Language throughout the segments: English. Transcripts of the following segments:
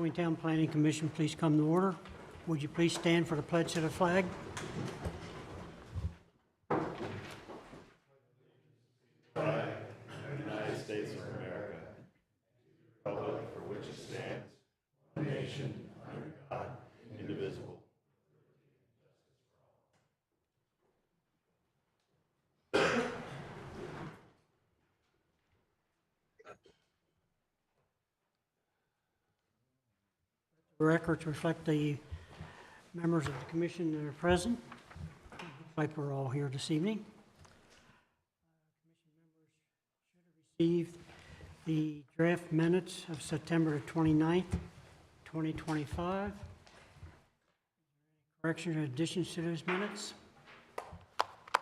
Taneytown Planning Commission please come to order? Would you please stand for the pledge to the flag? The records reflect the members of the commission that are present. Looks like we're all here this evening. Commission members should have received the draft minutes of September 29th, 2025. Corrections or additions to those minutes?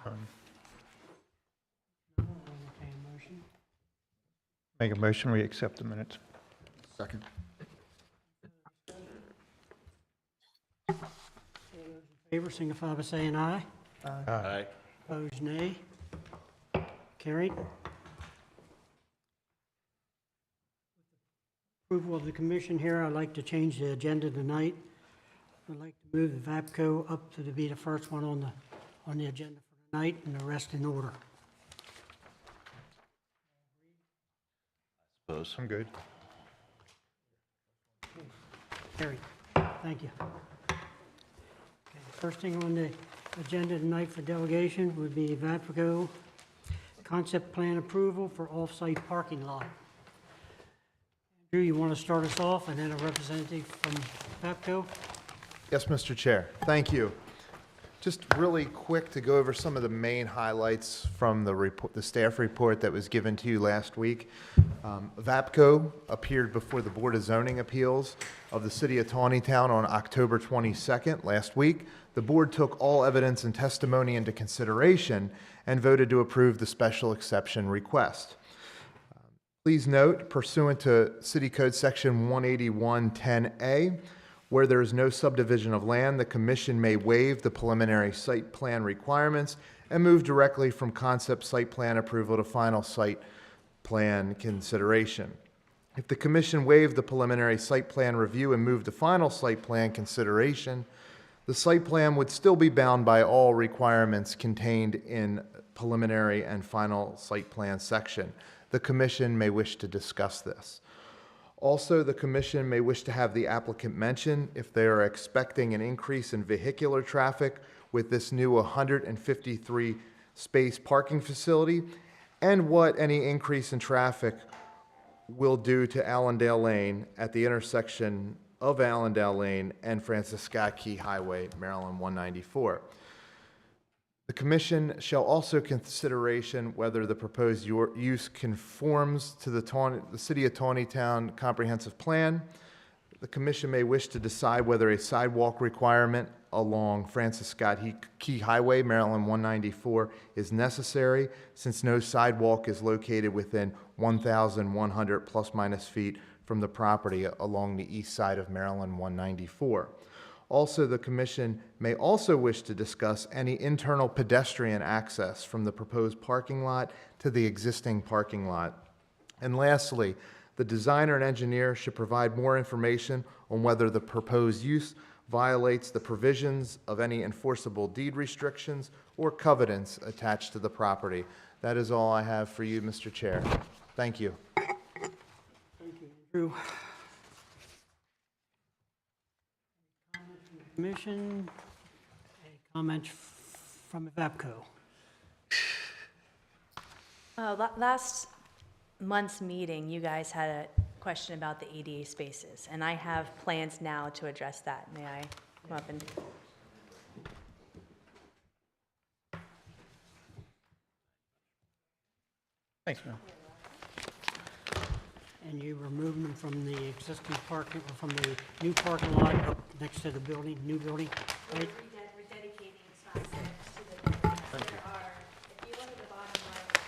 None. No, I'll entertain a motion. Make a motion, we accept the minutes. Second. All those in favor signify by saying aye. Aye. Opposed, nay. Carried. Approval of the commission here, I'd like to change the agenda tonight. I'd like to move the VAPCO up to be the first one on the agenda for tonight, and the rest in order. Suppose. I'm good. Carried. Thank you. Okay, the first thing on the agenda tonight for delegation would be VAPCO concept plan approval for off-site parking lot. Drew, you want to start us off, and then a representative from VAPCO? Yes, Mr. Chair. Thank you. Just really quick to go over some of the main highlights from the report, the staff report that was given to you last week. VAPCO appeared before the Board of Zoning Appeals of the City of Taneytown on October 22nd, last week. The board took all evidence and testimony into consideration and voted to approve the special exception request. Please note, pursuant to City Code Section 18110A, where there is no subdivision of land, the commission may waive the preliminary site plan requirements and move directly from concept site plan approval to final site plan consideration. If the commission waived the preliminary site plan review and moved to final site plan consideration, the site plan would still be bound by all requirements contained in preliminary and final site plan section. The commission may wish to discuss this. Also, the commission may wish to have the applicant mention if they are expecting an increase in vehicular traffic with this new 153 space parking facility, and what any increase in traffic will do to Allendale Lane at the intersection of Allendale Lane and Francis Scott Key Highway, Maryland 194. The commission shall also consideration whether the proposed use conforms to the City of Taneytown Comprehensive Plan. The commission may wish to decide whether a sidewalk requirement along Francis Scott Key Highway, Maryland 194, is necessary, since no sidewalk is located within 1,100 plus minus feet from the property along the east side of Maryland 194. Also, the commission may also wish to discuss any internal pedestrian access from the proposed parking lot to the existing parking lot. And lastly, the designer and engineer should provide more information on whether the proposed use violates the provisions of any enforceable deed restrictions or covenants attached to the property. That is all I have for you, Mr. Chair. Thank you. Thank you, Andrew. Commission, a comment from VAPCO. Last month's meeting, you guys had a question about the ADA spaces, and I have plans now to address that. May I come up and? Thanks, man. And you were moving them from the existing parking, or from the new parking lot up next to the building, new building, right? We're dedicating spot 6 to the, there are, if you look at the bottom right,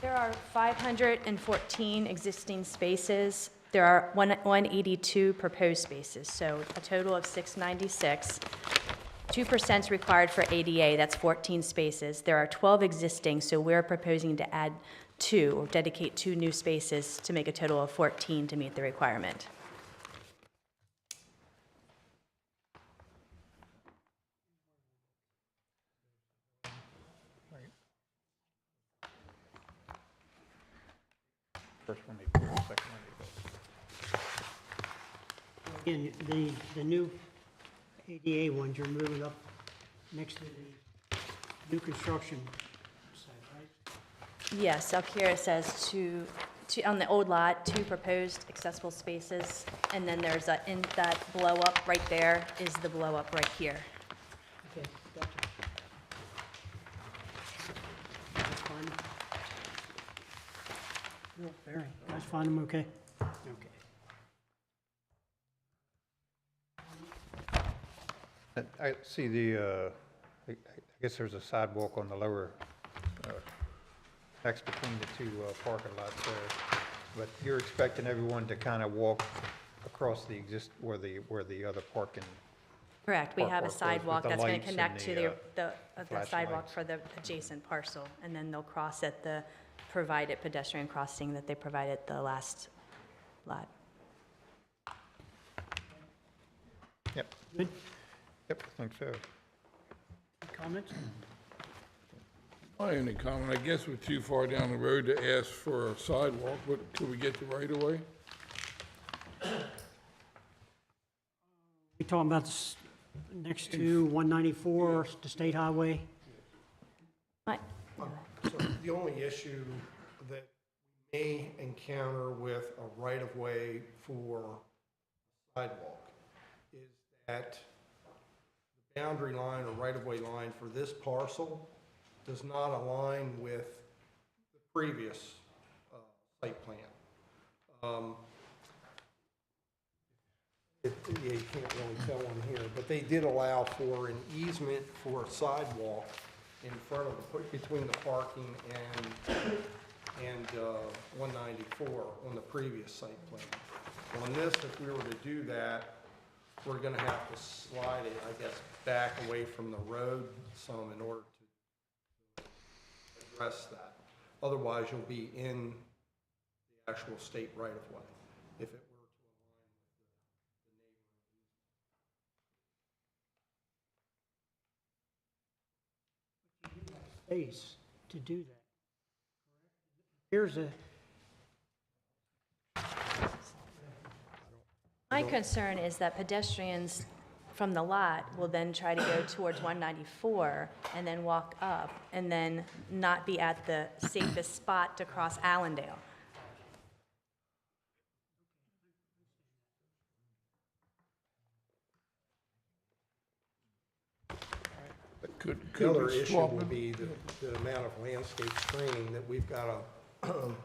there are 514 existing spaces. There are 182 proposed spaces, so a total of 696. 2% is required for ADA, that's 14 spaces. There are 12 existing, so we're proposing to add 2, or dedicate 2 new spaces to make a total of 14 to meet the requirement. First one they put, second one they Again, the new ADA ones, you're moving up next to the new construction site, right? Yes, up here it says on the old lot, 2 proposed accessible spaces, and then there's in that blow up right there is the blow up right here. Okay, gotcha. That's fine. No, Barry, you guys find them okay? Okay. go. I see I guess there's a sidewalk on the lower, next between the two parking lots there. But you're expecting everyone to kind of walk across the where the other parking. Correct, we have a Park goes with sidewalk the that's going lights to and connect to the flashing sidewalk lights. for the adjacent parcel, and then they'll cross at the provided pedestrian crossing that they provided the last lot. Yep, Good, yep, I think so. comments? My only comment, I guess we're too far down the road to ask for a sidewalk, but could we get the right of way? We talking about next to 194, the state highway? What? So the only issue that we may encounter with a right-of-way for sidewalk is that the boundary line or right-of-way line for this parcel does not align with the previous site plan. You can't really tell on here, but they did allow for an easement for a sidewalk in front of between the parking and 194 on the previous site plan. On this, if we were to do that, we're gonna have to slide it, I guess, back away from the road some in order to address that. Otherwise, you'll be in the actual state right-of-way if it were Space to do that. Here's a, My concern is that pedestrians from the lot will then try to go towards 194 and then walk up and then not be at the safest spot to cross Allendale. Could The other we issue swap will it? be the amount of landscape screening that we've got to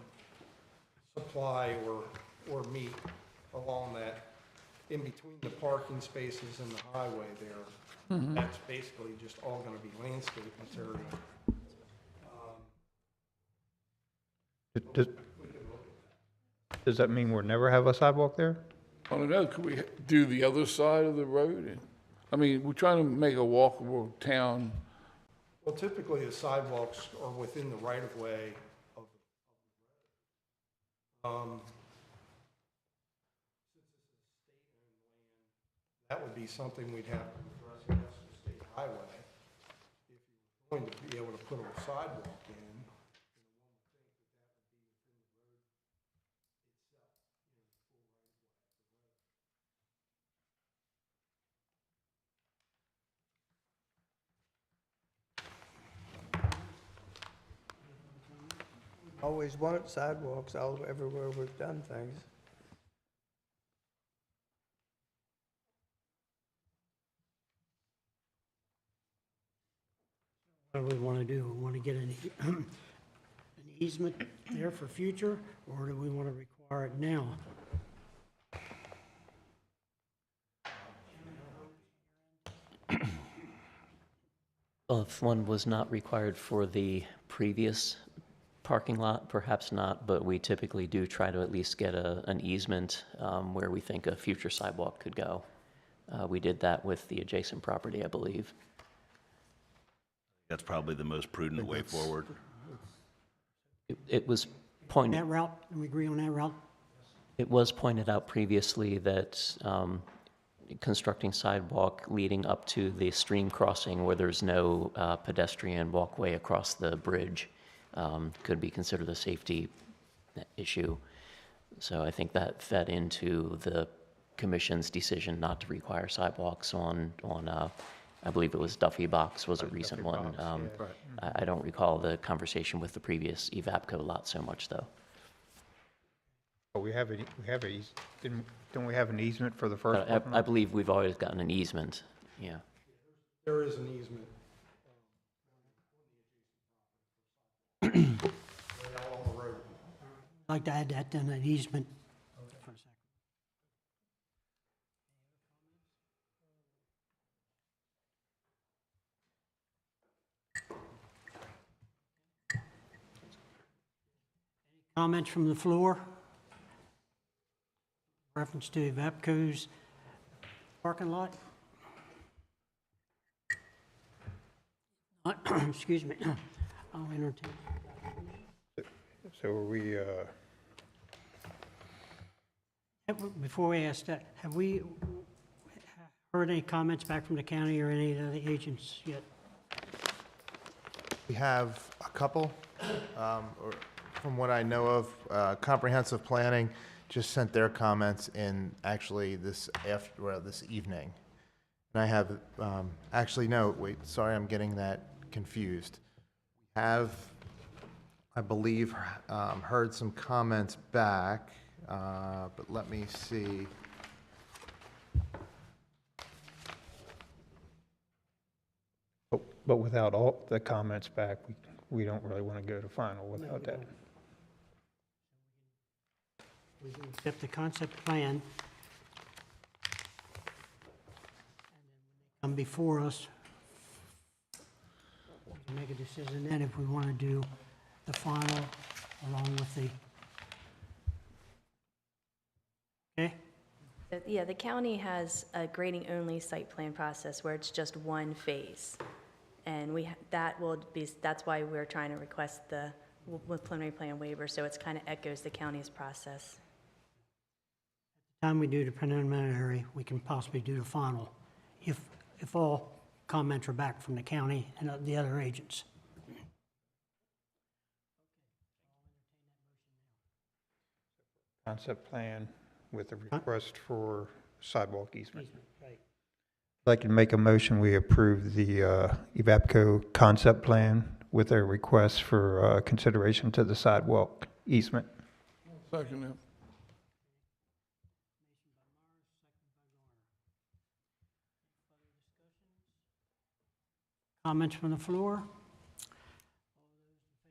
supply or meet along that, in between the parking spaces and the highway there. That's basically just all going to be landscape material. Does that mean we'll never have a sidewalk there? I don't know, could we do the other side of the road? I mean, we're trying to make a walkable town. Well, typically, the sidewalks are within the right-of-way of the road. That would be something we'd have to address against the state highway. If you're going to be able to put a sidewalk in, Always wanted sidewalks all everywhere we've done things. what do we want to do? We want to get an easement there for future, or do we want to require it now? Well, if one was not required for the previous parking lot, perhaps not, but we typically do try to at least get an easement where we think a future sidewalk could go. We did that with the adjacent property, I believe. That's probably the most prudent way forward. It was pointed, That route, do we agree on that route? it was pointed out previously that constructing sidewalk leading up to the stream crossing where there's no pedestrian walkway across the bridge could be considered a safety issue. So I think that fed into the commission's decision not to require sidewalks on I believe it was Duffy Box was a recent Duffy one. Box, yeah. I don't recall the conversation with the previous Evapco lot so much, though. Oh, don't we have an easement for the first But parking I lot? believe we've always gotten an easement, yeah. There is an easement. Right out on the road. I'd like to add that then, an easement. For a second. Comments from the floor? Reference to Evapco's parking lot? Excuse me. I'll entertain. So are we, Before we ask that, have we heard any comments back from the county or any of the agents yet? We have a couple, or from what I know of, Comprehensive Planning just sent their comments in actually this evening. And I have, actually, no, wait, sorry, I'm getting that confused. We have, I believe, heard some comments back, but let me see. but without all the comments back, we don't really want to go to final without that. We can accept the concept plan. And then when they come before us, we can make a decision then if we want to do the final along with the, okay? Yeah, the county has a grading-only site plan process where it's just one phase. And that's why we're trying to request the preliminary plan waiver, so it's kind of echoes the county's process. Time we do the preliminary, we can possibly do the final, if all comments are back from the county and the other agents. Concept plan with a request for sidewalk easement. Right. I'd like to make a motion, we approve the Evapco concept plan with a request for consideration to the sidewalk easement. Second, yeah. Comments from the floor? All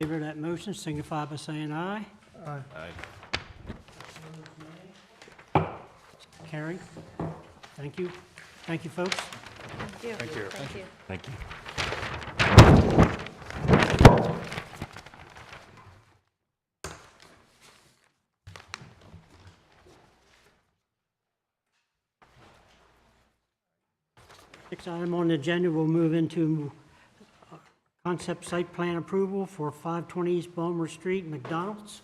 those in favor of that motion signify by saying aye. Aye. Carried. Thank you. Thank you, folks. Thank you. Thank you. Thank you. Thank you. Next item on the agenda, we'll move into concept site plan approval for 520 East Balmer Street, McDonald's.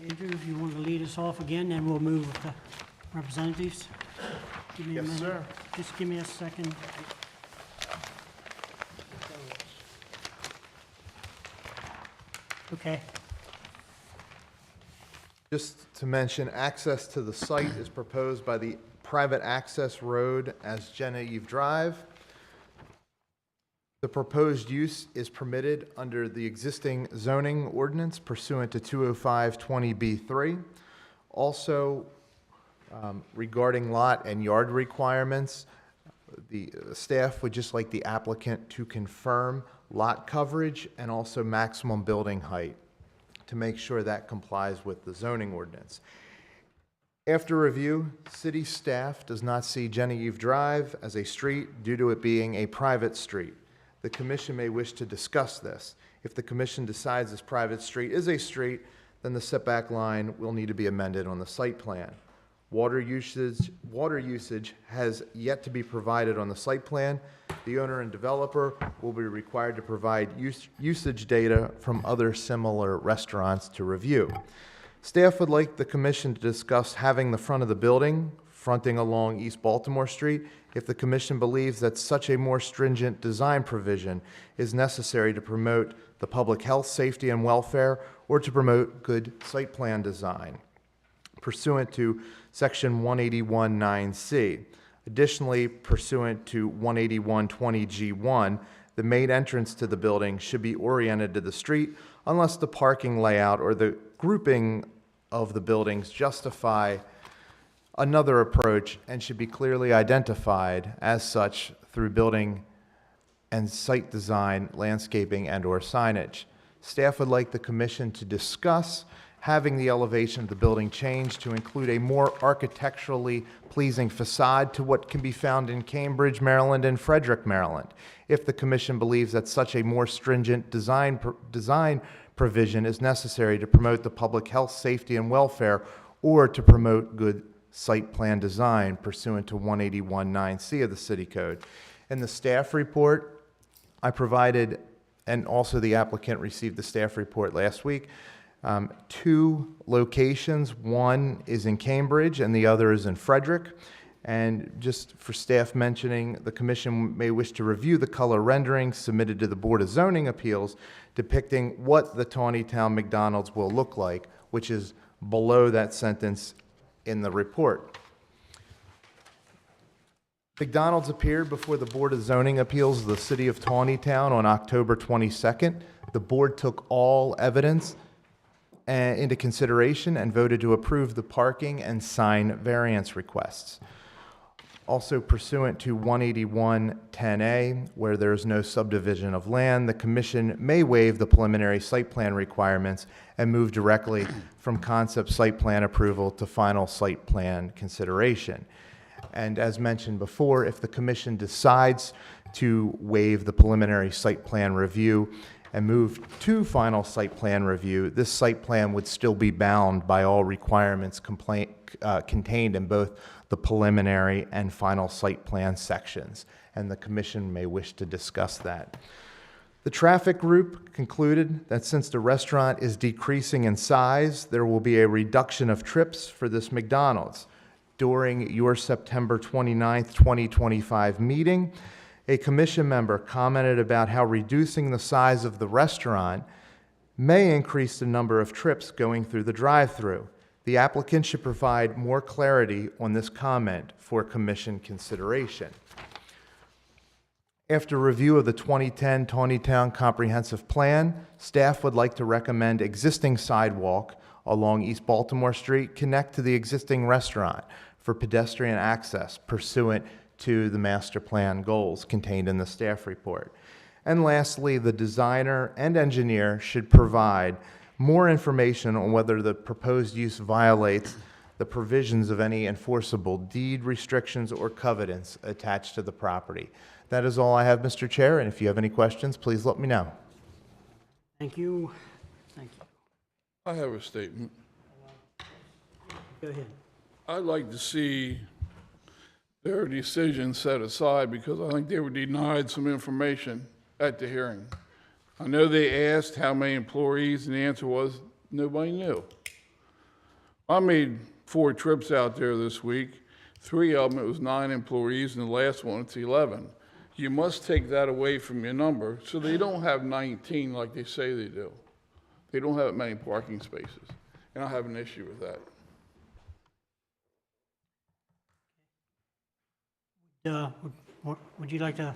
Andrew, if you want to lead us off again, then we'll move with the representatives. Give me a Yes, minute. sir. Just give me a second. Okay. Just to mention, access to the site is proposed by the private access road as Genevieve Drive. The proposed use is permitted under the existing zoning ordinance pursuant to 205-20B3. Also, regarding lot and yard requirements, the staff would just like the applicant to confirm lot coverage and also maximum building height to make sure that complies with the zoning ordinance. After review, city staff does not see Genevieve Drive as a street due to it being a private street. The commission may wish to discuss this. If the commission decides this private street is a street, then the setback line will need to be amended on the site plan. Water usage has yet to be provided on the site plan. The owner and developer will be required to provide usage data from other similar restaurants to review. Staff would like the commission to discuss having the front of the building fronting along East Baltimore Street if the commission believes that such a more stringent design provision is necessary to promote the public health, safety, and welfare, or to promote good site plan design pursuant to Section 181-9C. Additionally, pursuant to 181-20G1, the main entrance to the building should be oriented to the street unless the parking layout or the grouping of the buildings justify another approach and should be clearly identified as such through building and site design, landscaping, and/or signage. Staff would like the commission to discuss having the elevation of the building changed to include a more architecturally pleasing facade to what can be found in Cambridge, Maryland, and Frederick, Maryland, if the commission believes that such a more stringent design provision is necessary to promote the public health, safety, and welfare, or to promote good site plan design pursuant to 181-9C of the City Code. In the staff report, I provided, and also the applicant received the staff report last week, 2 locations. One is in Cambridge and the other is in Frederick. And just for staff mentioning, the commission may wish to review the color renderings submitted to the Board of Zoning Appeals depicting what the Taneytown McDonald's will look like, which is below that sentence in the report. McDonald's appeared before the Board of Zoning Appeals of the City of Taneytown on October 22nd. The board took all evidence into consideration and voted to approve the parking and sign variance requests. Also pursuant to 181-10A, where there is no subdivision of land, the commission may waive the preliminary site plan requirements and move directly from concept site plan approval to final site plan consideration. And as mentioned before, if the commission decides to waive the preliminary site plan review and move to final site plan review, this site plan would still be bound by all requirements contained in both the preliminary and final site plan sections, and the commission may wish to discuss that. The traffic group concluded that since the restaurant is decreasing in size, there will be a reduction of trips for this McDonald's. During your September 29th, 2025 meeting, a commission member commented about how reducing the size of the restaurant may increase the number of trips going through the drive-through. The applicant should provide more clarity on this comment for commission consideration. After review of the 2010 Taneytown Comprehensive Plan, staff would like to recommend existing sidewalk along East Baltimore Street connect to the existing restaurant for pedestrian access pursuant to the master plan goals contained in the staff report. And lastly, the designer and engineer should provide more information on whether the proposed use violates the provisions of any enforceable deed restrictions or covenants attached to the property. That is all I have, Mr. Chair, and if you have any questions, please let me know. Thank you. Thank you. I have a statement. Go ahead. I'd like to see their decision set aside because I think they were denied some information at the hearing. I know they asked how many employees, and the answer was nobody knew. I made 4 trips out there this week. 3 of them, it was 9 employees, and the last one, it's 11. You must take that away from your number, so they don't have 19 like they say they do. They don't have that many parking spaces, and I have an issue with that. Would you like to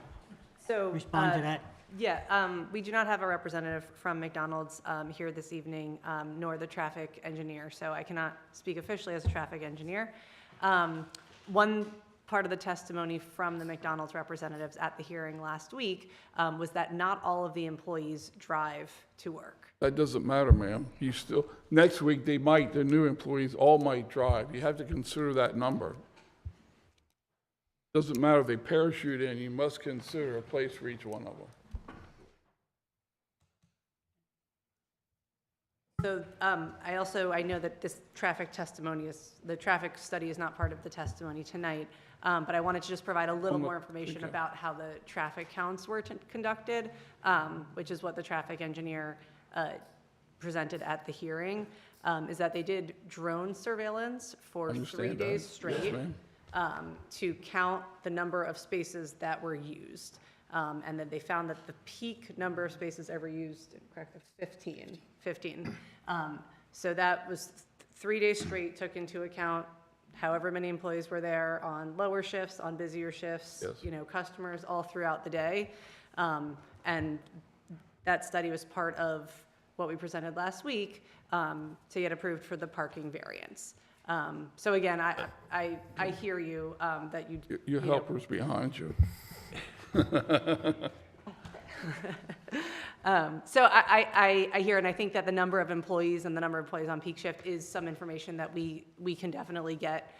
So, respond to that? Yeah, we do not have a representative from McDonald's here this evening, nor the traffic engineer, so I cannot speak officially as a traffic engineer. One part of the testimony from the McDonald's representatives at the hearing last week was that not all of the employees drive to work. That doesn't matter, ma'am. You still, next week, they might, the new employees all might drive. You have to consider that number. Doesn't matter if they parachute in, you must consider a place for each one of them. So I know that this traffic the traffic study is not part of the testimony tonight, but I wanted to just provide a little more information about how the traffic counts were conducted, which is what the traffic engineer presented at the hearing, is that they did drone surveillance for 3 days straight to count the number of spaces that were used. And then they found that the peak number of spaces ever used, correct, 15. So that was 3 days straight, took into account however many employees were there on lower shifts, on busier shifts, customers all throughout the day. And that study was part of what we presented last week to get approved for the parking variance. So again, I hear you that you. Your helper's behind you. So I hear, and I think that the number of employees and the number of employees on peak shift is some information that we can definitely get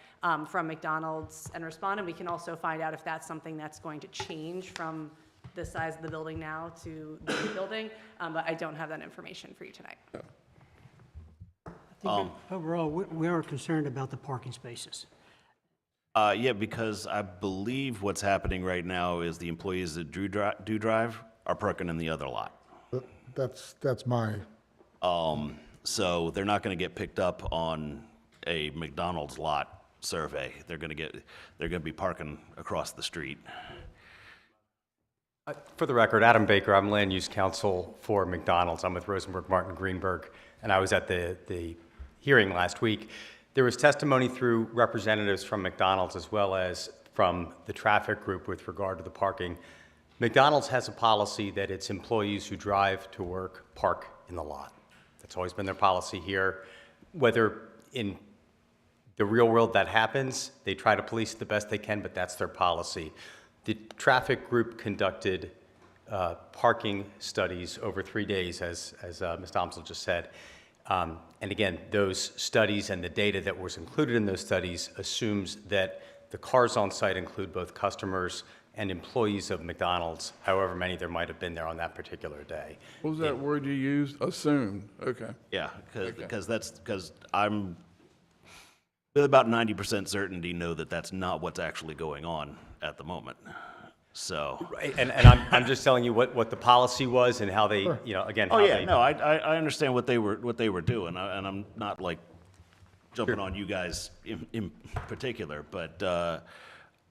from McDonald's and respond, and we can also find out if that's something that's going to change from the size of the building now to the new building, but I don't have that information for you tonight. I think overall, we are concerned about the parking spaces. Yeah, because I believe what's happening right now is the employees that do drive are parking in the other lot. That's my, So they're not going to get picked up on a McDonald's lot survey. They're going to be parking across the street. For the record, Adam Baker, I'm Land Use Counsel for McDonald's. I'm with Rosenberg Martin Greenberg, and I was at the hearing last week. There was testimony through representatives from McDonald's as well as from the traffic group with regard to the parking. McDonald's has a policy that its employees who drive to work park in the lot. That's always been their policy here. Whether in the real world that happens, they try to police it the best they can, but that's their policy. The traffic group conducted parking studies over 3 days, as Ms. Thompson just said. And again, those studies and the data that was included in those studies assumes that the cars on site include both customers and employees of McDonald's, however many there might have been there on that particular day. What was that word you used? Assumed. Okay. Yeah, because I'm with about 90% certainty know that that's not what's actually going on at the moment. So. Right, and I'm just telling you what the policy was and how they, again. Oh how yeah, they, no, I understand what they were doing, and I'm not like jumping on you guys in particular, but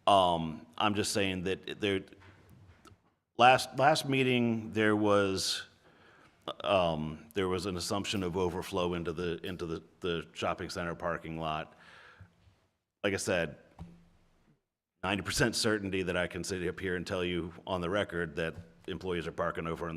I'm just saying that last meeting there was an assumption of overflow into the shopping center parking lot. Like I said, 90% certainty that I can sit up here and tell you on the record that employees are parking over in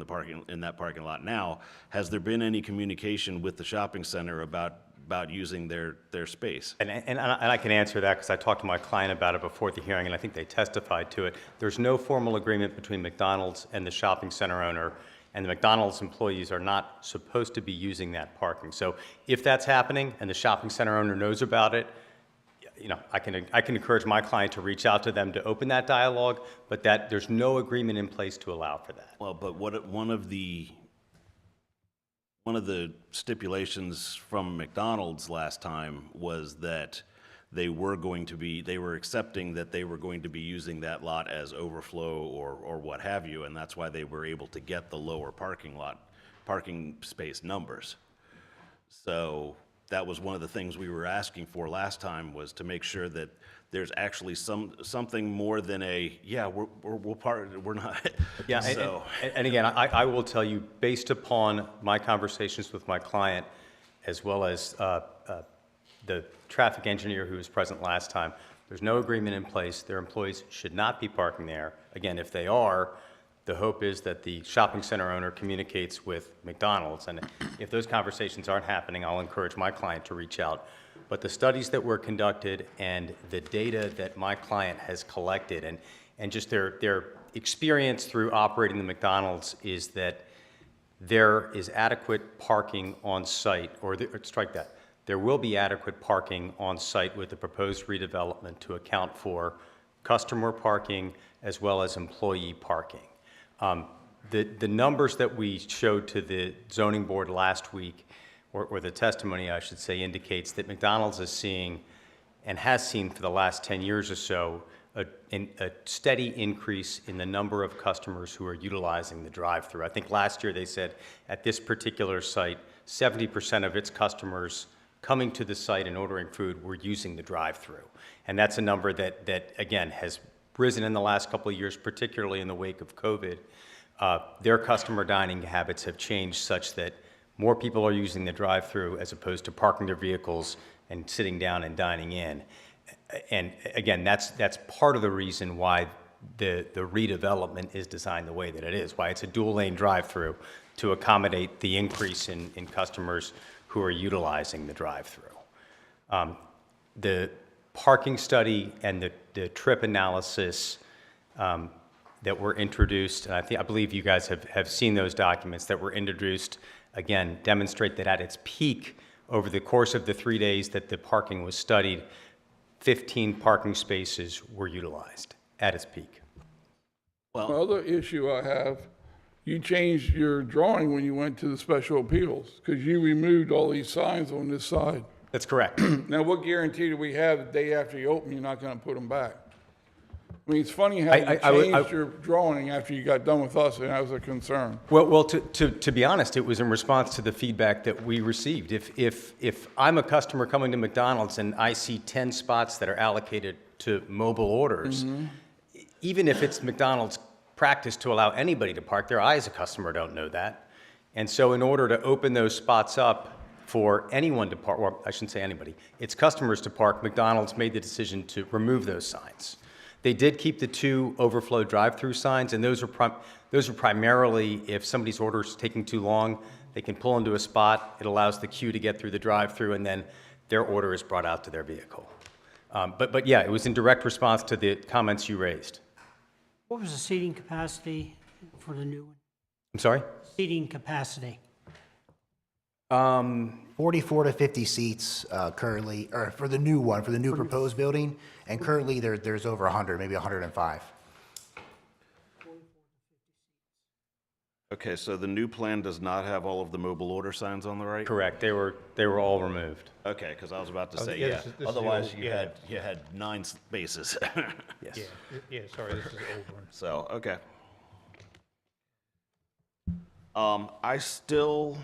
that parking lot now. Has there been any communication with the shopping center about using their space? And I can answer that because I talked to my client about it before the hearing, and I think they testified to it. There's no formal agreement between McDonald's and the shopping center owner, and the McDonald's employees are not supposed to be using that parking. So if that's happening and the shopping center owner knows about it, I can encourage my client to reach out to them to open that dialogue, but that there's no agreement in place to allow for that. Well, but one of the stipulations from McDonald's last time was that they were accepting that they were going to be using that lot as overflow or what have you, and that's why they were able to get the lower parking space numbers. So that was one of the things we were asking for last time, was to make sure that there's actually something more than we're not. Yeah, so. and again, I will tell you, based upon my conversations with my client, as well as the traffic engineer who was present last time, there's no agreement in place. Their employees should not be parking there. Again, if they are, the hope is that the shopping center owner communicates with McDonald's, and if those conversations aren't happening, I'll encourage my client to reach out. But the studies that were conducted and the data that my client has collected and just their experience through operating the McDonald's is that there is adequate parking on site, or strike that, there will be adequate parking on site with the proposed redevelopment to account for customer parking as well as employee parking. The numbers that we showed to the zoning board last week or the testimony, I should say, indicates that McDonald's is seeing, and has seen for the last 10 years or so, a steady increase in the number of customers who are utilizing the drive-through. I think last year they said at this particular site, 70% of its customers coming to the site and ordering food were using the drive-through. And that's a number that again, has risen in the last couple of years, particularly in the wake of COVID. Their customer dining habits have changed such that more people are using the drive-through as opposed to parking their vehicles and sitting down and dining in. And again, that's part of the reason why the redevelopment is designed the way that it is, why it's a dual-lane drive-through to accommodate the increase in customers who are utilizing the drive-through. The parking study and the trip analysis that were introduced, and I believe you guys have seen those documents that were introduced, again, demonstrate that at its peak, over the course of the 3 days that the parking was studied, 15 parking spaces were utilized at its peak. The other issue I have, you changed your drawing when you went to the special appeals, because you removed all these signs on this side. That's correct. Now, what guarantee do we have the day after you open, you're not going to put them back? I mean, it's funny how you changed your drawing after you got done with us, and that was a concern. Well, to be honest, it was in response to the feedback that we received. If I'm a customer coming to McDonald's and I see 10 spots that are allocated to mobile orders, even if it's McDonald's practice to allow anybody to park there, I as a customer don't know that. And so in order to open those spots up for anyone to park, or I shouldn't say anybody, it's customers to park, McDonald's made the decision to remove those signs. They did keep the 2 overflow drive-through signs, and those are primarily if somebody's order is taking too long, they can pull into a spot, it allows the queue to get through the drive-through, and then their order is brought out to their vehicle. But yeah, it was in direct response to the comments you raised. What was the seating capacity for the new one? I'm sorry? Seating capacity. 44 to 50 seats currently, or for the new one, for the new proposed building, and currently there's over 100, maybe 105. Okay, so the new plan does not have all of the mobile order signs on the right? Correct. They were all removed. Okay, because I was about to say, yeah, yeah. this is the Otherwise, old- you yeah. had 9 spaces. Yes. Yeah, sorry, this is the old one. So, okay. I still,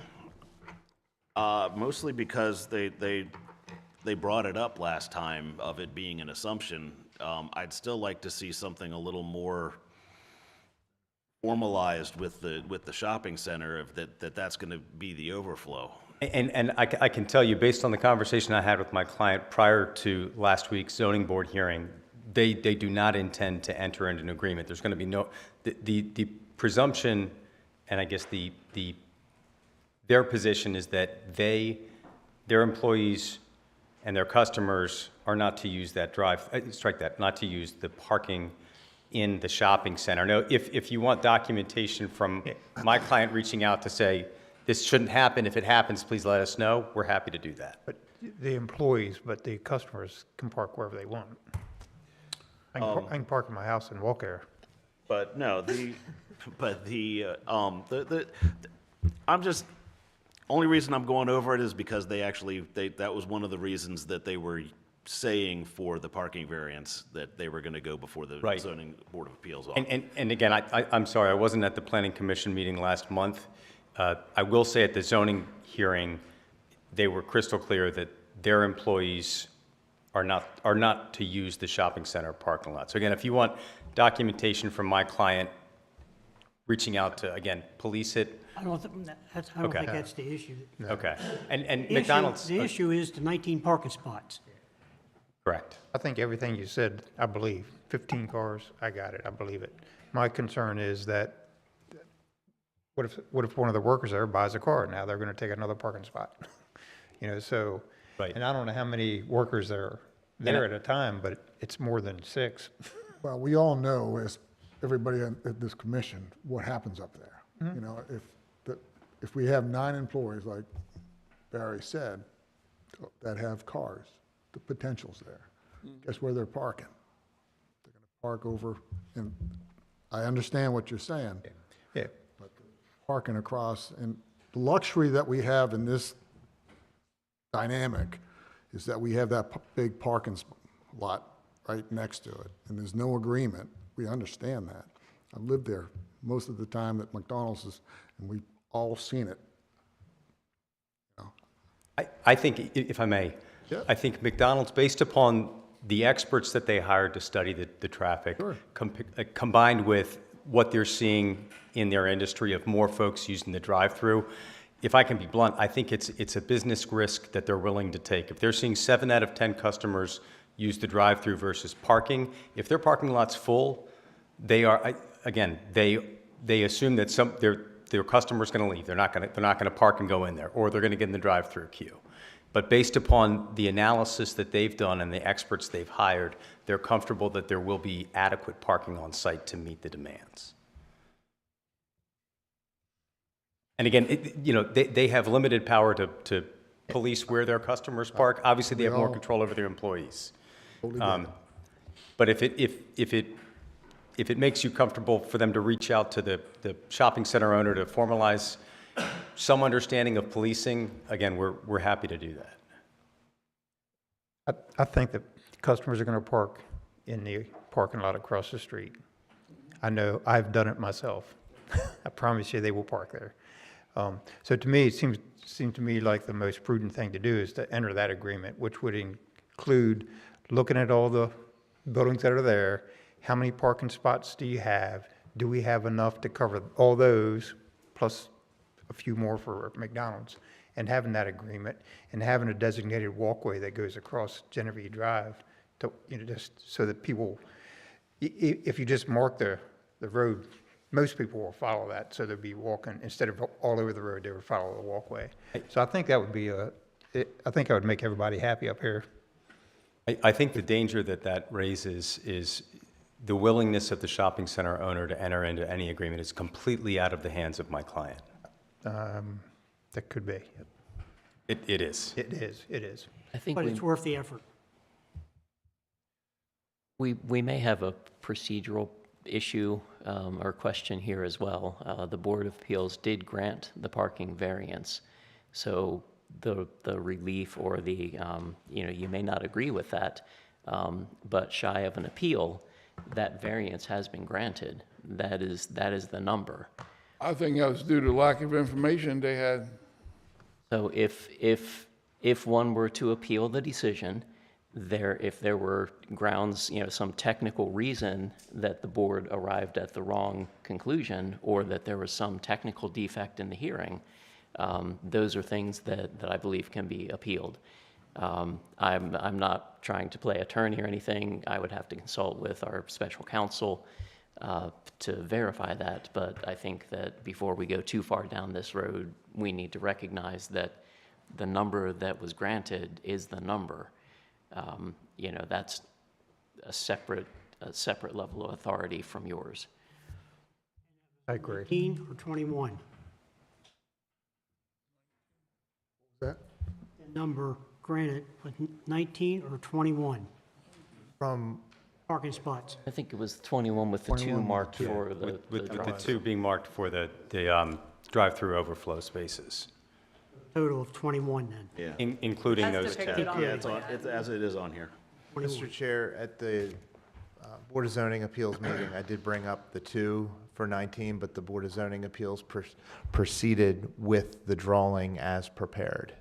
mostly because they brought it up last time of it being an assumption, I'd still like to see something a little more formalized with the shopping center of that's going to be the overflow. And I can tell you, based on the conversation I had with my client prior to last week's zoning board hearing, they do not intend to enter into an agreement. There's going to be no, the presumption, and I guess their position is that their employees and their customers are not to use that not to use the parking in the shopping center. Now, if you want documentation from my client reaching out to say, this shouldn't happen, if it happens, please let us know, we're happy to do that. But the employees, but the customers can park wherever they want. I can park in my house and walk there. But no, I'm just, only reason I'm going over it is because that was one of the reasons that they were saying for the parking variance that they were going to go before the Right. zoning board of appeals. And again, I'm sorry, I wasn't at the planning commission meeting last month. I will say at the zoning hearing, they were crystal clear that their employees are not to use the shopping center parking lot. So again, if you want documentation from my client reaching out to, again, police it. I don't think that's the issue. Okay. And The McDonald's. The issue is the 19 parking spots. Correct. I think everything you said, I believe. 15 cars, I got it, I believe it. My concern is that, what if one of the workers there buys a car? Now they're going to take another parking spot. So, Right. and I don't know how many workers are there at a time, but it's more than 6. Well, we all know, as everybody at this commission, what happens up there. You know, if we have 9 employees, like Barry said, that have cars, the potential's there. Guess where they're parking? They're going to park over, and I understand what you're saying. Yeah. But parking across, and the luxury that we have in this dynamic is that we have that big parking lot right next to it, and there's no agreement. We understand that. I've lived there most of the time that McDonald's is, and we've all seen it. I think, if I may, Yeah. I think McDonald's, based upon the experts that they hired to study the traffic, Sure. combined with what they're seeing in their industry of more folks using the drive-through, if I can be blunt, I think it's a business risk that they're willing to take. If they're seeing 7 out of 10 customers use the drive-through versus parking, if their parking lot's full, they are, again, they assume that their customer's going to leave. They're not going to park and go in there, or they're going to get in the drive-through queue. But based upon the analysis that they've done and the experts they've hired, they're comfortable that there will be adequate parking on site to meet the demands. And again, they have limited power to police where their customers park. Obviously, they have more control over their employees. But if it makes you comfortable for them to reach out to the shopping center owner to formalize some understanding of policing, again, we're happy to do that. I think that customers are going to park in the parking lot across the street. I know, I've done it myself. I promise you they will park there. So to me, it seems to me like the most prudent thing to do is to enter that agreement, which would include looking at all the buildings that are there. How many parking spots do you have? Do we have enough to cover all those, plus a few more for McDonald's? And having that agreement and having a designated walkway that goes across Genevieve Drive to, just so that people, if you just mark the road, most people will follow that. So they'll be walking, instead of all over the road, they would follow the walkway. So I think that would be I think I would make everybody happy up here. I think the danger that raises is the willingness of the shopping center owner to enter into any agreement is completely out of the hands of my client. That could be. It is. It is. I think But it's worth the effort. we may have a procedural issue or question here as well. The Board of Appeals did grant the parking variance, so the relief or the, you may not agree with that, but shy of an appeal, that variance has been granted. That is the number. I think that was due to lack of information they had. So if one were to appeal the decision, if there were grounds, some technical reason that the board arrived at the wrong conclusion, or that there was some technical defect in the hearing, those are things that I believe can be appealed. I'm not trying to play attorney or anything. I would have to consult with our special counsel to verify that, but I think that before we go too far down this road, we need to recognize that the number that was granted is the number. That's a separate level of authority from yours. I agree. 19 or 21? That, The number granted was 19 or 21 From, parking spots. I think it was 21 with the 2 21 with marked the 2. for the With the drive. 2 being marked for the drive-through overflow spaces, Total of 21 then. Yeah. including As those 10. depicted on the Yeah, it's as it is on here. 21. Mr. Chair, at the Board of Zoning Appeals meeting, I did bring up the 2 for 19, but the Board of Zoning Appeals proceeded with the drawing as prepared.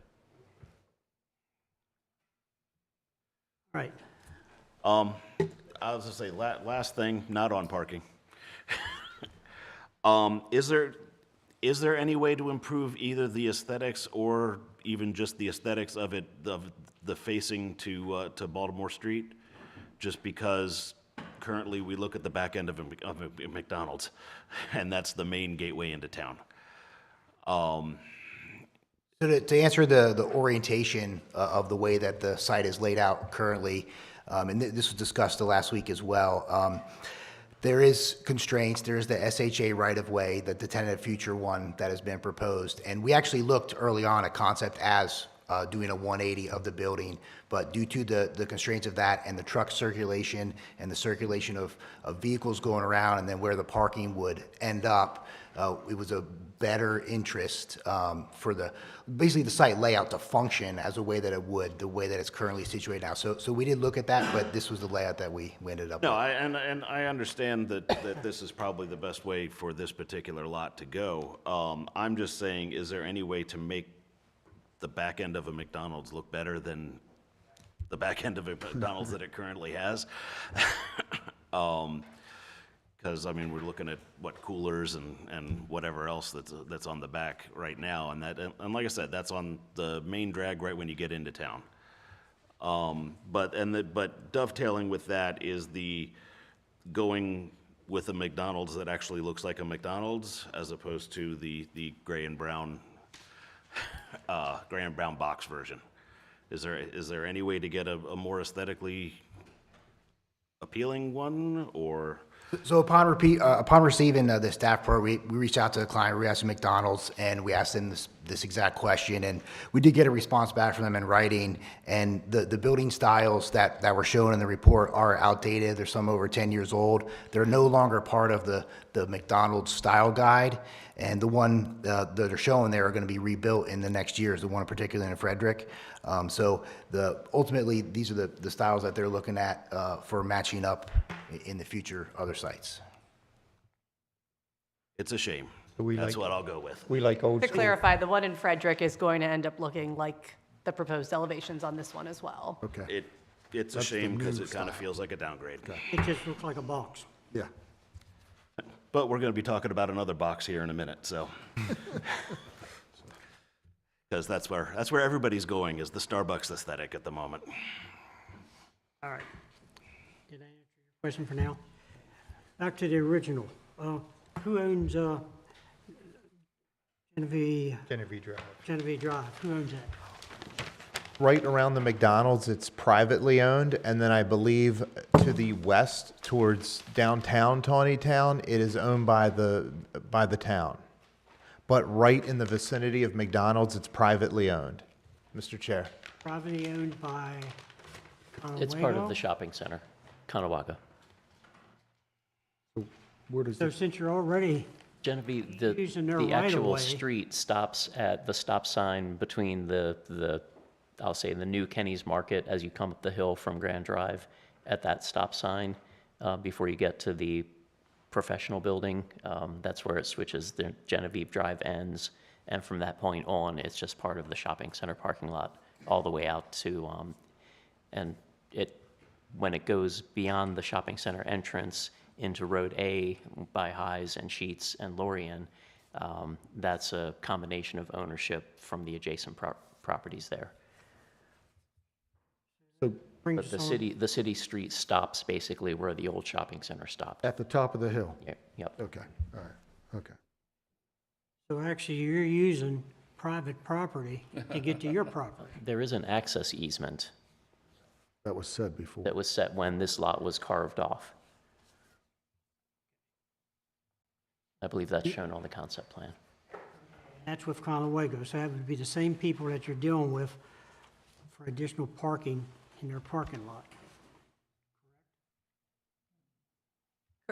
Right. I was gonna say, last thing, not on parking. Is there any way to improve either the aesthetics or even just the aesthetics of it, of the facing to Baltimore Street? Just because currently we look at the back end of a McDonald's, and that's the main gateway into town. So to answer the orientation of the way that the site is laid out currently, and this was discussed the last week as well, there is constraints. There is the SHA right-of-way, the tentative future one that has been proposed. And we actually looked early on at concept as doing a 180 of the building. But due to the constraints of that and the truck circulation and the circulation of vehicles going around and then where the parking would end up, it was a better interest for basically the site layout to function as a way that it would, the way that it's currently situated now. So we did look at that, but this was the layout that we ended up with. No, and I understand that this is probably the best way for this particular lot to go. I'm just saying, is there any way to make the back end of a McDonald's look better than the back end of a McDonald's that it currently has? Because, I mean, we're looking at, coolers and whatever else that's on the back right now. And like I said, that's on the main drag right when you get into town. But dovetailing with that is the going with a McDonald's that actually looks like a McDonald's as opposed to the gray and brown box version. Is there any way to get a more aesthetically appealing one, or? So upon receiving the staff report, we reached out to the client, we asked McDonald's, and we asked them this exact question, and we did get a response back from them in writing, and the building styles that were shown in the report are outdated. There's some over 10 years old. They're no longer part of the McDonald's style guide, and the one that are showing there are going to be rebuilt in the next years, the one particularly in Frederick. So ultimately, these are the styles that they're looking at for matching up in the future other sites. It's a shame. We That's like- what I'll go with. We like old To school. clarify, the one in Frederick is going to end up looking like the proposed elevations on this one as well. Okay, It's a That's the shame because new it kind of style. feels like a downgrade. It just looks like a box. yeah. But we're going to be talking about another box here in a minute, so. Because that's where everybody's going, is the Starbucks aesthetic at the moment. All right. Did I answer your question for now? Back to the original. Who owns Genevieve Drive? Who owns that? Right around the McDonald's, it's privately owned, and then I believe to the west towards downtown Taneytown, it is owned by the town. But right in the vicinity of McDonald's, it's privately owned. Mr. Chair. Privately owned by It's part of Conowago? the shopping center, Conowaga. Where does So this, since you're already, Genevieve, Using their the actual right-of-way. street stops at the stop sign between I'll say, the new Kenny's Market as you come up the hill from Grand Drive at that stop sign before you get to the professional building. That's where it switches, the Genevieve Drive ends, and from that point on, it's just part of the shopping center parking lot all the way out to, and when it goes beyond the shopping center entrance into Road A by Highs and Sheets and Lorien, that's a combination of ownership from the adjacent properties there. brings But us the city street stops basically where the old shopping center stopped. at the top of the hill? Yep. Okay, all right, okay. So actually, you're using private property to get to your property. There is an access easement That was said before. that was set when this lot was carved off. I believe that's shown on the concept plan. That's with Conowago, so that would be the same people that you're dealing with for additional parking in their parking lot.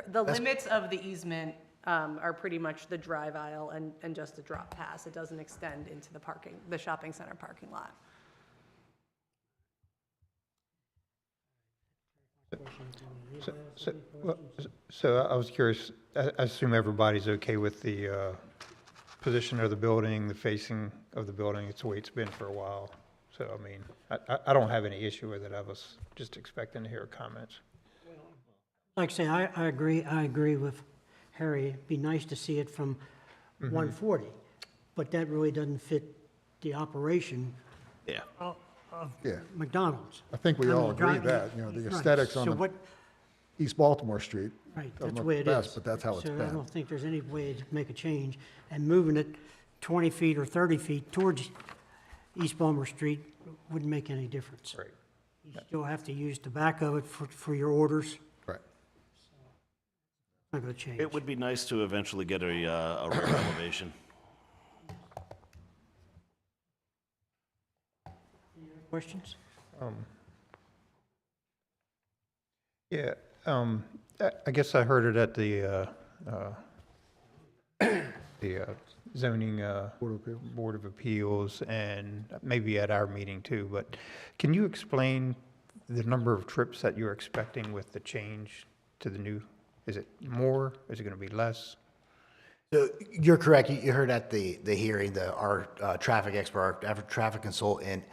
The limits of the easement are pretty much the drive aisle and just a drop pass. It doesn't extend into the shopping center parking lot. So I was curious, I assume everybody's okay with the position of the building, the facing of the building, it's the way it's been for a while. So, I mean, I don't have any issue with it, I was just expecting to hear comments. Like I say, I agree with Harry. It'd be nice to see it from 140, but that really doesn't fit the operation Yeah. of Yeah. McDonald's. I think we I all mean, agree driving- that, you know, the right. aesthetics on So the what, East Baltimore Street. right, are that's the not way it best, is. But that's how it's So I been. don't think there's any way to make a change, and moving it 20 feet or 30 feet towards East Baltimore Street wouldn't make any difference. Right. You still have to use the back of it for your orders. Right. Not gonna change. It would be nice to eventually get a rear elevation. Questions? Yeah, I guess I heard it at the zoning Board of Appeals and maybe at our meeting too, but can you explain the number of trips that you're expecting with the change to the new? Is it more? Is it going to be less? So you're correct. You heard at the hearing, our traffic expert, our traffic consultant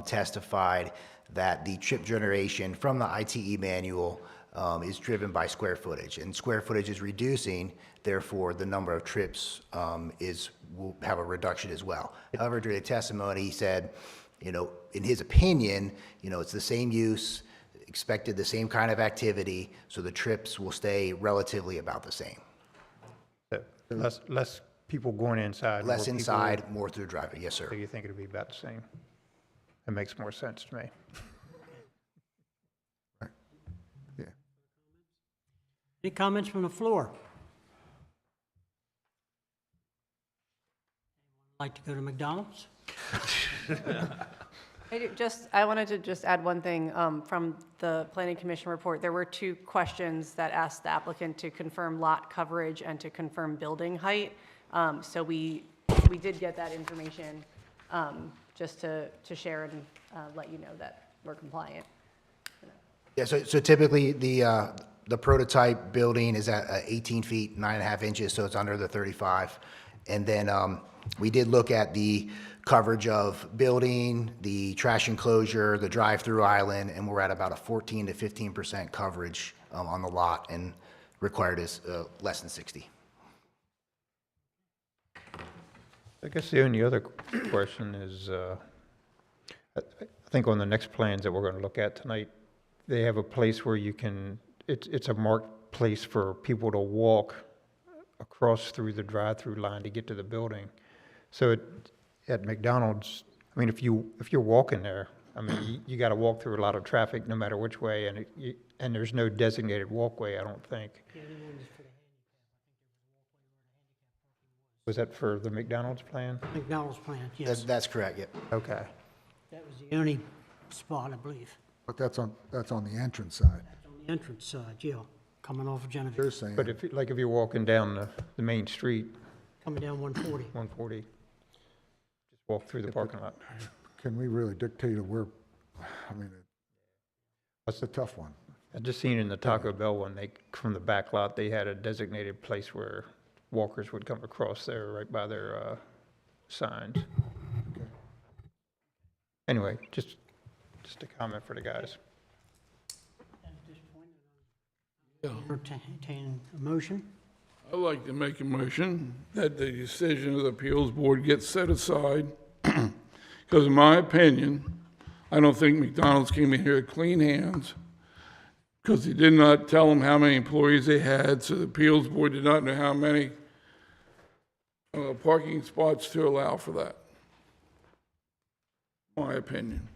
testified that the trip generation from the ITE manual is driven by square footage, and square footage is reducing, therefore the number of trips will have a reduction as well. However, during the testimony, he said, in his opinion, it's the same use, expected the same kind of activity, so the trips will stay relatively about the same. So less people going inside. more Less people- inside, more through driving. Yes, sir. So you think it'll be about the same? That makes more sense to me. Yeah. Any comments from the floor? Like to go to McDonald's? I wanted to just add one thing from the Planning Commission report. There were 2 questions that asked the applicant to confirm lot coverage and to confirm building height. So we did get that information just to share and let you know that we're compliant. Yeah, so typically, the prototype building is at 18 feet, 9.5 inches, so it's under the 35. And then we did look at the coverage of building, the trash enclosure, the drive-through island, and we're at about a 14 to 15% coverage on the lot, and required is less than 60. I guess the only other question is, I think on the next plans that we're going to look at tonight, they have a place where you can, it's a marked place for people to walk across through the drive-through line to get to the building. So at McDonald's, I mean, if you're walking there, I mean, you got to walk through a lot of traffic no matter which way, and there's no designated walkway, I don't think. Was that for the McDonald's plan? McDonald's plan, yes. That's correct, yep. Okay. That was the only spot, I believe. But that's on the entrance side. On the entrance side, yeah, coming off of Genevieve, They're saying, But if you're walking down the main street, coming down 140. 140, just walk through the parking lot. can we really dictate where, I mean, that's a tough one. I just seen in the Taco Bell one, from the back lot, they had a designated place where walkers would come across there right by their signs. Anyway, just a comment for the guys. Entertain a motion. I'd like to make a motion that the decision of the appeals board gets set aside, because in my opinion, I don't think McDonald's came in here with clean hands, because he did not tell them how many employees they had, so the appeals board did not know how many parking spots to allow for that. My opinion.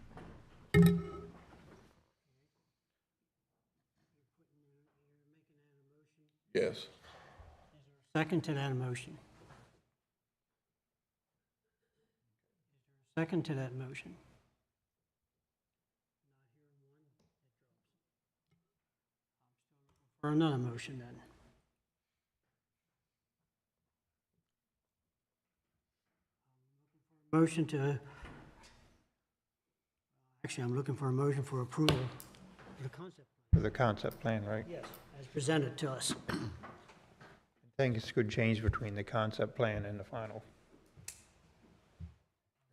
Yes. Second to that motion. Second to that motion. For another motion then. Motion to, actually, I'm looking for a motion for approval of the concept. For the concept plan, right? Yes. As presented to us. I think it's a good change between the concept plan and the final.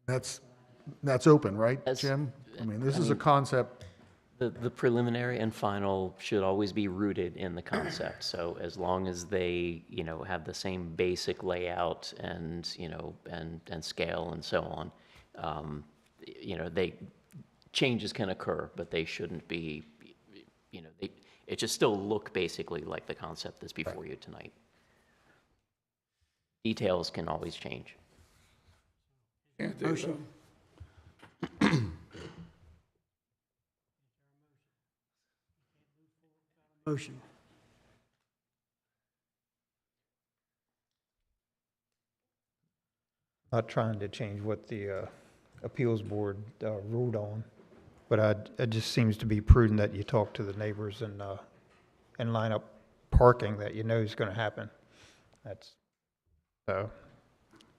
That's open, right, As- Jim? I mean, this I is a mean- concept, The preliminary and final should always be rooted in the concept. So as long as they, have the same basic layout and, and scale and so on, changes can occur, but they shouldn't be, it should still look basically like the concept that's before you tonight. Details can always change. Can't do that. Motion. Motion. Not trying to change what the appeals board ruled on, But it just seems to be prudent that you talk to the neighbors and line up parking that you know is going to happen. So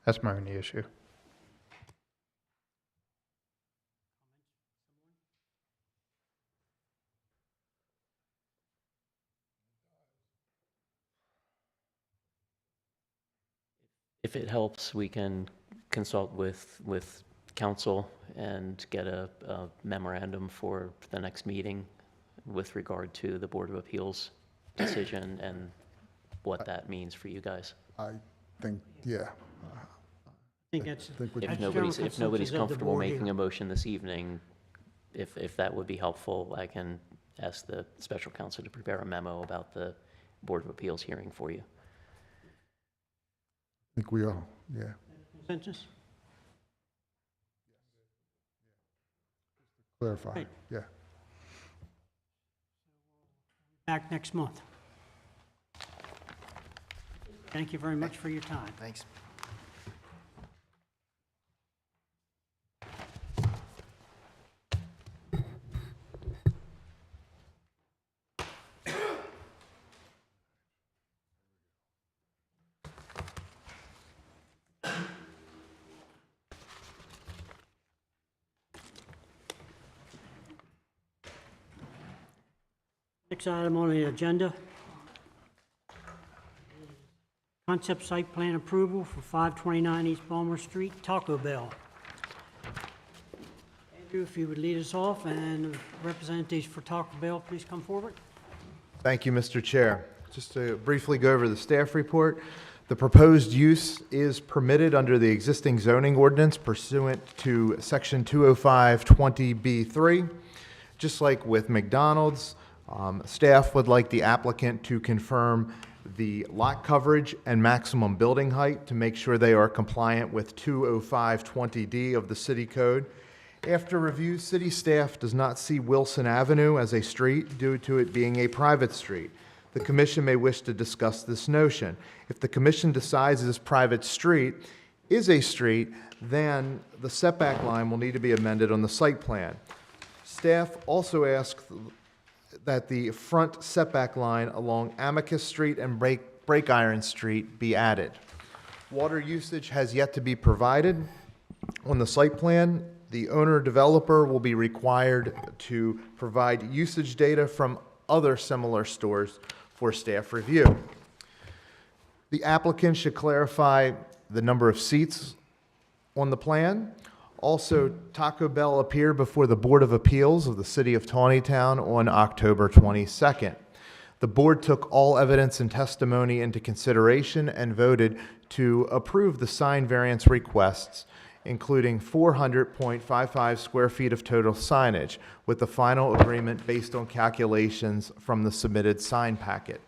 that's my only issue. If it helps, we can consult with council and get a memorandum for the next meeting with regard to the Board of Appeals decision and what that means for you guys. I think, yeah. I think that's, think we If that's nobody's, general if nobody's consensus of the comfortable board making here. a motion this evening, if that would be helpful, I can ask the special counsel to prepare a memo about the Board of Appeals hearing for you. I think we all, yeah. Consensus? Clarify, Right. yeah. Back next month. Thank you very much for your time. Thanks. Next item on the agenda. Concept site plan approval for 529 East Balmer Street, Taco Bell. Andrew, if you would lead us off, and representatives for Taco Bell, please come forward. Thank you, Mr. Chair. Just to briefly go over the staff report, the proposed use is permitted under the existing zoning ordinance pursuant to Section 205-20B3. Just like with McDonald's, staff would like the applicant to confirm the lot coverage and maximum building height to make sure they are compliant with 205-20D of the city code. After review, city staff does not see Wilson Avenue as a street due to it being a private street. The commission may wish to discuss this notion. If the commission decides this private street is a street, then the setback line will need to be amended on the site plan. Staff also asks that the front setback line along Amicus Street and Break Iron Street be added. Water usage has yet to be provided on the site plan. The owner-developer will be required to provide usage data from other similar stores for staff review. The applicant should clarify the number of seats on the plan. Also, Taco Bell appeared before the Board of Appeals of the City of Taneytown on October 22nd. The board took all evidence and testimony into consideration and voted to approve the sign variance requests, including 400.55 square feet of total signage, with the final agreement based on calculations from the submitted sign packet.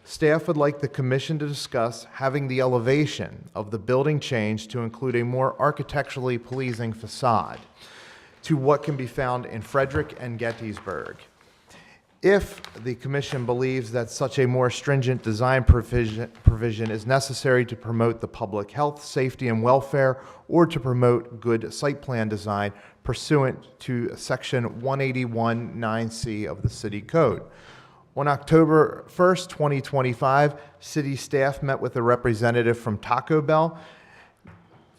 Staff would like the commission to discuss having the elevation of the building changed to include a more architecturally pleasing facade to what can be found in Frederick and Gettysburg. If the commission believes that such a more stringent design provision is necessary to promote the public health, safety, and welfare, or to promote good site plan design pursuant to Section 181(9)(c) of the City Code. On October 1st, 2025, city staff met with a representative from Taco Bell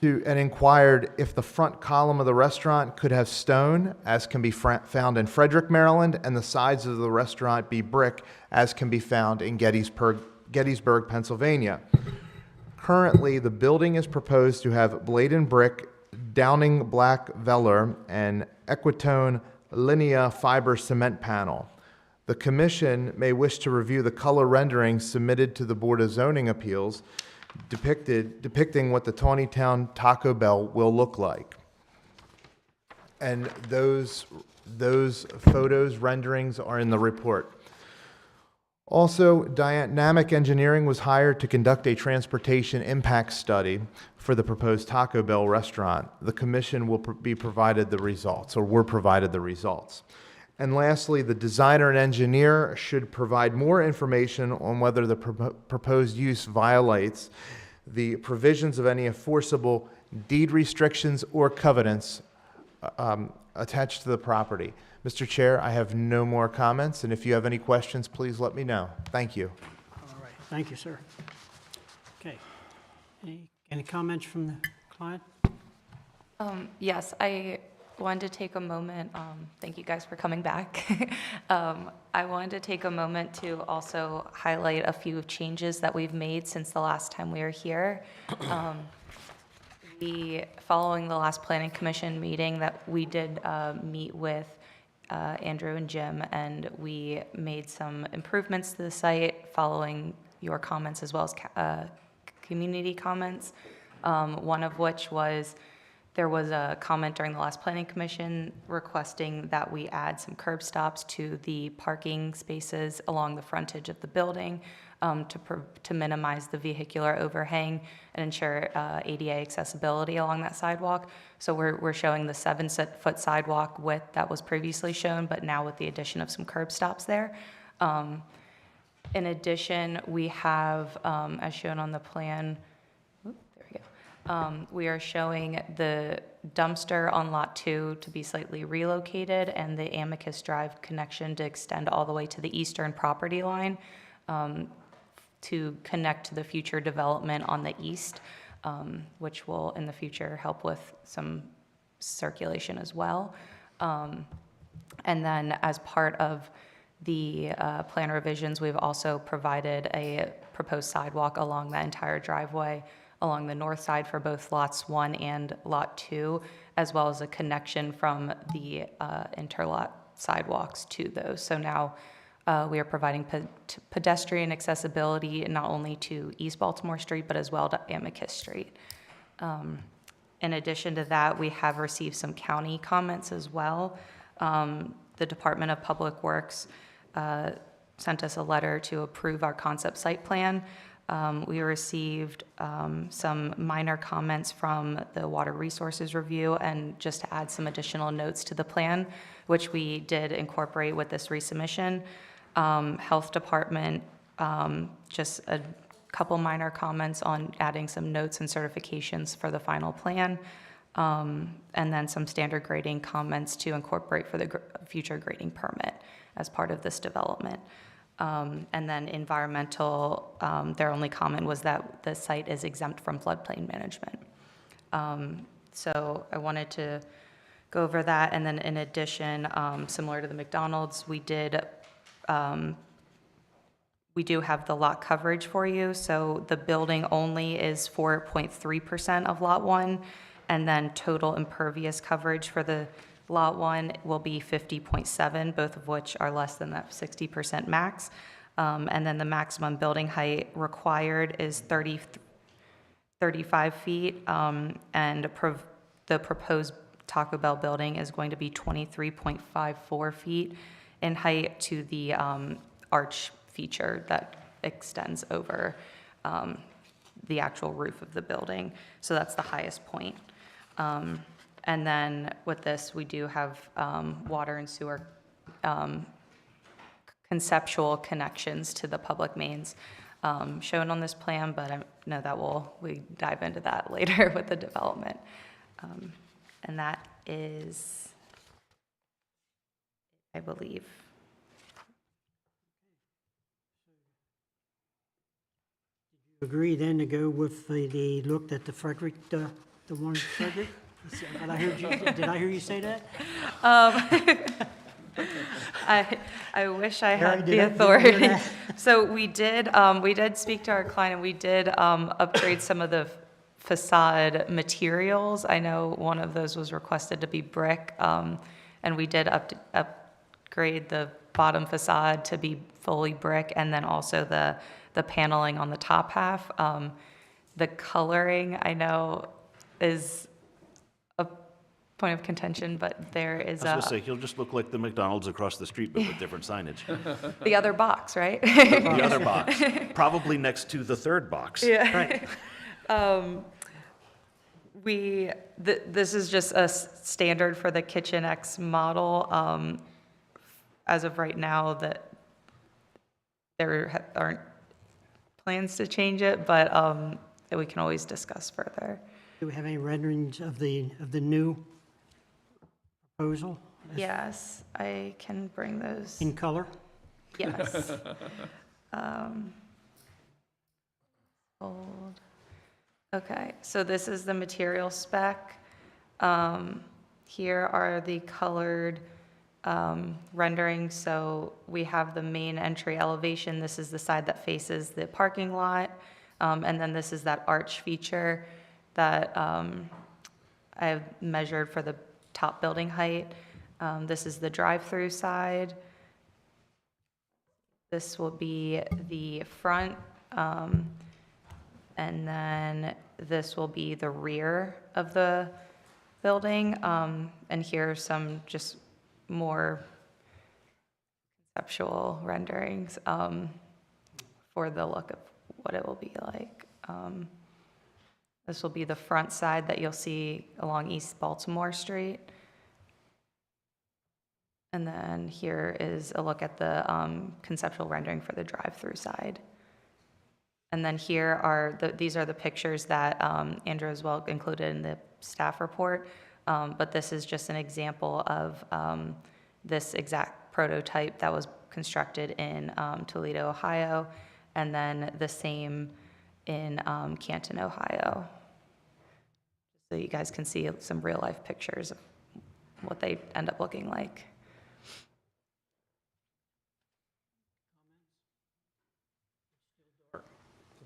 and inquired if the front column of the restaurant could have stone, as can be found in Frederick, Maryland, and the sides of the restaurant be brick, as can be found in Gettysburg, Pennsylvania. Currently, the building is proposed to have Bladen brick, Downing black velour, and Equitone linea fiber cement panel. The commission may wish to review the color renderings submitted to the Board of Zoning Appeals depicting what the Taneytown Taco Bell will look like. And those photos, renderings are in the report. Also, Dynamic Engineering was hired to conduct a transportation impact study for the proposed Taco Bell restaurant. The commission will be provided the results, or were provided the results. And lastly, the designer and engineer should provide more information on whether the proposed use violates the provisions of any enforceable deed restrictions or covenants attached to the property. Mr. Chair, I have no more comments, and if you have any questions, please let me know. Thank you. All right, thank you, sir. Okay. Any comments from the client? Yes, I wanted to take a moment, thank you guys for coming back. I wanted to take a moment to also highlight a few changes that we've made since the last time we were here. Following the last Planning Commission meeting that we did meet with Andrew and Jim, and we made some improvements to the site following your comments as well as community comments, one of which was there was a comment during the last Planning Commission requesting that we add some curb stops to the parking spaces along the frontage of the building to minimize the vehicular overhang and ensure ADA accessibility along that sidewalk. So we're showing the 7-foot sidewalk width that was previously shown, but now with the addition of some curb stops there. In addition, we have, as shown on the plan, we are showing the dumpster on Lot 2 to be slightly relocated and the Amicus Drive connection to extend all the way to the eastern property line to connect to the future development on the east, which will in the future help with some circulation as well. And then as part of the plan revisions, we've also provided a proposed sidewalk along that entire driveway along the north side for both lots 1 and lot 2, as well as a connection from the interlot sidewalks to those. So now we are providing pedestrian accessibility not only to East Baltimore Street, but as well to Amicus Street. In addition to that, we have received some county comments as well. The Department of Public Works sent us a letter to approve our concept site plan. We received some minor comments from the Water Resources Review and just to add some additional notes to the plan, which we did incorporate with this resubmission. Health Department, just a couple minor comments on adding some notes and certifications for the final plan, and then some standard grading comments to incorporate for the future grading permit as part of this development. And then environmental, their only comment was that the site is exempt from floodplain management. So I wanted to go over that. And then in addition, similar to the McDonald's, we do have the lot coverage for you. So the building only is 4.3% of lot 1, and then total impervious coverage for the Lot 1 will be 50.7, both of which are less than that 60% max. And then the maximum building height required is 35 feet, and the proposed Taco Bell building is going to be 23.54 feet in height to the arch feature that extends over the actual roof of the building. So that's the highest point. And then with this, we do have water and sewer conceptual connections to the public mains shown on this plan, but I know that we dive into that later with the development. And that is, I believe. Agree then to go with the look at the Frederick, the one in Frederick? Did I hear you say that? I wish I had Did the I authority. hear that? So we did speak to our client, and we did upgrade some of the facade materials. I know one of those was requested to be brick, and we did upgrade the bottom facade to be fully brick, and then also the paneling on the top half. The coloring, I know, is a point of contention, but there is I was going to say, he'll just look like the McDonald's across the street, but with different signage. the other box, right? The other box, probably next to the third box. Yeah. Right. This is just a standard for the Kitchen X model. As of right now, that there aren't plans to change it, but we can always discuss further. Do we have any renderings of the new proposal Yes, I can bring those. in color? Yes. Hold. Okay, so this is the material spec. Here are the colored renderings. So we have the main entry elevation. This is the side that faces the parking lot. And then this is that arch feature that I've measured for the top building height. This is the drive-through side. This will be the front, and then this will be the rear of the building. And here are some just more conceptual renderings for the look of what it will be like. This will be the front side that you'll see along East Baltimore Street. And then here is a look at the conceptual rendering for the drive-through side. And then here are these are the pictures that Andrew as well included in the staff report. But this is just an example of this exact prototype that was constructed in Toledo, Ohio, and then the same in Canton, Ohio. So you guys can see some real-life pictures of what they end up looking like.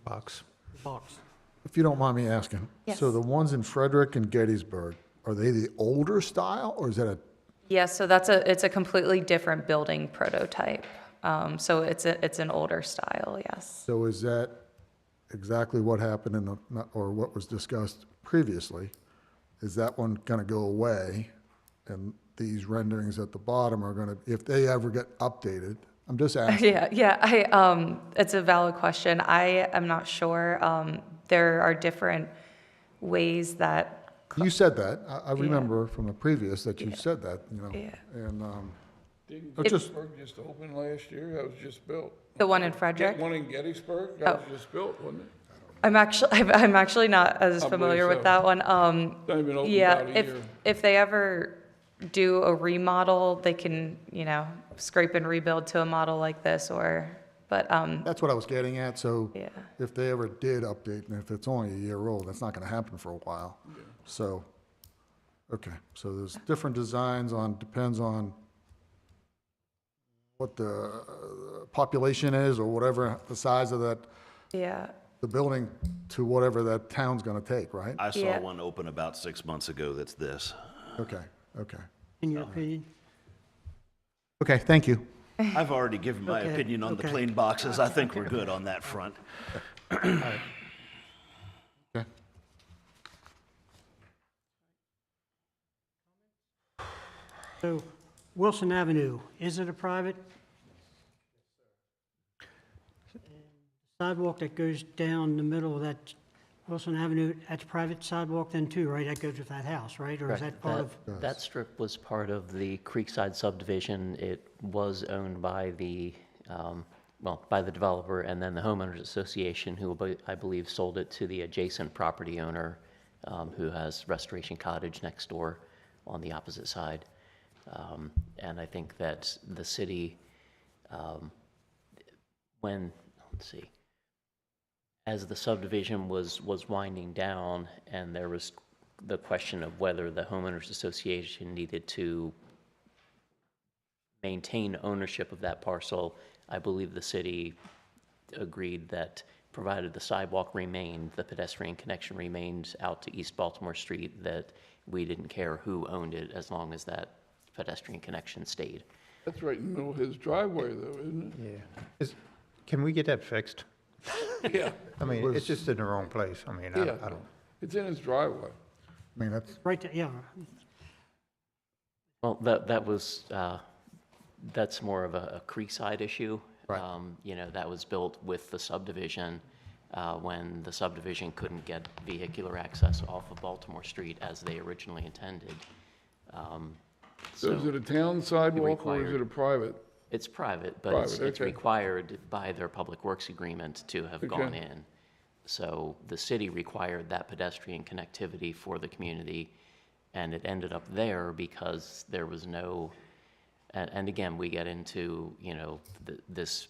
Box. Box. If you don't mind me asking. Yes. So the ones in Frederick and Gettysburg, are they the older style, or is that a, Yes, so it's a completely different building prototype. So it's an older style, yes. so is that exactly what happened in the, or what was discussed previously? Is that one gonna go away? And these renderings at the bottom are gonna, if they ever get updated, I'm just asking. Yeah, it's a valid question. I am not sure. There are different ways that. You said that. I remember from the previous that you said that, you know. Yeah. And, Didn't It just- Gettysburg just open last year? That was just built. The one in Frederick? One in Gettysburg, that was just built, wasn't it? I'm actually not as I familiar believe with so. that one. Not even opened Yeah, about a year. if they ever do a remodel, they can, scrape and rebuild to a model like this, but that's what I was getting at, so yeah. if they ever did update, and if it's only a year old, that's not gonna happen for a while. So, okay, so there's different designs depends on what the population is, or whatever the size of that, Yeah. the building, to whatever that town's gonna take, right? I saw Yeah. one open about 6 months ago that's this. Okay, okay. In your opinion? Okay, thank you. I've already given my Okay, opinion on the okay. plain boxes. I think we're good on that front. Okay. So Wilson Avenue, is it a private? Sidewalk that goes down the middle of that Wilson Avenue, that's private sidewalk then too, right? That goes with that house, right? Or is that part of? That strip was part of the Creekside subdivision. It was owned by by the developer and then the homeowners association, who I believe sold it to the adjacent property owner, who has Restoration Cottage next door on the opposite side. And I think that the city, as the subdivision was winding down, and there was the question of whether the homeowners association needed to maintain ownership of that parcel, I believe the city agreed that provided the sidewalk remained, the pedestrian connection remained out to East Baltimore Street, that we didn't care who owned it as long as that pedestrian connection stayed. That's right in the middle of his driveway though, isn't Yeah. Can we get that fixed? it? Yeah, I mean, it's just in the wrong place. I mean, yeah. I don't. It's in his driveway. I mean, that's, Right, yeah. Well, that's more of a Creekside issue. Right. That was built with the subdivision when the subdivision couldn't get vehicular access off of Baltimore Street as they originally intended. So is it a town sidewalk or is it a private? It's private, but it's Private, okay. required by their public works agreement to have gone Okay. in. So the city required that pedestrian connectivity for the community, And it ended up there because there was no, and again, we get into, you know, this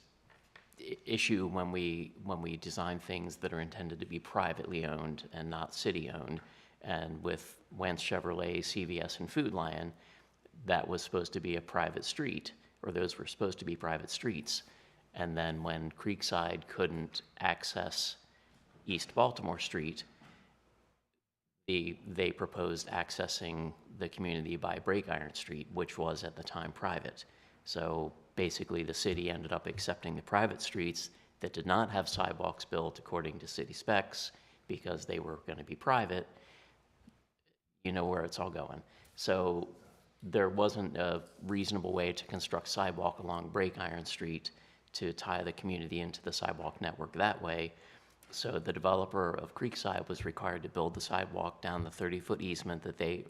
issue when we design things that are intended to be privately owned and not city-owned. And with Wentz Chevrolet, CVS, and Food Lion, that was supposed to be a private street, or those were supposed to be private streets. And then when Creekside couldn't access East Baltimore Street, they proposed accessing the community by Break Iron Street, which was at the time private. So basically, the city ended up accepting the private streets that did not have sidewalks built according to city specs because they were going to be private. You know where it's all going. So there wasn't a reasonable way to construct sidewalk along Break Iron Street to tie the community into the sidewalk network that way. So the developer of Creekside was required to build the sidewalk down the 30-foot easement that the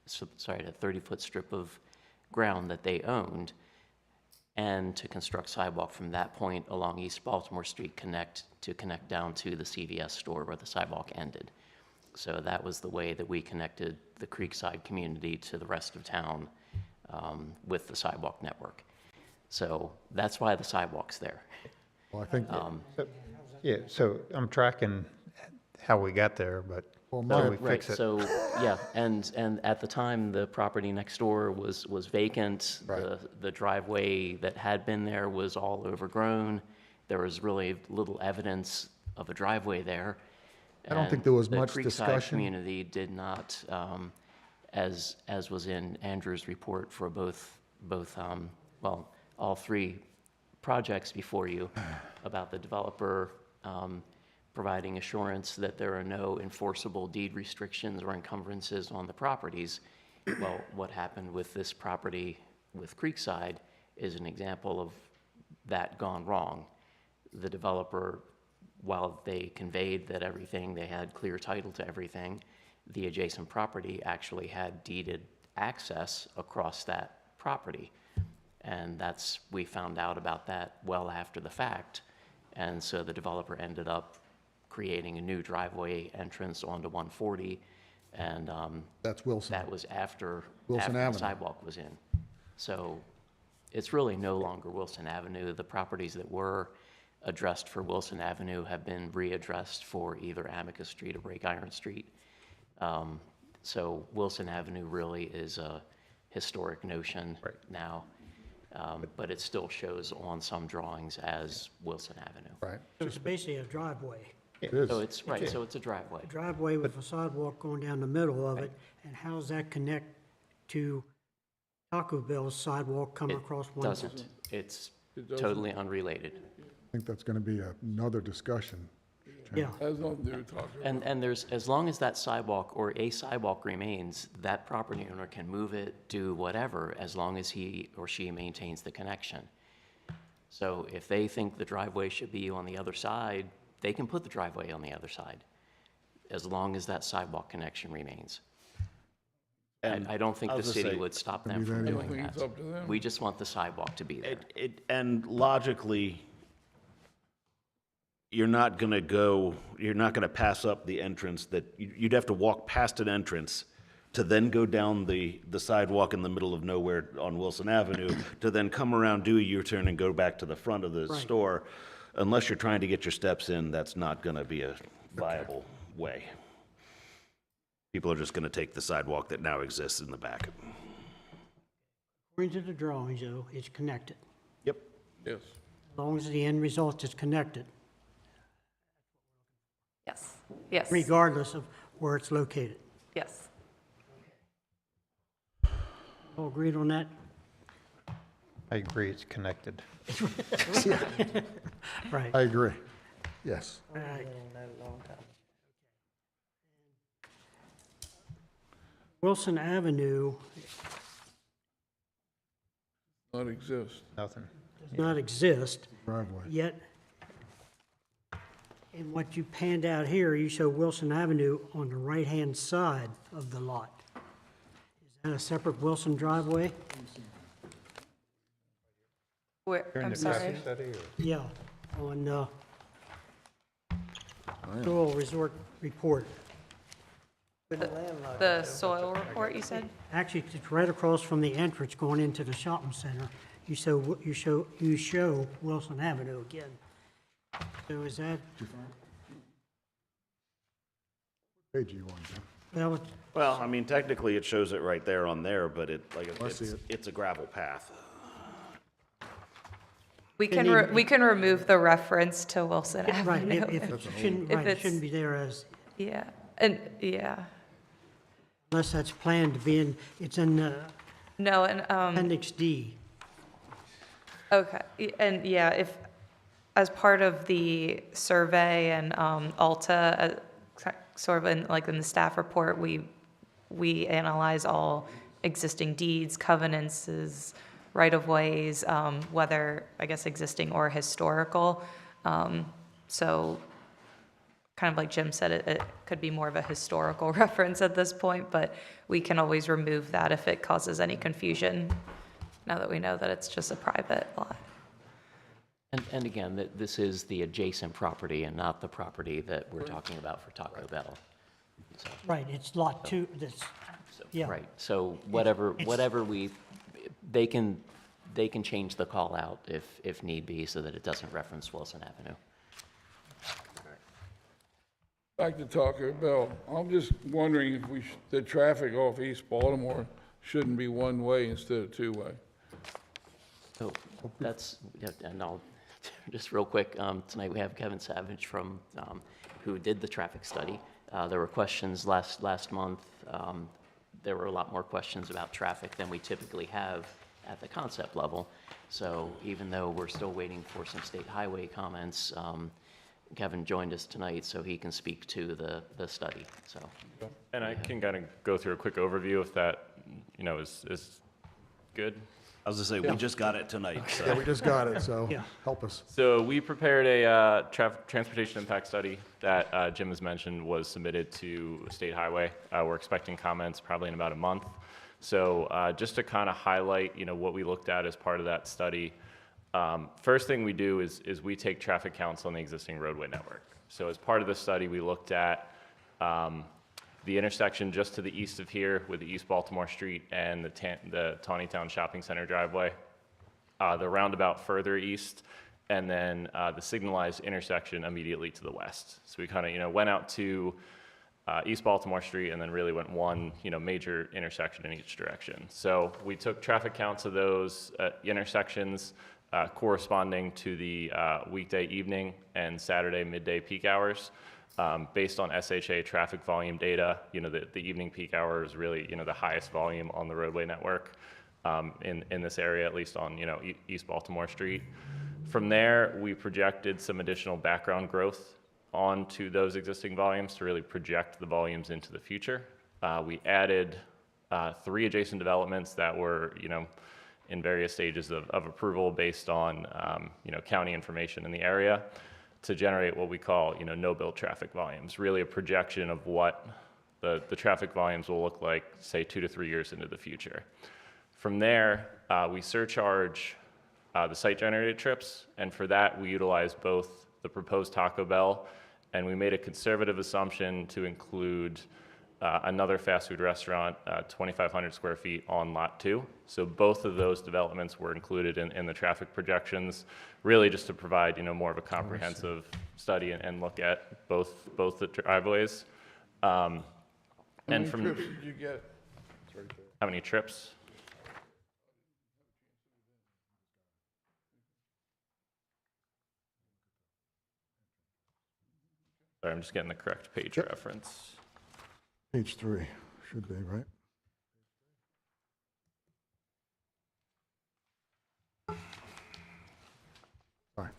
30-foot strip of ground that they owned, and to construct sidewalk from that point along East Baltimore Street to connect down to the CVS store where the sidewalk ended. So that was the way that we connected the Creekside community to the rest of town with the sidewalk network. So that's why the sidewalk's there. Well, I think, Yeah, so I'm tracking how we got there, but well, how my, we Right, fix it. so, yeah, and at the time, the property next door was vacant. Right. The driveway that had been there was all overgrown. There was really little evidence of a driveway there. I don't think there was And much The discussion. Creekside community did not, as was in Andrew's report for both, well, all three projects before you, about the developer providing assurance that there are no enforceable deed restrictions or encumbrances on the properties. Well, what happened with this property with Creekside is an example of that gone wrong. The developer, while they conveyed that everything, they had clear title to everything, the adjacent property actually had deeded access across that property. And we found out about that well after the fact. And so the developer ended up creating a new driveway entrance onto 140. And that's Wilson. that was after Wilson the Avenue. sidewalk was in. So it's really no longer Wilson Avenue. The properties that were addressed for Wilson Avenue have been readdressed for either Amicus Street or Break Iron Street. So Wilson Avenue really is a historic notion now. But it still shows on some drawings as Wilson Avenue. Right. So it's basically a driveway. It is. So it's, right, so it's a driveway. A driveway with a sidewalk going down the middle of it, and how does that connect to Taco Bell's sidewalk coming across one? Doesn't. It's It doesn't. totally unrelated. I think that's going to be another discussion. Yeah, Has nothing to do with Taco Bell. And there's, as long as that sidewalk or a sidewalk remains, that property owner can move it, do whatever, as long as he or she maintains the connection. So if they think the driveway should be on the other side, they can put the driveway on the other side, as long as that sidewalk connection remains. And I don't think I the was gonna city say, would stop Can them be from there doing anyway. I think that. it's up to them. We just want the sidewalk to be there. And logically, you're not gonna pass up the entrance that, you'd have to walk past an entrance to then go down the sidewalk in the middle of nowhere on Wilson Avenue, to then come around, do a U-turn, and go back to the front of the Right. store. Unless you're trying to get your steps in, that's not gonna be a viable way. People are just gonna take the sidewalk that now exists in the back. according to the drawings, though, it's connected. Yep. Yes. As long as the end result is connected, Yes, yes, regardless of where it's located. yes. All agreed on that? I agree, it's connected. Right. I agree. Yes. All right. Wilson Avenue Not exist. Nothing. does not exist, Driveway. yet in what you panned out here, you show Wilson Avenue on the right-hand side of the lot. Is that a separate Wilson driveway? Where, You're in I'm the sorry. traffic study, or- Yeah, on Rural Resort Report. With the landlocked. The soil report, you said? Actually, it's right across from the entrance going into the shopping center. You show Wilson Avenue again. So is that, Page you want, Jim? well, Well, I mean, technically, it shows it right there on there, but I see it. it's a gravel path. We can remove the reference to Wilson right, Avenue. if it shouldn't, If right, it it's- shouldn't be there as, Yeah, and, yeah. unless that's planned to be in, it's in No, and, Appendix D. okay, and yeah, if, as part of the survey and Alta, sort of in the staff report, we analyze all existing deeds, covenants, right-of-ways, whether, I guess, existing or historical. So kind of like Jim said, it could be more of a historical reference at this point, but we can always remove that if it causes any confusion, now that we know that it's just a private lot. And again, this is the adjacent property and not the property that we're talking about for Taco Bell. So, Right, it's lot 2, that's, yeah. Right, so whatever they can change the call out if need be, so that it doesn't reference Wilson Avenue. Back to Taco Bell. I'm just wondering if the traffic off East Baltimore shouldn't be one way instead of two way. So that's, yeah, and I'll, just real quick, tonight we have Kevin Savage from, who did the traffic study. There were questions last month. There were a lot more questions about traffic than we typically have at the concept level. So even though we're still waiting for some state highway comments, Kevin joined us tonight so he can speak to the study, so. And I can kind of go through a quick overview if that, is good. I was gonna say, we just got it tonight, so. Yeah, we just got it, so Yeah. help us. So we prepared a transportation impact study that Jim has mentioned was submitted to State Highway. We're expecting comments probably in about a month. So just to kind of highlight, what we looked at as part of that study, first thing we do is we take traffic counts on the existing roadway network. So as part of the study, we looked at the intersection just to the east of here with the East Baltimore Street and the Taneytown Shopping Center driveway, the roundabout further east, and then the signalized intersection immediately to the west. So we kind of, went out to East Baltimore Street and then really went one, major intersection in each direction. So we took traffic counts of those intersections corresponding to the weekday evening and Saturday midday peak hours. Based on SHA traffic volume data, the evening peak hour is really, the highest volume on the roadway network in this area, at least on, East Baltimore Street. From there, we projected some additional background growth onto those existing volumes to really project the volumes into the future. We added 3 adjacent developments that were, in various stages of approval based on, county information in the area, to generate what we call, no-build traffic volumes, really a projection of what the traffic volumes will look like, say, 2 to 3 years into the future. From there, we surcharge the site-generated trips, and for that, we utilize both the proposed Taco Bell, and we made a conservative assumption to include another fast food restaurant, 2,500 square feet on Lot 2. So both of those developments were included in the traffic projections, really just to provide, more of a comprehensive study and look at both the driveways. How And many from trips did you get? It's right there. how many trips? Sorry, I'm just getting the correct page reference. Page 3, should be, right? Sorry.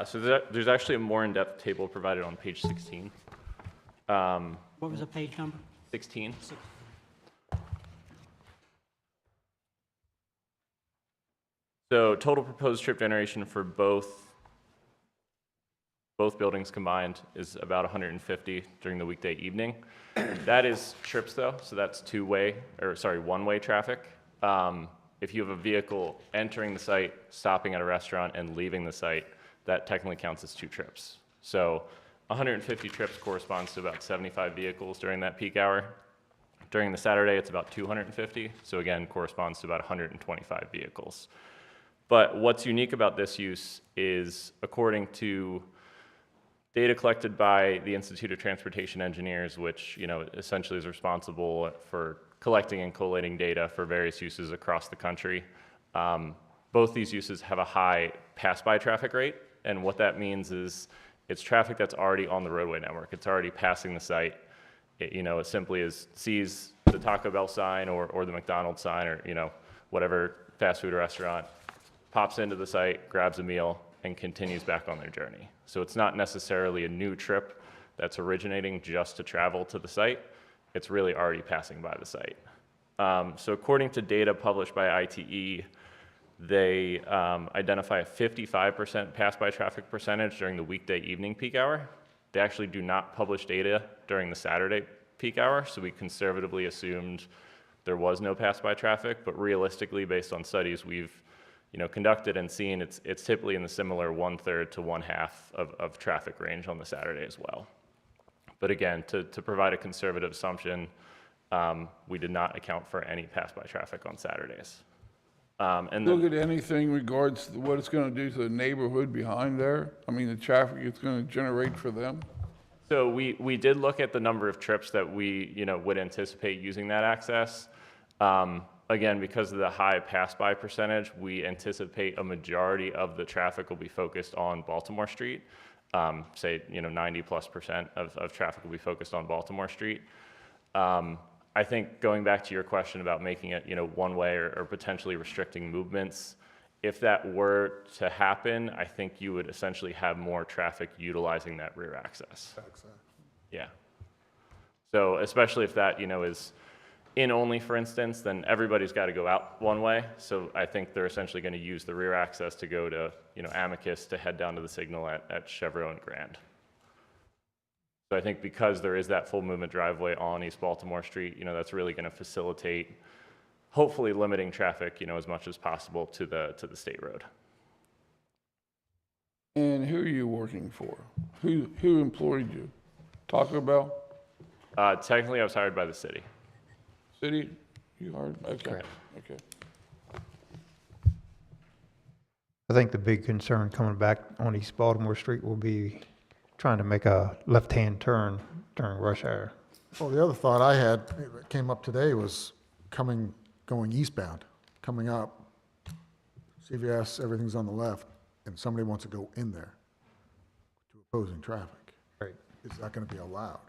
So there's actually a more in-depth table provided on page 16. What was the page number? 16. So total proposed trip generation for both buildings combined is about 150 during the weekday evening. That is trips though, so that's one-way traffic. If you have a vehicle entering the site, stopping at a restaurant, and leaving the site, that technically counts as 2 trips. So 150 trips corresponds to about 75 vehicles during that peak hour. During the Saturday, it's about 250, so again, corresponds to about 125 vehicles. But what's unique about this use is, according to data collected by the Institute of Transportation Engineers, which essentially is responsible for collecting and collating data for various uses across the country, both these uses have a high pass-by traffic rate, and what that means is it's traffic that's already on the roadway network. It's already passing the site. It simply sees the Taco Bell sign or the McDonald's sign or whatever fast food restaurant, pops into the site, grabs a meal, and continues back on their journey. So it's not necessarily a new trip that's originating just to travel to the site. It's really already passing by the site. So according to data published by ITE, they identify a 55% pass-by traffic percentage during the weekday evening peak hour. They actually do not publish data during the Saturday peak hour, so we conservatively assumed there was no pass-by traffic, but realistically, based on studies we've conducted and seen, it's typically in the similar 1/3 to 1/2 of traffic range on the Saturday as well. But again, to provide a conservative assumption, we did not account for any pass-by traffic on Saturdays. And Look then, at anything in regards to what it's going to do to the neighborhood behind there? I mean, the traffic it's going to generate for them? so we did look at the number of trips that we would anticipate using that access. Again, because of the high pass-by percentage, we anticipate a majority of the traffic will be focused on Baltimore Street. Say 90+% of traffic will be focused on Baltimore Street. I think going back to your question about making it one way or potentially restricting movements, if that were to happen, I think you would essentially have more traffic utilizing that rear access. Yeah. So especially if that is in only, for instance, then everybody's got to go out one way. So I think they're essentially going to use the rear access to go to Amicus to head down to the signal at Chevrolet and Grand. So I think because there is that full movement driveway on East Baltimore Street, that's really going to facilitate, hopefully limiting traffic, as much as possible to the state road. And who are you working for? Who employed you? Taco Bell? Technically, I was hired by the city. City? You hired? Okay. Correct. Okay. I think the big concern coming back on East Baltimore Street will be trying to make a left-hand turn during rush hour. Well, the other thought I had, that came up today, was going eastbound, coming up, CVS, everything's on the left, and somebody wants to go in there to opposing traffic. Right. Is that going to be allowed?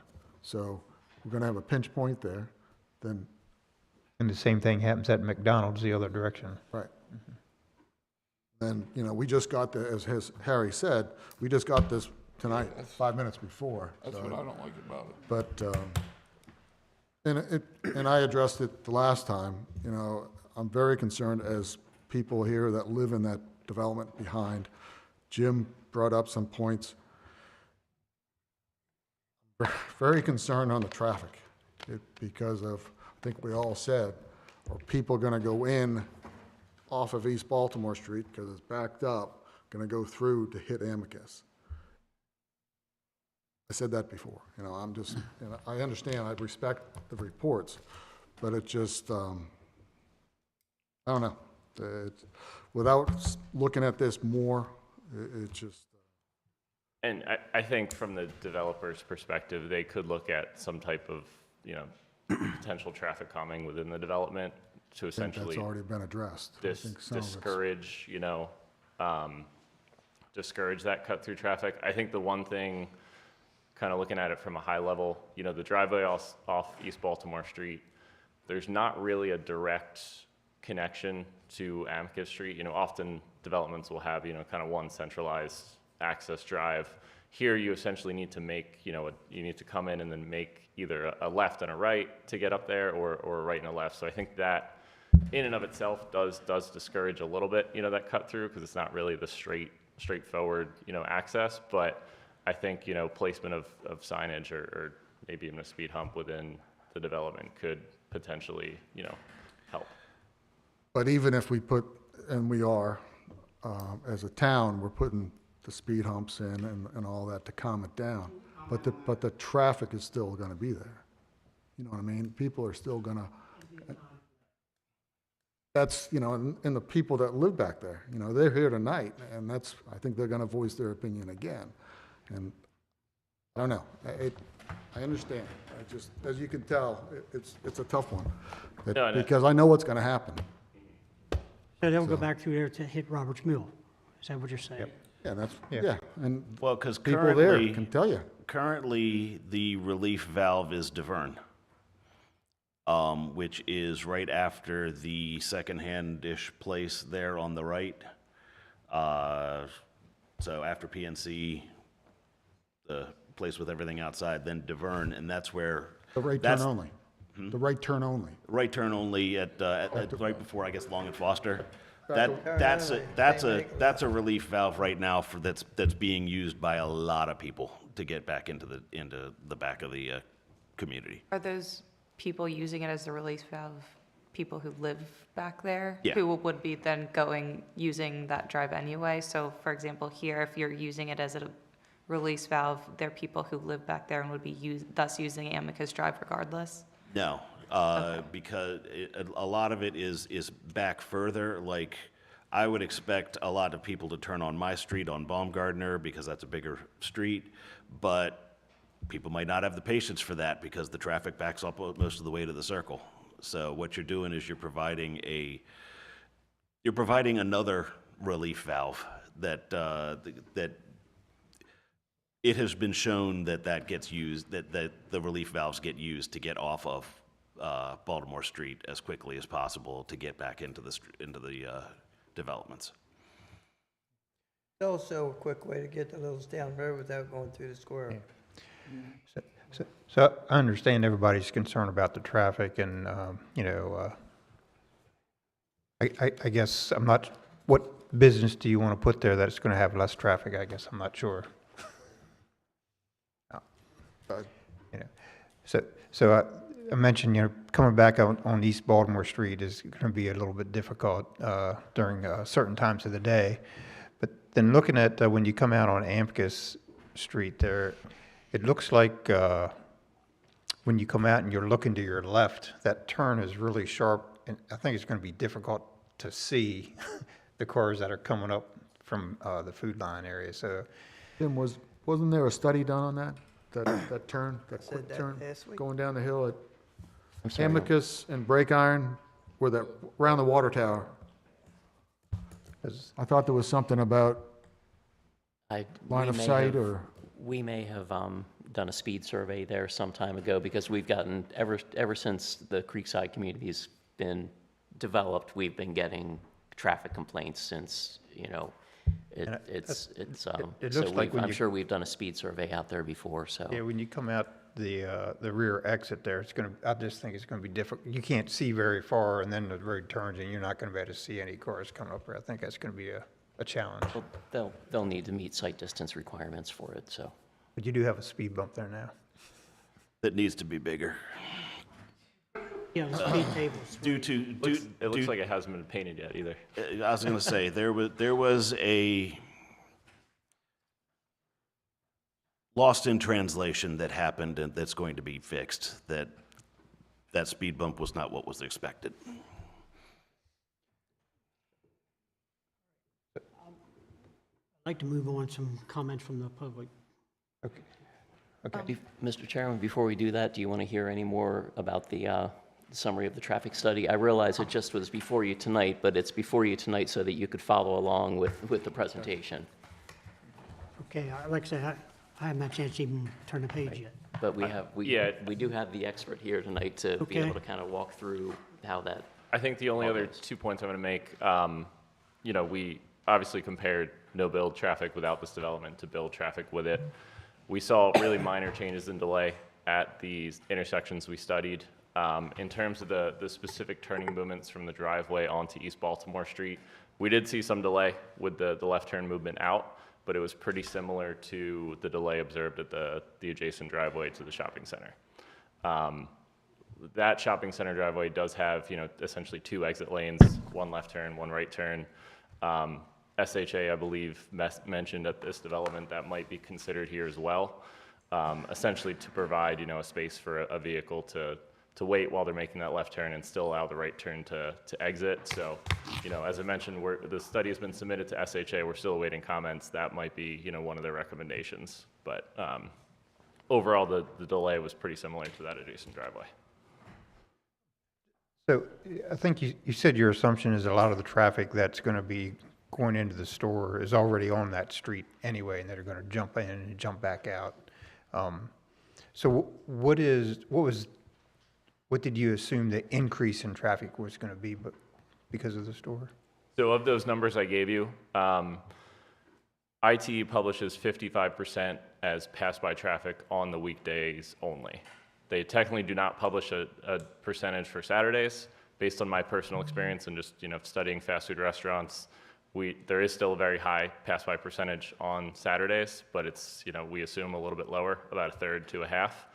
So we're going to have a pinch point there, then, And the same thing happens at McDonald's the other direction. right. Then, we just got as Harry said, we just got this tonight, 5 minutes before. That's so- what I don't like about it. But, and I addressed it the last time, I'm very concerned as people here that live in that development behind. Jim brought up some points. Very concerned on the traffic because of, I think we all said, are people gonna go in off of East Baltimore Street because it's backed up, gonna go through to hit Amicus? I said that before, I'm just, I understand, I respect the reports, but it just, I don't know. Without looking at this more, it just. And I think from the developer's perspective, they could look at some type of, potential traffic calming within the development to I think essentially that's already been addressed. I think some of it's- discourage, discourage that cut-through traffic. I think the one thing, kind of looking at it from a high level, the driveway off East Baltimore Street, there's not really a direct connection to Amicus Street. Often developments will have, kind of one centralized access drive. Here, you essentially need to make, you need to come in and then make either a left and a right to get up there, or a right and a left. So I think that in and of itself does discourage a little bit, that cut through, because it's not really the straightforward, access. But I think, placement of signage or maybe even a speed hump within the development could potentially, help. But even if we put, and we are, as a town, we're putting the speed humps in and all that to calm it down. But the traffic is still gonna be there. You know what I mean? People are still gonna, that's, you know, and the people that live back there, you know, they're here tonight, and that's, I think they're gonna voice their opinion again. And I don't know, I understand. I just, as you can tell, it's a tough one. No, no. Because I know what's gonna happen. So they'll go back through there to hit Roberts Mill. Is that what you're saying? Yeah, that's, Yeah. yeah, and Well, because people there can tell you. currently, the relief valve is Diverne, which is right after the secondhand-ish place there on the right. So after PNC, the place with everything outside, then Diverne, and that's where. The right turn that's- only. The right turn only. Right turn only at right before, I guess, Long and Foster. Right. That's a relief valve right now that's being used by a lot of people to get back into the back of the community. Are those people using it as the release valve, people who live back there? Yeah. Who would be then using that drive anyway? So for example, here, if you're using it as a release valve, there are people who live back there and would be thus using Amicus Drive regardless? No, because a lot of it is back further. Like, I would expect a lot of people to turn on my street on Baumgardner because that's a bigger street, but people might not have the patience for that because the traffic backs up most of the way to the circle. So what you're doing is you're providing another relief valve that it has been shown that gets used, that the relief valves get used to get off of Baltimore Street as quickly as possible to get back into the developments. It's also a quick way to get to Littlestown Road without going through the square. So I understand everybody's concerned about the traffic and, you know, I guess I'm not, what business do you want to put there that's going to have less traffic? I guess I'm not sure. You know, so I mentioned, you know, coming back on East Baltimore Street is going to be a little bit difficult during certain times of the day. But then looking at when you come out on Amicus Street there, it looks like when you come out and you're looking to your left, that turn is really sharp, and I think it's going to be difficult to see the cars that are coming up from the Food Line area. So, Tim, wasn't there a study done on that? That turn, that Said quick that turn, last week. going down the hill at I'm sorry. Amicus and Brake Iron, where that, around the water tower? I thought there was something about line of sight or? We may have done a speed survey there some time ago because we've gotten, ever since the Creekside community's been developed, we've been getting traffic complaints since, you know, it so looks like when I'm you- sure we've done a speed survey out there before, so. yeah, when you come out the rear exit there, I just think it's going to be difficult. You can't see very far, and then the road turns, and you're not going to be able to see any cars coming up there. I think that's going to be a challenge. Well, they'll need to meet sight distance requirements for it, so. But you do have a speed bump there now. That needs to be bigger. Yeah, the speed tables. It looks like it hasn't been painted yet either. I was going to say, there was a lost in translation that happened and that's going to be fixed, that speed bump was not what was expected. I'd like to move on some comments from the public. Okay. Mr. Chairman, before we do that, do you want to hear any more about the summary of the traffic study? I realize it just was before you tonight, but it's before you tonight so that you could follow along with the presentation. Okay, like I said, I haven't had a chance to even turn the page yet. But Yeah. we do have the expert here tonight to be Okay. able to kind of walk through how that. I think the only other Comments. 2 points I'm going to make, you know, we obviously compared no build traffic without this development to build traffic with it. We saw really minor changes in delay at these intersections we studied. In terms of the specific turning movements from the driveway onto East Baltimore Street, we did see some delay with the left turn movement out, but it was pretty similar to the delay observed at the adjacent driveway to the shopping center. That shopping center driveway does have, you know, essentially 2 exit lanes, 1 left turn, 1 right turn. SHA, I believe, mentioned at this development that might be considered here as well, essentially to provide, a space for a vehicle to wait while they're making that left turn and still allow the right turn to exit. So, as I mentioned, the study has been submitted to SHA. We're still awaiting comments. That might be, one of their recommendations. But overall, the delay was pretty similar to that adjacent driveway. So I think you said your assumption is a lot of the traffic that's going to be going into the store is already on that street anyway, and they're going to jump in and jump back out. So what did you assume the increase in traffic was going to be because of the store? So of those numbers I gave you, ITE publishes 55% as pass-by traffic on the weekdays only. They technically do not publish a percentage for Saturdays. Based on my personal experience and just studying fast food restaurants, there is still a very high pass-by percentage on Saturdays, but it's we assume a little bit lower, about a third to a half.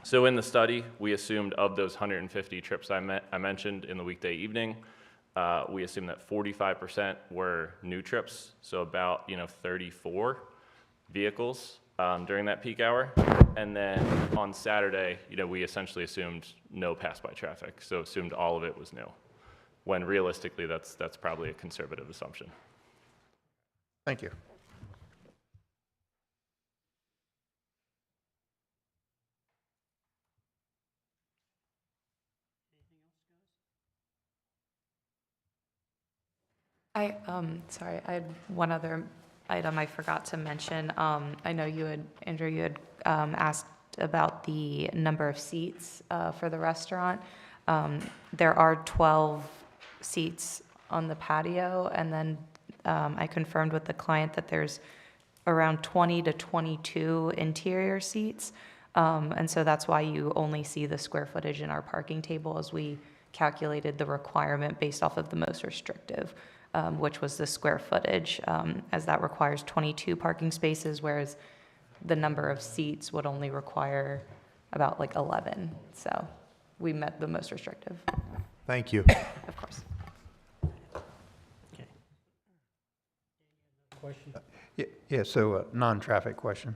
So in the study, we assumed of those 150 trips I mentioned in the weekday evening, we assumed that 45% were new trips, so about 34 vehicles during that peak hour. And then on Saturday, we essentially assumed no pass-by traffic, so assumed all of it was new, when realistically that's probably a conservative assumption. Thank you. Sorry, I had one other item I forgot to mention. I know Andrew, you had asked about the number of seats for the restaurant. There are 12 seats on the patio, and then I confirmed with the client that there's around 20 to 22 interior seats. And so that's why you only see the square footage in our parking table, as we calculated the requirement based off of the most restrictive, which was the square footage, as that requires 22 parking spaces, whereas the number of seats would only require about 11. So we met the most restrictive. Thank you. Of course. Okay. Question? Yeah, so non-traffic question.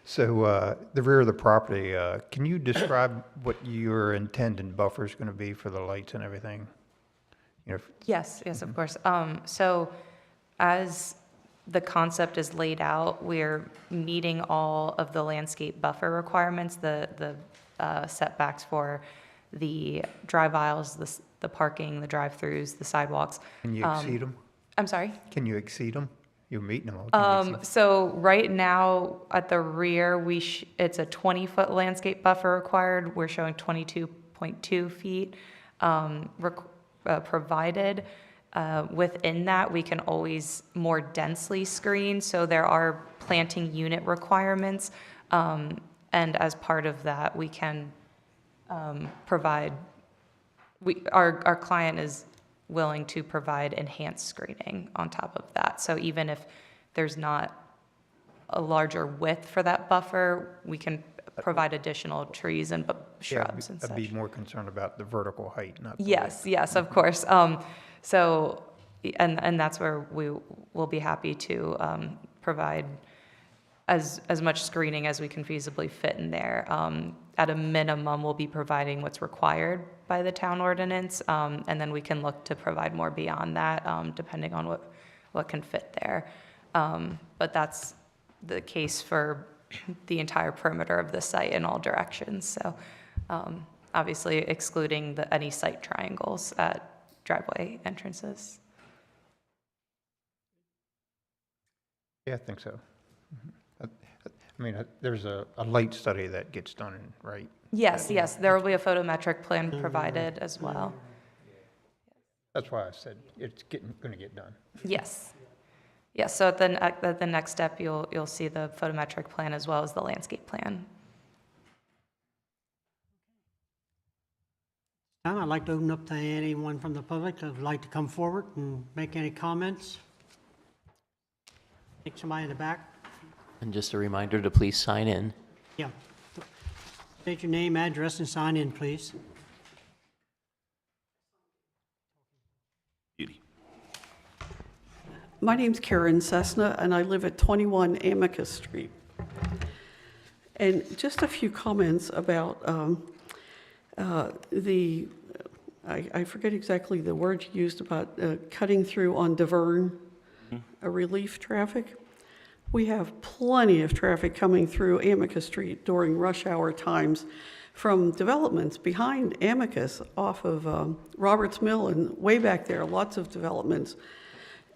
So the rear of the property, can you describe what your intended buffer is going to be for the lights and everything? Yes, of course. So as the concept is laid out, we're meeting all of the landscape buffer requirements, the setbacks for the drive aisles, the parking, the drive-throughs, the sidewalks. Can you exceed them? I'm sorry? Can you exceed them? You're meeting them all. Can you exceed So right now at the rear, it's a 20-foot landscape buffer required. We're showing 22.2 feet provided. Within that, we can always more densely screen. So there are planting unit requirements. And as part of that, we can provide, our client is willing to provide enhanced screening on top of that. So even if there's not a larger width for that buffer, we can provide additional trees and shrubs and such. I'd be more concerned about the vertical height, not the Yes, of course. So, and that's where we will be happy to provide as much screening as we can feasibly fit in there. At a minimum, we'll be providing what's required by the town ordinance, and then we can look to provide more beyond that, depending on what can fit there. But that's the case for the entire perimeter of the site in all directions. So obviously excluding any site triangles at driveway entrances. Yeah, I think so. I mean, there's a light study that gets done, right? Yes, there will be a photometric plan provided as well. That's why I said it's going to get done. Yes, so at the next step, you'll see the photometric plan as well as the landscape plan. Now I'd like to open up to anyone from the public that would like to come forward and make any comments. I think somebody in the back. And just a reminder to please sign in. Yeah. State your name, address, and sign in, please. Beauty. My name's Karen Cessna, and I live at 21 Amicus Street. And just a few comments about I forget exactly the word you used about cutting through on Deverne, relief traffic. We have plenty of traffic coming through Amicus Street during rush hour times from developments behind Amicus off of Roberts Mill and way back there, lots of developments.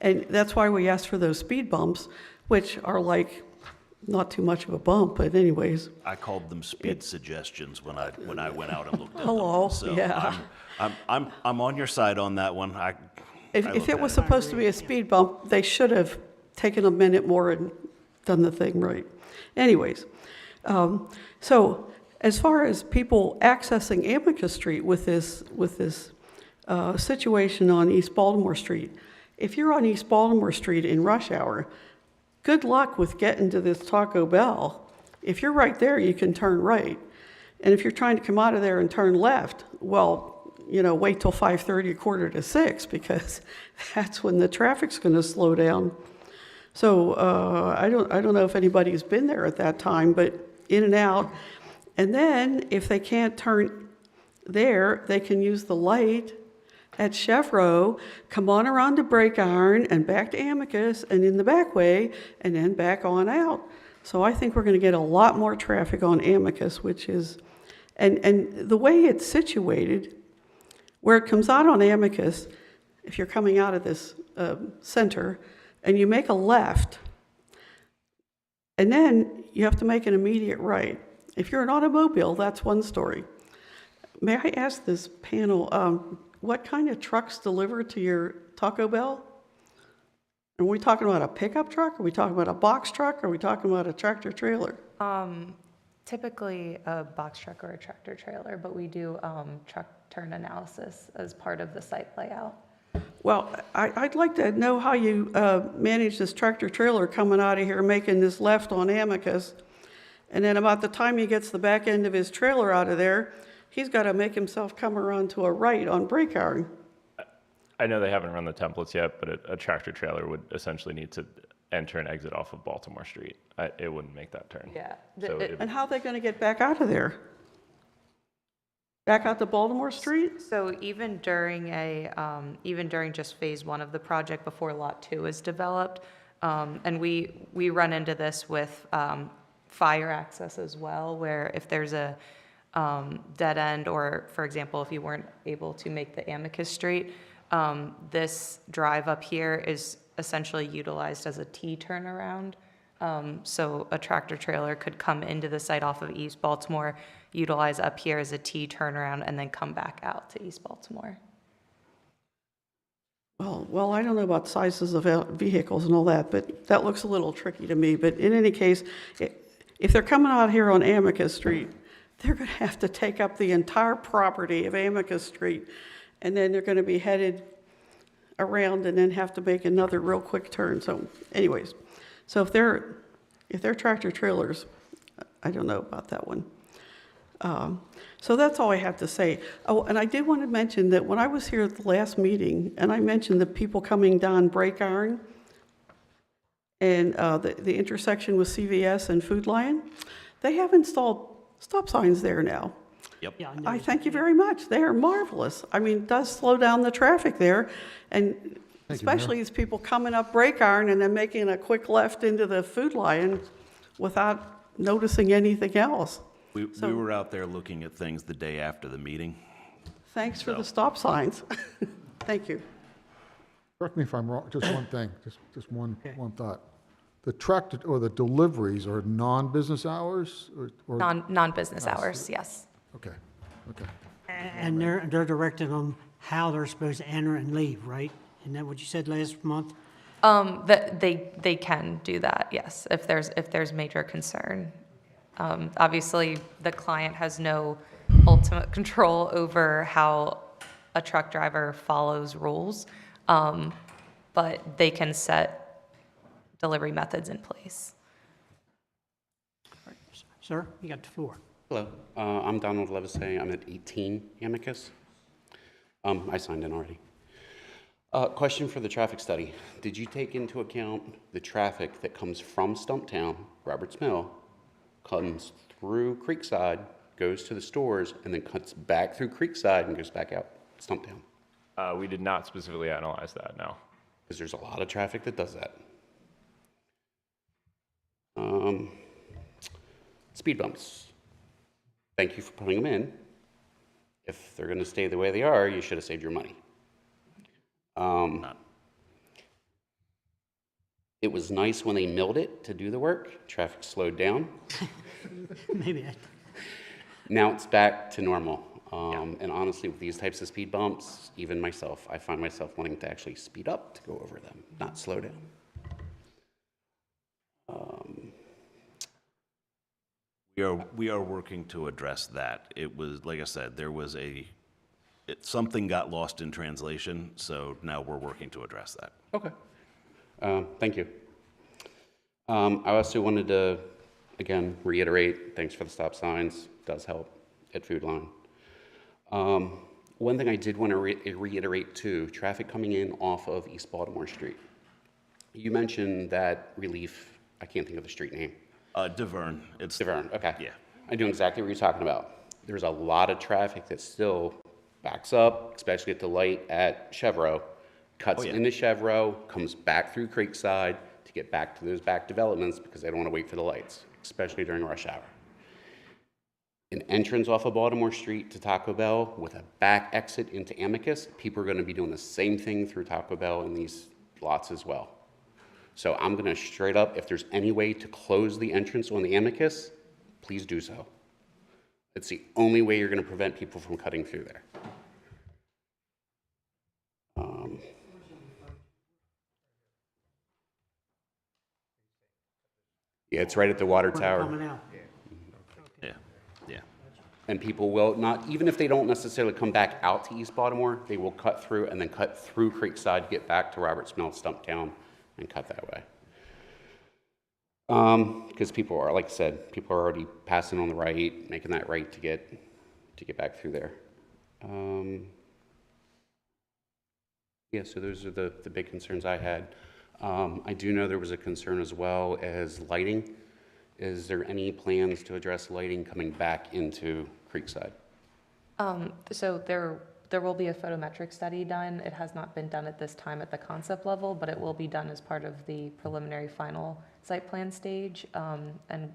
And that's why we asked for those speed bumps, which are like not too much of a bump, but anyways. I called them speed suggestions when I went out and looked at Hello, them. So yeah. I'm on your side on that one. If it was supposed to be a speed bump, they should have taken a minute more and done the thing right. Anyways, so as far as people accessing Amicus Street with this situation on East Baltimore Street, if you're on East Baltimore Street in rush hour, good luck with getting to this Taco Bell. If you're right there, you can turn right. And if you're trying to come out of there and turn left, well, wait till 5:30 or 5:45, because that's when the traffic's going to slow down. So I don't know if anybody's been there at that time, but in and out. And then if they can't turn there, they can use the light at Chevrolet, come on around to Brake Iron and back to Amicus and in the back way, and then back on out. So I think we're going to get a lot more traffic on Amicus, which is, and the way it's situated, where it comes out on Amicus, if you're coming out of this center, and you make a left, and then you have to make an immediate right. If you're an automobile, that's one story. May I ask this panel, what kind of trucks deliver to your Taco Bell? Are we talking about a pickup truck? Are we talking about a box truck? Are we talking about a tractor trailer? Typically a box truck or a tractor trailer, but we do truck turn analysis as part of the site layout. Well, I'd like to know how you manage this tractor trailer coming out of here, making this left on Amicus, and then about the time he gets the back end of his trailer out of there, he's got to make himself come around to a right on Brake Iron. I know they haven't run the templates yet, but a tractor trailer would essentially need to enter and exit off of Baltimore Street. It wouldn't make that turn. Yeah. So And how are they going to get back out of there? Back out to Baltimore Street? So even during just phase 1 of the project before lot 2 is developed, and we run into this with fire access as well, where if there's a dead end, or for example, if you weren't able to make the Amicus Street, this drive up here is essentially utilized as a T turnaround. So a tractor trailer could come into the site off of East Baltimore, utilize up here as a T turnaround, and then come back out to East Baltimore. Well, I don't know about sizes of vehicles and all that, but that looks a little tricky to me. But in any case, if they're coming out here on Amicus Street, they're going to have to take up the entire property of Amicus Street, and then they're going to be headed around and then have to make another real quick turn. So anyways, so if they're tractor trailers, I don't know about that one. So that's all I have to say. Oh, and I did want to mention that when I was here at the last meeting, and I mentioned the people coming down Brake Iron and the intersection with CVS and Food Lion, they have installed stop signs there now. Yep. Yeah, I thank you very much. They are marvelous. I mean, it does slow down the traffic there, and especially these people coming up Brake Iron and then making a quick left into the Food Lion without noticing anything else. We were out there looking at things the day after the meeting. Thanks for the stop signs. Thank you. Correct me if I'm wrong, just one thing, just one thought. The tractor or the deliveries are non-business hours or? Non-business hours, yes. Okay. And they're directed on how they're supposed to enter and leave, right? Isn't that what you said last month? They can do that, yes, if there's major concern. Obviously, the client has no ultimate control over how a truck driver follows rules, but they can set delivery methods in place. Sir, you got the floor. Hello, I'm Donald Levisay. I'm at 18 Amicus. I signed in already. Question for the traffic study. Did you take into account the traffic that comes from Stumptown, Roberts Mill, comes through Creekside, goes to the stores, and then cuts back through Creekside and goes back out Stumptown? We did not specifically analyze that, no. Because there's a lot of traffic that does that. Speed bumps. Thank you for putting them in. If they're going to stay the way they are, you should have saved your money. It was nice when they milled it to do the work. Traffic slowed down. Maybe. Now it's back to normal. And honestly, with these types of speed bumps, even myself, I find myself wanting to actually speed up to go over them, not slow down. We are working to address that. It was, like I said, something got lost in translation, so now we're working to address that. Okay. Thank you. I also wanted to, again, reiterate, thanks for the stop signs. Does help at Food Line. One thing I did want to reiterate too, traffic coming in off of East Baltimore Street. You mentioned that relief, I can't think of the street name. DeVerne. It's DeVerne, okay. Yeah. I know exactly what you're talking about. There's a lot of traffic that still backs up, especially at the light at Chevro, cuts into Chevro, comes back through Creekside to get back to those back developments because they don't want to wait for the lights, especially during rush hour. An entrance off of Baltimore Street to Taco Bell with a back exit into Amicus, people are going to be doing the same thing through Taco Bell in these lots as well. So I'm going to straight up, if there's any way to close the entrance on the Amicus, please do so. It's the only way you're going to prevent people from cutting through there. Yeah, it's right at the water tower. Coming out. Yeah. And people will not, even if they don't necessarily come back out to East Baltimore, they will cut through and then cut through Creekside, get back to Roberts Mill, Stumptown, and cut that way. Because people are, like I said, people are already passing on the right, making that right to get back through there. Yeah, so those are the big concerns I had. I do know there was a concern as well as lighting. Is there any plans to address lighting coming back into Creekside? So there will be a photometric study done. It has not been done at this time at the concept level, but it will be done as part of the preliminary final site plan stage, and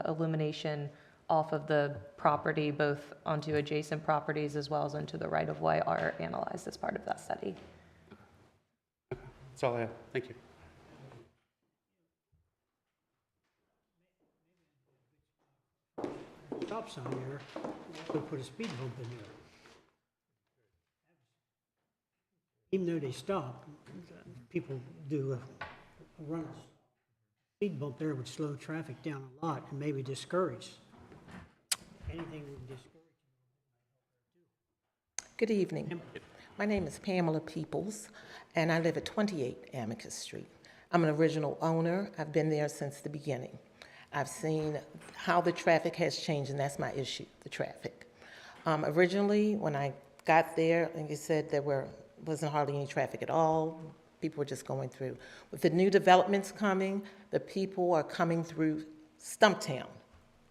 illumination off of the property, both onto adjacent properties as well as into the right-of-way, are analyzed as part of that study. That's all I have. Thank you. Stop sign there, also put a speed bump in there. Even though they stop, people do a run. Speed bump there would slow traffic down a lot and maybe discourage. Anything would discourage. Good evening. My name is Pamela Peoples, and I live at 28 Amicus Street. I'm an original owner. I've been there since the beginning. I've seen how the traffic has changed, and that's my issue, the traffic. Originally, when I got there, and you said there wasn't hardly any traffic at all. People were just going through. With the new developments coming, the people are coming through Stumptown,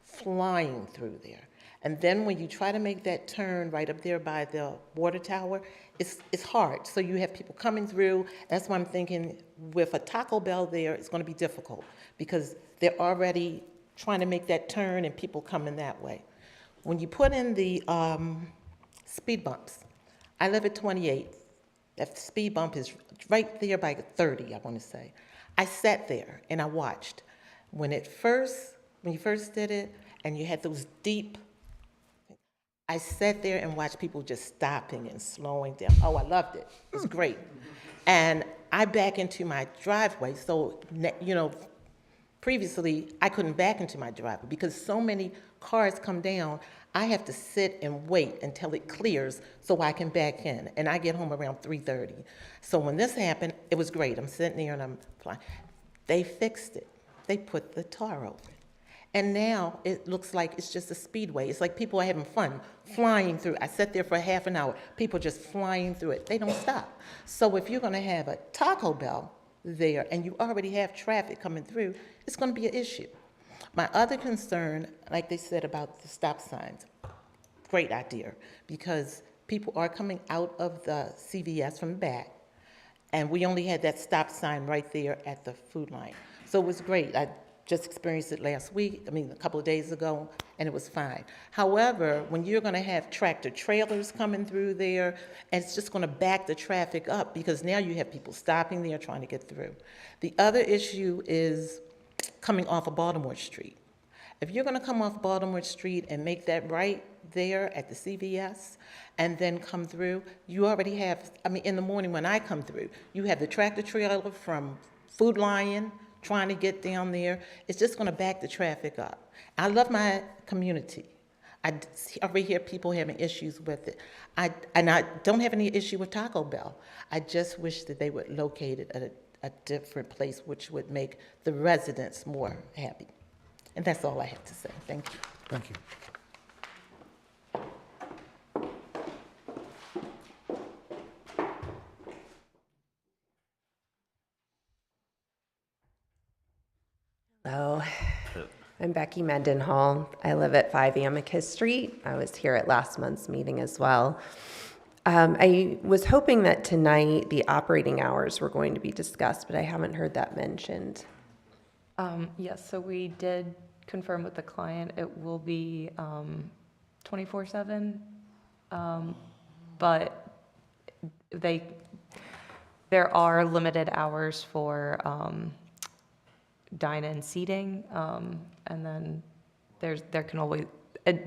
flying through there. And then when you try to make that turn right up there by the water tower, it's hard. So you have people coming through. That's why I'm thinking with a Taco Bell there, it's going to be difficult because they're already trying to make that turn and people coming that way. When you put in the speed bumps, I live at 28. That speed bump is right there by 30, I want to say. I sat there and I watched. When you first did it and you had those deep, I sat there and watched people just stopping and slowing down. Oh, I loved it. It was great. And I back into my driveway. So, previously I couldn't back into my driveway because so many cars come down. I have to sit and wait until it clears so I can back in. And I get home around 3:30. So when this happened, it was great. I'm sitting there and I'm flying. They fixed it. They put the tar over it. And now it looks like it's just a speedway. It's like people are having fun, flying through. I sat there for half an hour, people just flying through it. They don't stop. So if you're gonna have a Taco Bell there and you already have traffic coming through, it's gonna be an issue. My other concern, like they said about the stop signs, great idea, because people are coming out of the CVS from the back, and we only had that stop sign right there at the food line. So it was great. I just experienced it last week, a couple of days ago, and it was fine. However, when you're gonna have tractor trailers coming through there, and it's just gonna back the traffic up, because now you have people stopping there trying to get through. The other issue is coming off of Baltimore Street. If you're gonna come off Baltimore Street and make that right there at the CVS, and then come through, you already have, in the morning when I come through, you have the tractor trailer from Food Lion trying to get down there. It's just gonna back the traffic up. I love my community. I already hear people having issues with it. And I don't have any issue with Taco Bell. I just wish that they would locate it at a different place, which would make the residents more happy. And that's all I have to say. Thank you. Thank you. Hello, I'm Becky Mendenhall. I live at 5 Amicus Street. I was here at last month's meeting as well. I was hoping that tonight the operating hours were going to be discussed, but I haven't heard that mentioned. Yes, so we did confirm with the client it will be 24/7, but there are limited hours for dine-in seating, and then there can always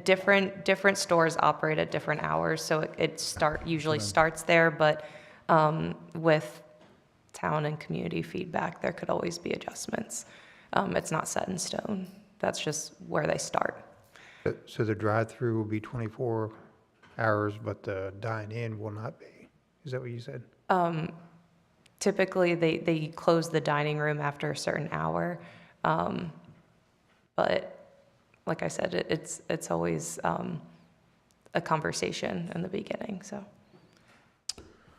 different stores operate at different hours, so it usually starts there, but with town and community feedback, there could always be adjustments. It's not set in stone. That's just where they start. So the drive-through will be 24 hours, but the dine-in will not be? Is that what you said? Typically, they close the dining room after a certain hour, but like I said, it's always a conversation in the beginning. So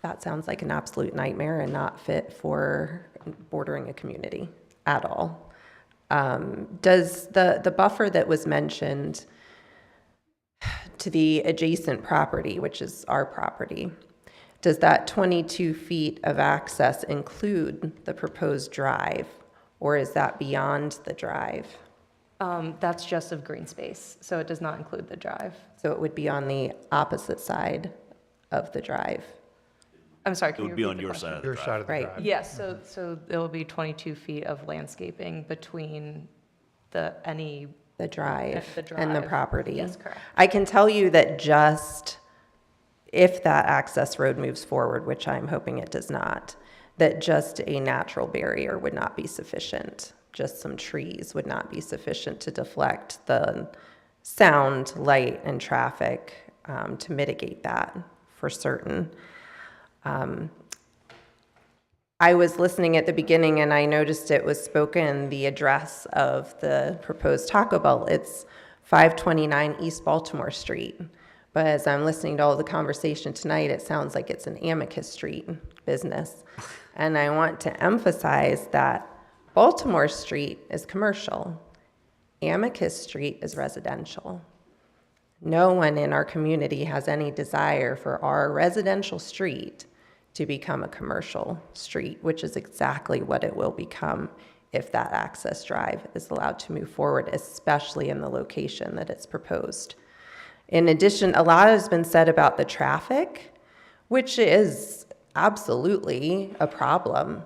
That sounds like an absolute nightmare and not fit for bordering a community at all. Does the buffer that was mentioned to the adjacent property, which is our property, does that 22 feet of access include the proposed drive, or is that beyond the drive? That's just of green space, so it does not include the drive. So it would be on the opposite side of the drive? I'm sorry, It can you would be repeat on the your question? side of the drive. Side of the Right. drive. Yes, so there will be 22 feet of landscaping between the drive the and the drive. property. Yes, correct. I can tell you that just if that access road moves forward, which I'm hoping it does not, that just a natural barrier would not be sufficient. Just some trees would not be sufficient to deflect the sound, light, and traffic to mitigate that for certain. I was listening at the beginning and I noticed it was spoken, the address of the proposed Taco Bell. It's 529 East Baltimore Street. But as I'm listening to all the conversation tonight, it sounds like it's an Amicus Street business. And I want to emphasize that Baltimore Street is commercial. Amicus Street is residential. No one in our community has any desire for our residential street to become a commercial street, which is exactly what it will become if that access drive is allowed to move forward, especially in the location that it's proposed. In addition, a lot has been said about the traffic, which is absolutely a problem.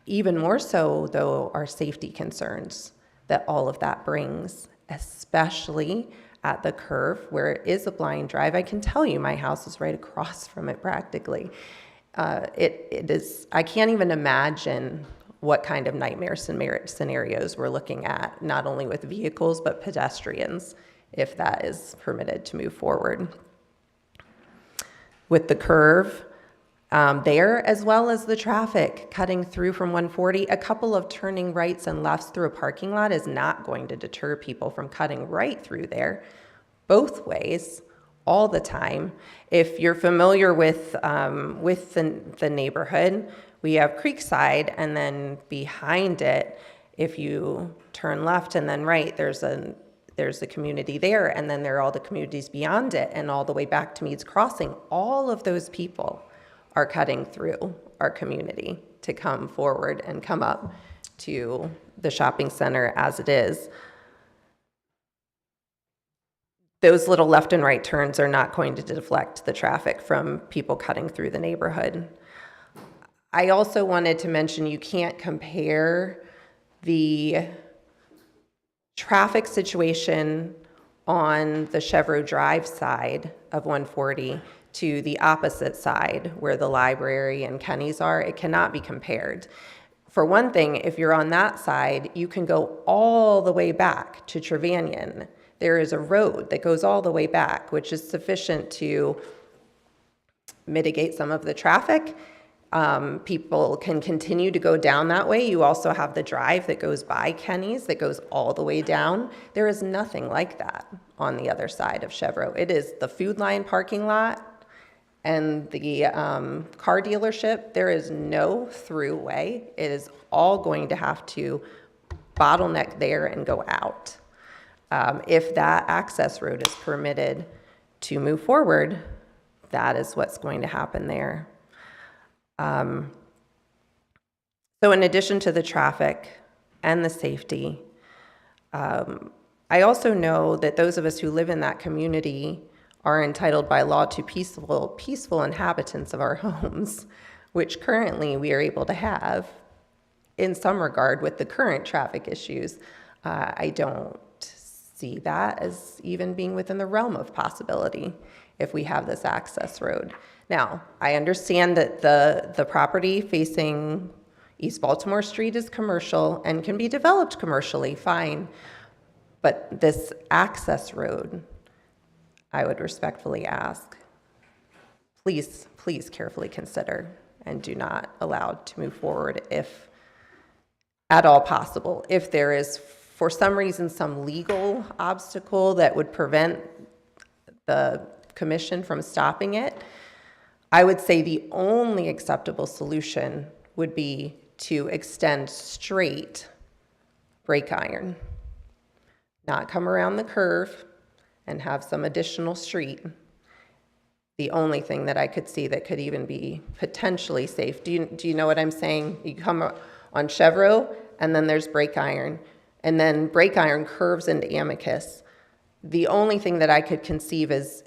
Even more so, though, are safety concerns that all of that brings, especially at the curve where it is a blind drive. I can tell you my house is right across from it practically. It is, I can't even imagine what kind of nightmare scenarios we're looking at, not only with vehicles, but pedestrians, if that is permitted to move forward. With the curve, there, as well as the traffic cutting through from 140. A couple of turning rights and lefts through a parking lot is not going to deter people from cutting right through there, both ways, all the time. If you're familiar with the neighborhood, we have Creekside, and then behind it, if you turn left and then right, there's the community there, and then there are all the communities beyond it, and all the way back to Meads Crossing. All of those people are cutting through our community to come forward and come up to the shopping center as it is. Those little left and right turns are not going to deflect the traffic from people cutting through the neighborhood. I also wanted to mention you can't compare the traffic situation on the Chevreau Drive side of 140 to the opposite side where the library and Kenny's are. It cannot be compared. For one thing, if you're on that side, you can go all the way back to Trevanion. There is a road that goes all the way back, which is sufficient to mitigate some of the traffic. People can continue to go down that way. You also have the drive that goes by Kenny's that goes all the way down. There is nothing like that on the other side of Chevreau. It is the Food Lion parking lot and the car dealership. There is no throughway. It is all going to have to bottleneck there and go out. If that access road is permitted to move forward, that is what's going to happen there. So in addition to the traffic and the safety, I also know that those of us who live in that community are entitled by law to peaceful inhabitants of our homes, which currently we are able to have in some regard with the current traffic issues. I don't see that as even being within the realm of possibility if we have this access road. Now, I understand that the property facing East Baltimore Street is commercial and can be developed commercially, fine. But this access road, I would respectfully ask, please carefully consider and do not allow to move forward if at all possible. If there is, for some reason, some legal obstacle that would prevent the commission from stopping it, I would say the only acceptable solution would be to extend straight brake iron, not come around the curve and have some additional street. The only thing that I could see that could even be potentially safe. Do you know what I'm saying? You come on Chevreau, and then there's brake iron, and then brake iron curves into Amicus. The only thing that I could conceive is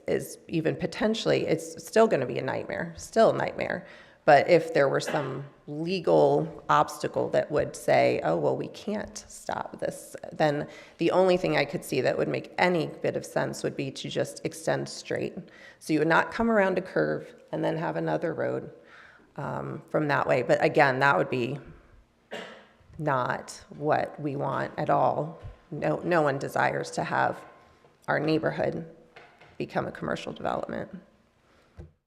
even potentially, it's still going to be a nightmare, still a nightmare. But if there were some legal obstacle that would say, oh, well, we can't stop this, then the only thing I could see that would make any bit of sense would be to just extend straight. So you would not come around a curve and then have another road from that way. But again, that would be not what we want at all. No one desires to have our neighborhood become a commercial development.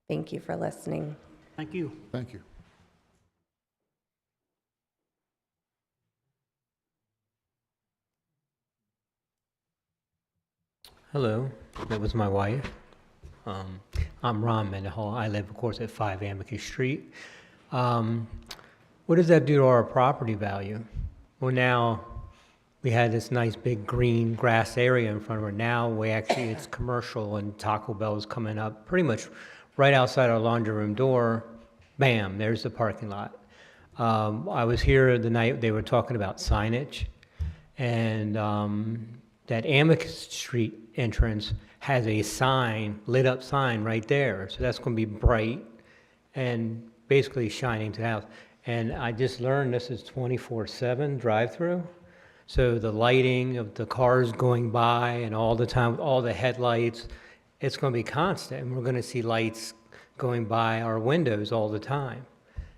Thank you for listening. Thank you. Thank you. Hello, that was my wife. I'm Ron Mendenhall. I live, of course, at 5 Amicus Street. What does that do to our property value? Well, now we had this nice big green grass area in front of her. Now it's commercial, and Taco Bell is coming up pretty much right outside our laundry room door. Bam, there's the parking lot. I was here the night they were talking about signage, and that Amicus Street entrance has a sign, lit up sign right there. So that's going to be bright and basically shining to the house. And I just learned this is 24/7 drive-through. So the lighting of the cars going by and all the time, all the headlights, it's going to be constant. And we're going to see lights going by our windows all the time.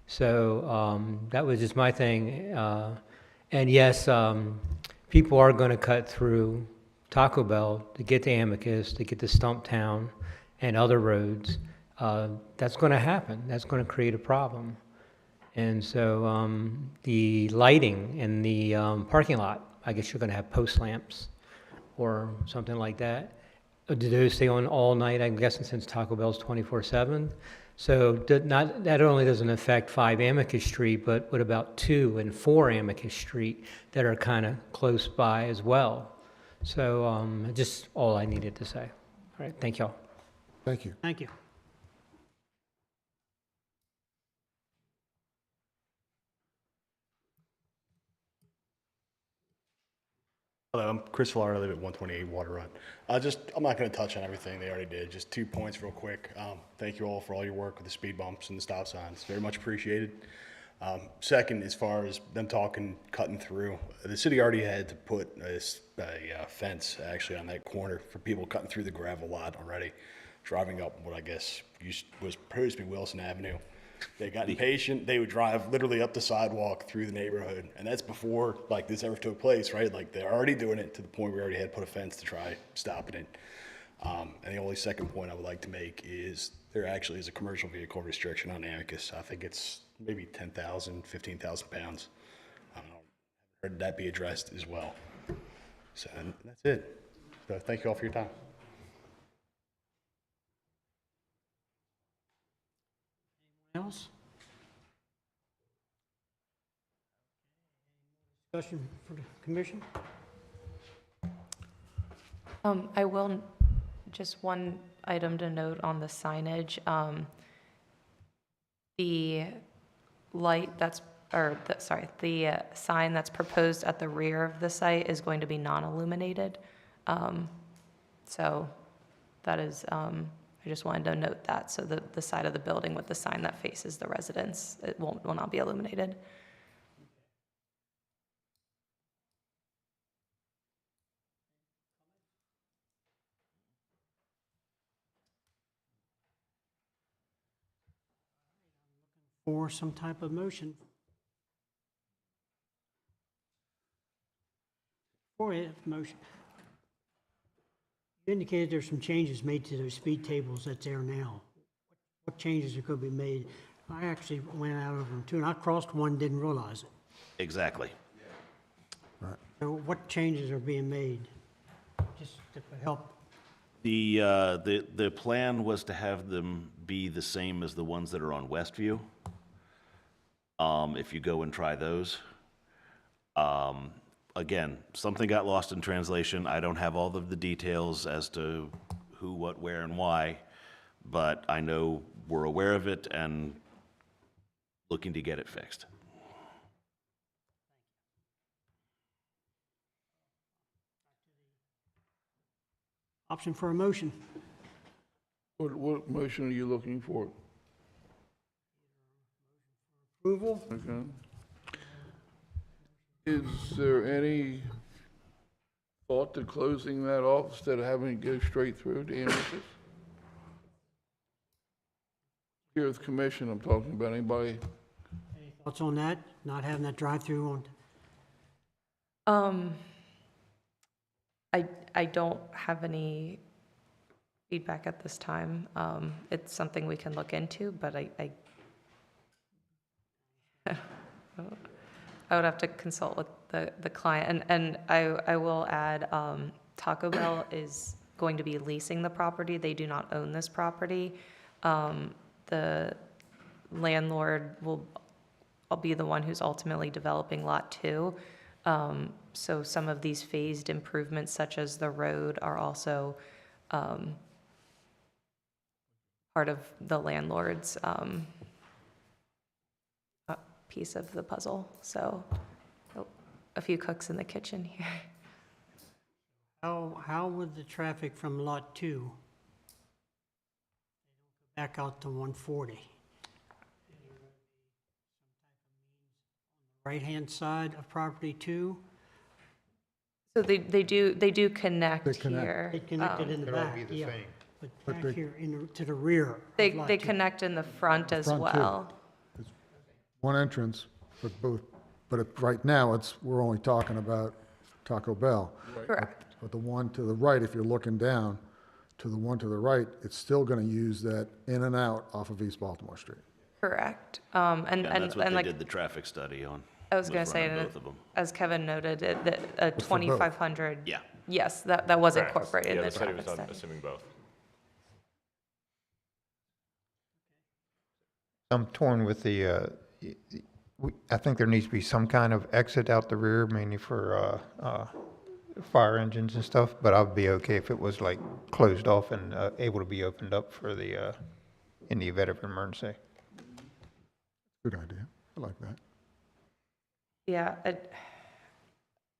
So that was just my thing. And yes, people are going to cut through Taco Bell to get to Amicus, to get to Stumptown and other roads. That's going to happen. That's going to create a problem. And so the lighting in the parking lot, I guess you're going to have post lamps or something like that. Do those stay on all night? I'm guessing since Taco Bell's 24/7. So that only doesn't affect 5 Amicus Street, but what about 2 and 4 Amicus Street that are kind of close by as well? So just all I needed to say. All right, thank y'all. Thank you. Thank you. Hello, I'm Chris Villar. I live at 128 Water Run. I'm not going to touch on everything they already did. Just 2 points real quick. Thank you all for all your work with the speed bumps and the stop signs. Very much appreciated. Second, as far as them cutting through, the city already had to put a fence actually on that corner for people cutting through the gravel lot already, driving up what I guess was supposed to be Wilson Avenue. They got impatient. They would drive literally up the sidewalk through the neighborhood, and that's before like this ever took place, right? Like they're already doing it to the point where we already had to put a fence to try stopping it. And the only second point I would like to make is there actually is a commercial vehicle restriction on Amicus. I think it's maybe 10,000, 15,000 pounds. I don't know. Heard that be addressed as well. So and that's it. So thank you all for your time. Else? Discussion for the commission? I will, just one item to note on the signage. The light that's, the sign that's proposed at the rear of the site is going to be non-illuminated. So that is, I just wanted to note that, so the side of the building with the sign that faces the residence, it will not be illuminated. For some type of motion. For a motion. You indicated there's some changes made to those speed tables that's there now. What changes are going to be made? I actually went out over them too, and I crossed one, didn't realize it. Exactly. So what changes are being made? Just to help. The plan was to have them be the same as the ones that are on Westview. If you go and try those. Again, something got lost in translation. I don't have all of the details as to who, what, where, and why, but I know we're aware of it and looking to get it fixed. Option for a motion. What motion are you looking for? Approval? Okay. Is there any thought to closing that off instead of having it go straight through to Amicus? Here with commission, I'm talking about anybody. Any thoughts on that? Not having that drive-through on? I don't have any feedback at this time. It's something we can look into, but I would have to consult with the client. And I will add, Taco Bell is going to be leasing the property. They do not own this property. The landlord will be the one who's ultimately developing Lot 2. So some of these phased improvements, such as the road, are also part of the landlord's piece of the puzzle. So a few cooks in the kitchen here. How would the traffic from Lot 2 back out to 140? Right-hand side of property 2? So they do connect here. They connected in the It'll back, be the yeah. same. But back here to the rear. of They Lot 2. connect in the front as Front, too. well. One entrance, but right now, we're only talking about Taco Bell. Correct. But the one to the right, if you're looking down to the one to the right, it's still going to use that in and out off of East Baltimore Street. Correct. And that's what they like, did the traffic study on. I was going to say, running that both of them. as Kevin noted, that a It's for both. 2,500. Yeah. Yes, that was Correct. incorporated in Yeah, the the study traffic was study. assuming both. I'm torn with I think there needs to be some kind of exit out the rear, mainly for fire engines and stuff, but I'd be okay if it was like closed off and able to be opened up for in the event of an emergency. Good idea. I like that. Yeah,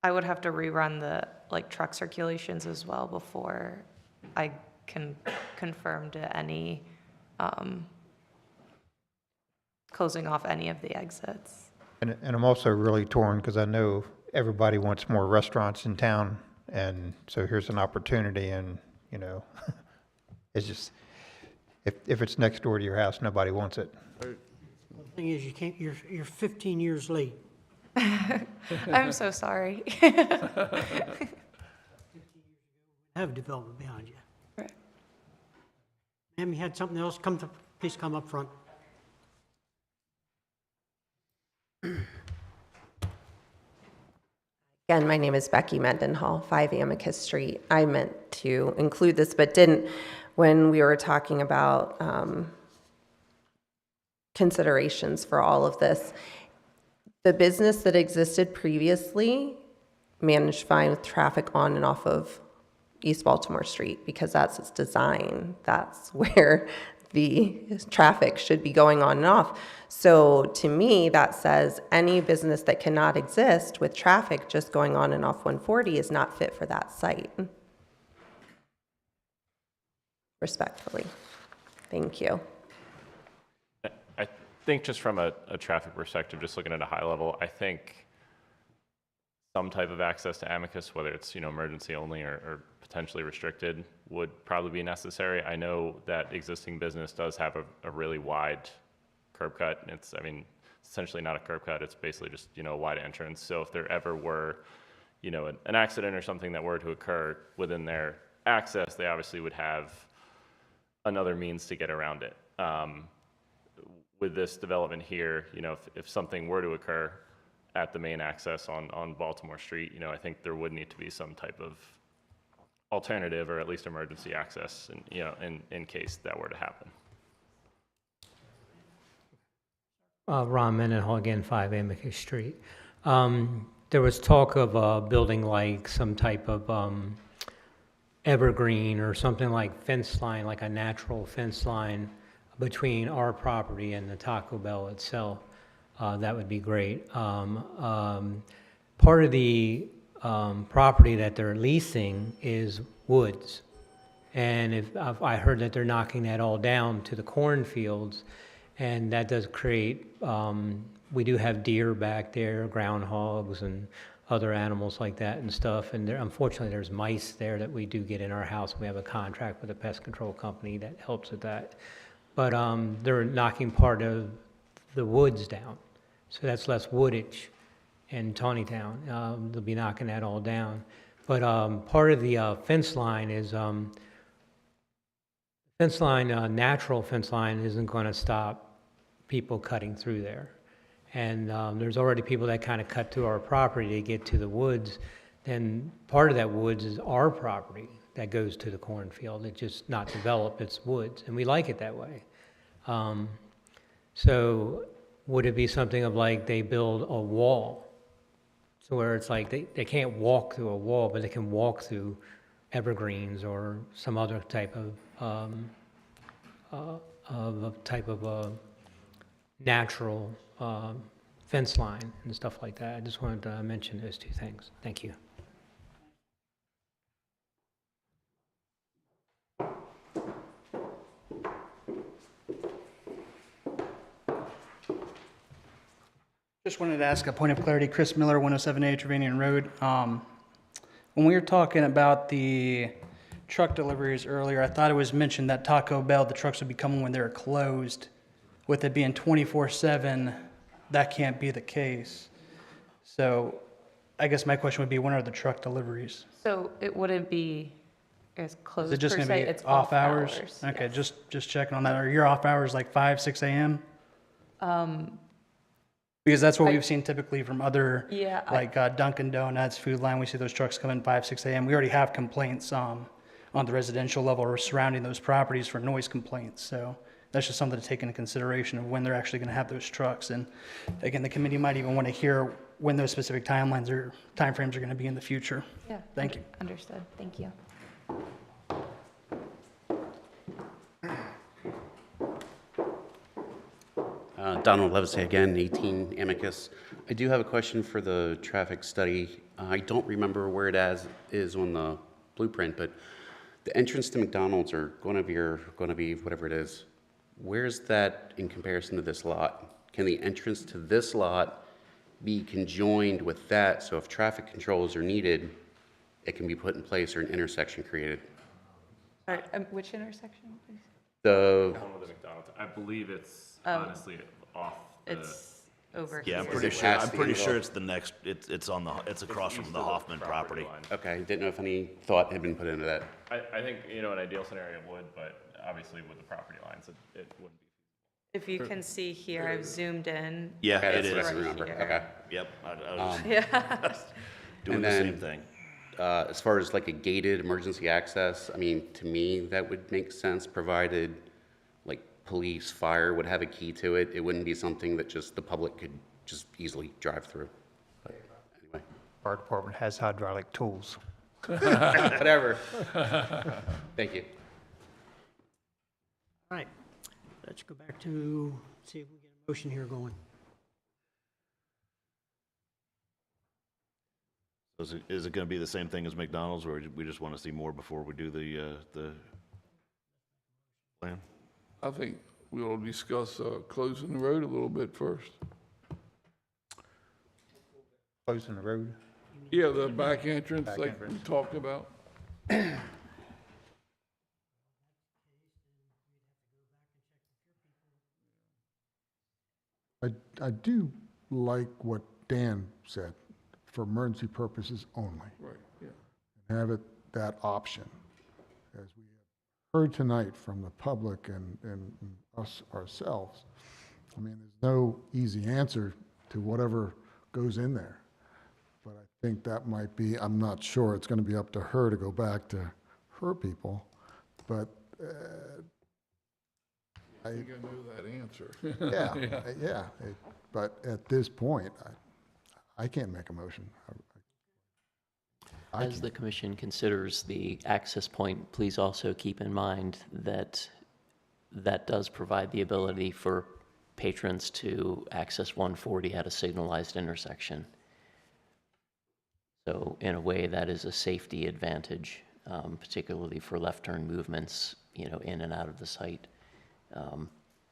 I would have to rerun the truck circulations as well before I can confirm to any closing off any of the exits. And I'm also really torn because I know everybody wants more restaurants in town, and so here's an opportunity, and it's just if it's next door to your house, nobody wants it. The thing is, you're 15 years late. I'm so sorry. Have development behind you. Right. Ma'am, you had something else? Please come up front. Again, my name is Becky Mendenhall, 5 Amicus Street. I meant to include this, but didn't when we were talking about considerations for all of this. The business that existed previously managed fine with traffic on and off of East Baltimore Street because that's its design. That's where the traffic should be going on and off. So to me, that says any business that cannot exist with traffic just going on and off 140 is not fit for that site. Respectfully. Thank you. I think just from a traffic perspective, just looking at a high level, I think some type of access to Amicus, whether it's emergency only or potentially restricted, would probably be necessary. I know that existing business does have a really wide curb cut. It's essentially not a curb cut. It's basically just a wide entrance. So if there ever were an accident or something that were to occur within their access, they obviously would have another means to get around it. With this development here, if something were to occur at the main access on Baltimore Street, I think there would need to be some type of alternative or at least emergency access in case that were to happen. Ron Mendenhall, again, 5 Amicus Street. There was talk of building like some type of evergreen or something like fence line, like a natural fence line between our property and the Taco Bell itself. That would be great. Part of the property that they're leasing is woods. And if I heard that they're knocking that all down to the cornfields, and that does create, we do have deer back there, groundhogs and other animals like that and stuff. And unfortunately, there's mice there that we do get in our house. We have a contract with a pest control company that helps with that. But they're knocking part of the woods down. So that's less woodage in Taneytown. They'll be knocking that all down. But part of the fence line is, natural fence line isn't going to stop people cutting through there. And there's already people that kind of cut through our property to get to the woods. Then part of that woods is our property that goes to the cornfield. It's just not developed, it's woods, and we like it that way. So would it be something of like they build a wall? So where it's like they can't walk through a wall, but they can walk through evergreens or some other type of natural fence line and stuff like that. I just wanted to mention those two things. Thank you. Just wanted to ask a point of clarity. Chris Miller, 107A Trevanian Road. When we were talking about the truck deliveries earlier, I thought it was mentioned that Taco Bell, the trucks would be coming when they're closed. With it being 24/7, that can't be the case. So I guess my question would be, when are the truck deliveries? So it wouldn't be Is Is closed it just per going to se? be It's off hours? Okay, yes. just checking on that. Are your off hours like 5, 6 a.m.? Um, Because that's what I- we've seen typically from other, Yeah, like Dunkin' Donuts, Food Line. We see those trucks come in 5, 6 a.m. We already have complaints on the residential level or surrounding those properties for noise complaints. So that's just something to take into consideration of when they're actually going to have those trucks. And again, the committee might even want to hear when those specific timelines or timeframes are going to be in the future. Yeah. Thank you. Understood. Thank you. Donald Levacy again, 18 Amicus. I do have a question for the traffic study. I don't remember where it is on the blueprint, but the entrance to McDonald's or going to be whatever it is, where's that in comparison to this lot? Can the entrance to this lot be conjoined with that, so if traffic controls are needed, it can be put in place or an intersection created? All right, which intersection, please? The One with the McDonald's. I believe it's Oh. honestly off the. It's over Yeah, I'm here. pretty it sure, past I'm the pretty envelope? sure it's the next, it's across east from of the Hoffman property. line. Okay, didn't know if any thought had been put into that. I think, an ideal scenario would, but obviously with the property lines, it wouldn't be. If you can see here, I've zoomed in. Yeah, Okay, it that's what I is. remember. here. Okay. Yep, I was Yeah. doing And the then, same thing. As far as like a gated emergency access, I mean, to me, that would make sense, provided like police, fire would have a key to it. It wouldn't be something that just the public could just easily drive through. But anyway, Fire department has hydraulic tools. whatever. Thank you. All right, let's go back to, see if we get a motion here going. Is it gonna be the same thing as McDonald's, or we just wanna see more before we do the plan? I think we'll discuss closing the road a little bit first. Closing the road. Yeah, the back entrance Back like we entrance. talked about. I do like what Dan said, for emergency purposes only. Right, yeah. Have it that option. As we heard tonight from the public and us ourselves, I mean, there's no easy answer to whatever goes in there. But I think that might be, I'm not sure, it's going to be up to her to go back to her people, but I think I know that answer. yeah. But at this point, I can't make a motion. As the commission considers the access point, please also keep in mind that that does provide the ability for patrons to access 140 at a signalized intersection. So in a way, that is a safety advantage, particularly for left turn movements, in and out of the site.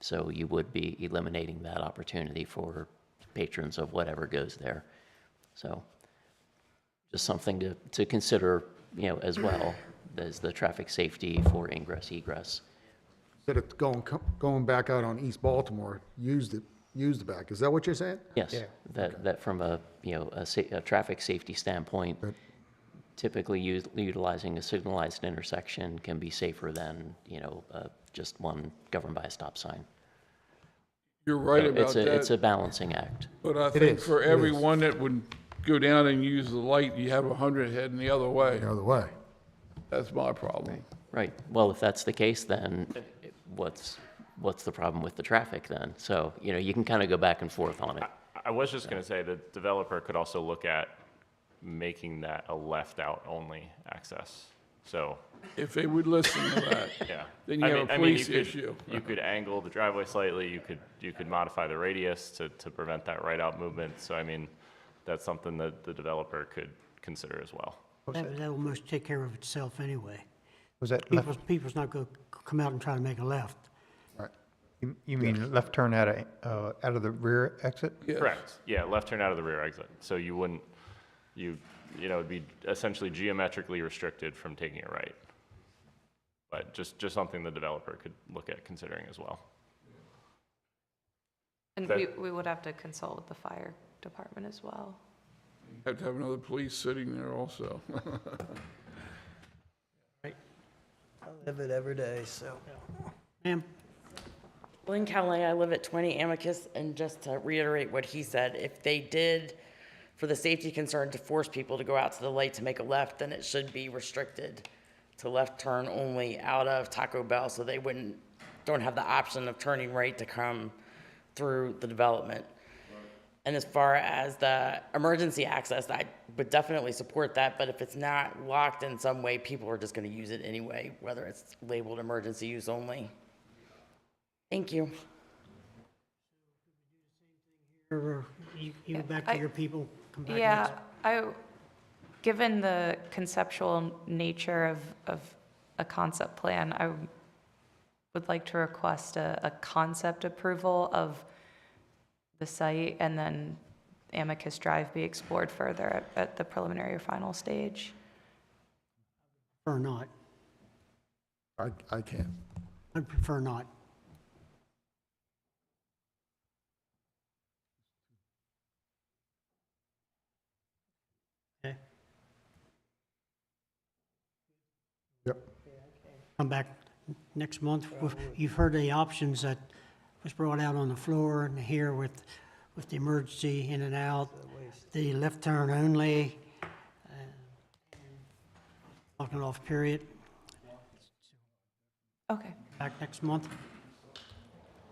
So you would be eliminating that opportunity for patrons of whatever goes there. So just something to consider, as well as the traffic safety for ingress, egress. Instead of going back out on East Baltimore, use the back. Is that what you're saying? Yes, that from a traffic safety standpoint, typically utilizing a signalized intersection can be safer than, just one governed by a stop sign. You're right So about that. It's a balancing act. But I think for everyone that would go down and use the light, you have 100 heading the other way. The other way. That's my problem. Right. Well, if that's the case, then what's the problem with the traffic then? So, you can kind of go back and forth on it. I was just going to say the developer could also look at making that a left-out only access. So If they would listen to that, yeah, then you have a police you could, issue. You could angle the driveway slightly. You could modify the radius to prevent that right-out movement. So that's something that the developer could consider as well. That will almost take care of itself anyway. Was that People's not going to come out and try to make a left. You mean left turn out of the rear exit? Yes. Correct. Yeah, left turn out of the rear exit. So you wouldn't, it'd be essentially geometrically restricted from taking a right. But just something the developer could look at considering as well. And That- we would have to consult with the fire department as well. Have to have another police sitting there also. live it every day, so. Ma'am? Lynn Cowley, I live at 20 Amicus, and just to reiterate what he said, if they did, for the safety concern, to force people to go out to the light to make a left, then it should be restricted to left turn only out of Taco Bell, so they don't have the option of turning right to come through the development. And as far as the emergency access, I would definitely support that, but if it's not locked in some way, people are just going to use it anyway, whether it's labeled emergency use only. Thank you. Or you go back to your people, come back Yeah, next. given the conceptual nature of a concept plan, I would like to request a concept approval of the site, and then Amicus Drive be explored further at the preliminary or final stage. Or not. I can't. I'd prefer not. Okay. Yep. Come back next month. You've heard the options that was brought out on the floor and here with the emergency in and out, the left turn only, locking off period. Okay. Back next month,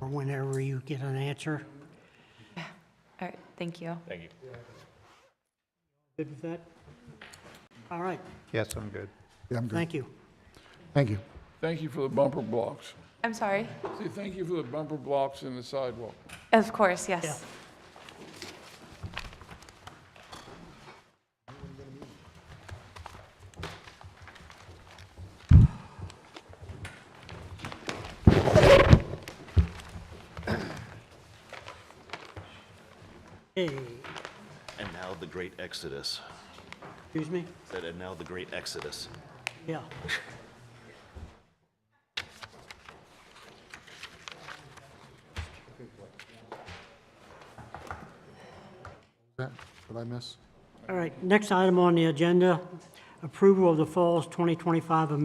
or whenever you get an answer. All right, thank you. Thank you. Good with that? All right, Yes, I'm good. Yeah, I'm good. thank you. Thank you. Thank you for the bumper blocks. I'm sorry? Say thank you for the bumper blocks in the sidewalk. Of course, yes. Yeah. Hey, And now the great exodus. excuse me? Said, and now the great exodus. Yeah. That, did I miss? All right, next item on the agenda, approval of the Falls 2025 to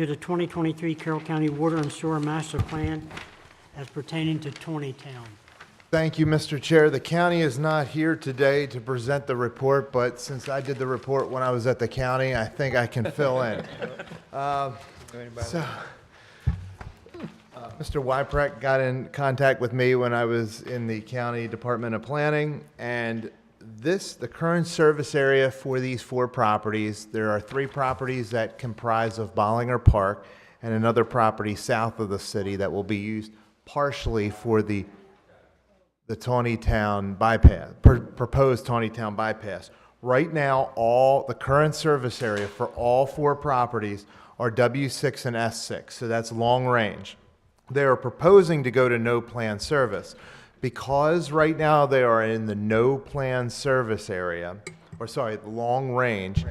the 2023 Carroll County Water and Sewer Master Plan as pertaining to Taneytown. Thank you, Mr. Chair. The county is not here today to present the report, but since I did the report when I was at the county, I think I can fill in. Mr. Wyprek got in contact with me when I was in the County Department of Planning, and the current service area for these 4 properties, there are 3 properties that comprise of Bollinger Park and another property south of the city that will be used partially for the Taneytown bypass, proposed Taneytown bypass. Right now, the current service area for all 4 properties are W6 and S6, so that's long range. They are proposing to go to no plan service. Because right now they are in the no plan service area, long range,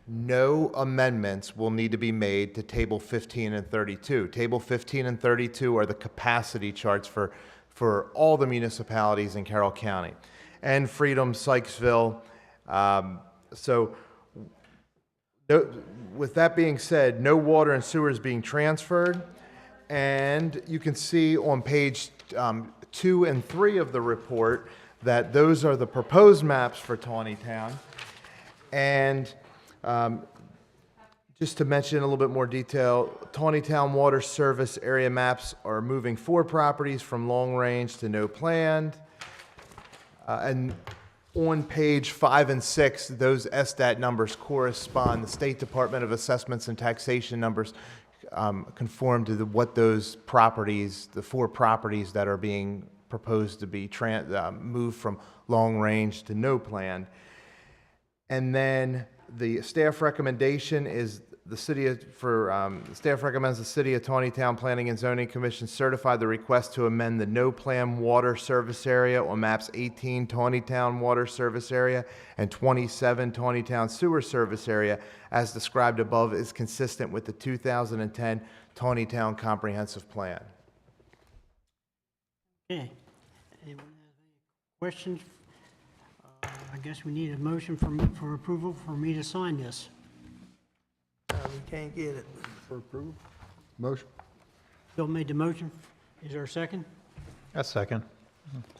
no amendments will need to be made to table 15 and 32. Table 15 and 32 are the capacity charts for all the municipalities in Carroll County and Freedom, Sykesville. With that being said, no water and sewer is being transferred. And you can see on page 2 and 3 of the report that those are the proposed maps for Taneytown. And just to mention a little bit more detail, Taneytown water service area maps are moving 4 properties from long range to no planned. And on page 5 and 6, those SDAT numbers correspond. The State Department of Assessments and Taxation numbers conform to what those properties, the 4 properties that are being proposed to be moved from long range to no plan. And then the staff recommendation is staff recommends the City of Taneytown Planning and Zoning Commission certify the request to amend the no plan water service area on maps 18 Taneytown water service area and 27 Taneytown sewer service area as described above is consistent with the 2010 Taneytown Comprehensive Plan. Okay. Anyone have any questions? I guess we need a motion for approval for me to sign this. Can't get it. For approval? Motion? Bill made the motion. Is there a second? A second.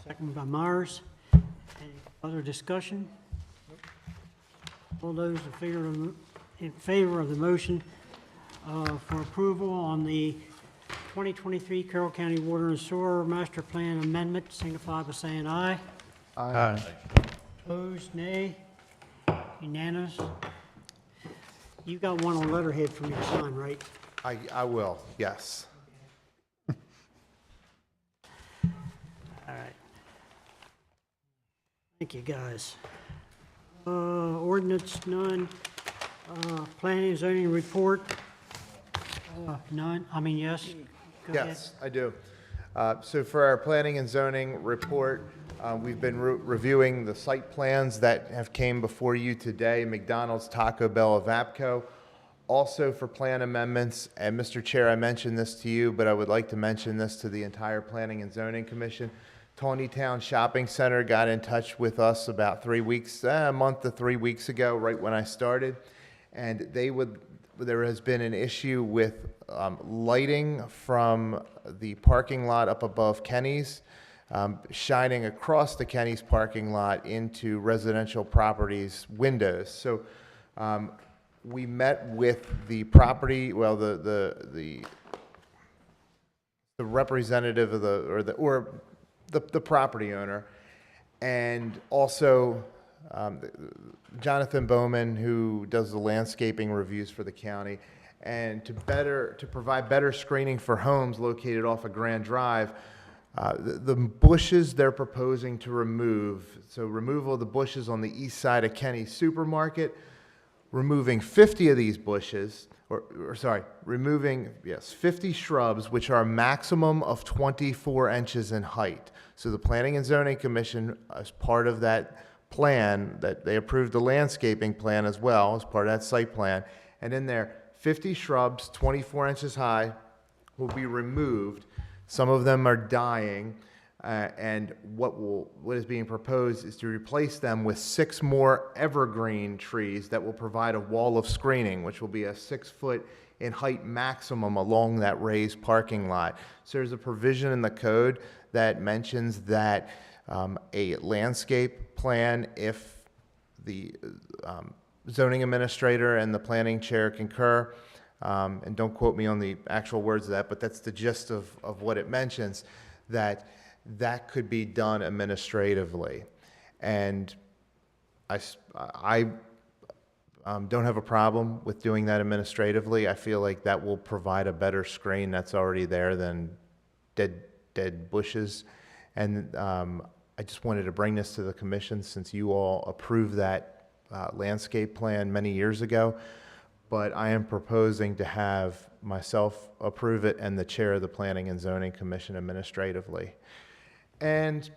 Second by Myers. Any other discussion? All those in favor of the motion for approval on the 2023 Carroll County Water and Sewer Master Plan Amendment, signify by saying aye. Aye. Opposed, nay. Unanimous. You got one on letterhead for me to sign, right? I will, yes. All right. Thank you, guys. Ordinance none. Planning and zoning report. None, yes. Go ahead. Yes, I do. So for our planning and zoning report, we've been reviewing the site plans that have came before you today, McDonald's, Taco Bell, Evapco. Also for plan amendments, and Mr. Chair, I mentioned this to you, but I would like to mention this to the entire Planning and Zoning Commission. Taneytown Shopping Center got in touch with us about a month to 3 weeks ago, right when I started, and there has been an issue with lighting from the parking lot up above Kenny's, shining across the Kenny's parking lot into residential properties' windows. So we met with the property, well, the representative of the property owner, and also Jonathan Bowman, who does the landscaping reviews for the county, and to provide better screening for homes located off of Grand Drive. The bushes they're proposing to remove, so removal of the bushes on the east side of Kenny's Supermarket, removing 50 of these bushes, removing 50 shrubs, which are a maximum of 24 inches in height. So the Planning and Zoning Commission, as part of that plan, that they approved the landscaping plan as well, as part of that site plan, and in there, 50 shrubs, 24 inches high, will be removed. Some of them are dying, and what is being proposed is to replace them with 6 more evergreen trees that will provide a wall of screening, which will be a 6-foot in height maximum along that raised parking lot. So there's a provision in the code that mentions that a landscape plan, if the zoning administrator and the planning chair concur, and don't quote me on the actual words of that, but that's the gist of what it mentions, that could be done administratively. And I don't have a problem with doing that administratively. I feel like that will provide a better screen that's already there than dead bushes. And I just wanted to bring this to the commission since you all approved that landscape plan many years ago. But I am proposing to have myself approve it and the chair of the Planning and Zoning Commission administratively. And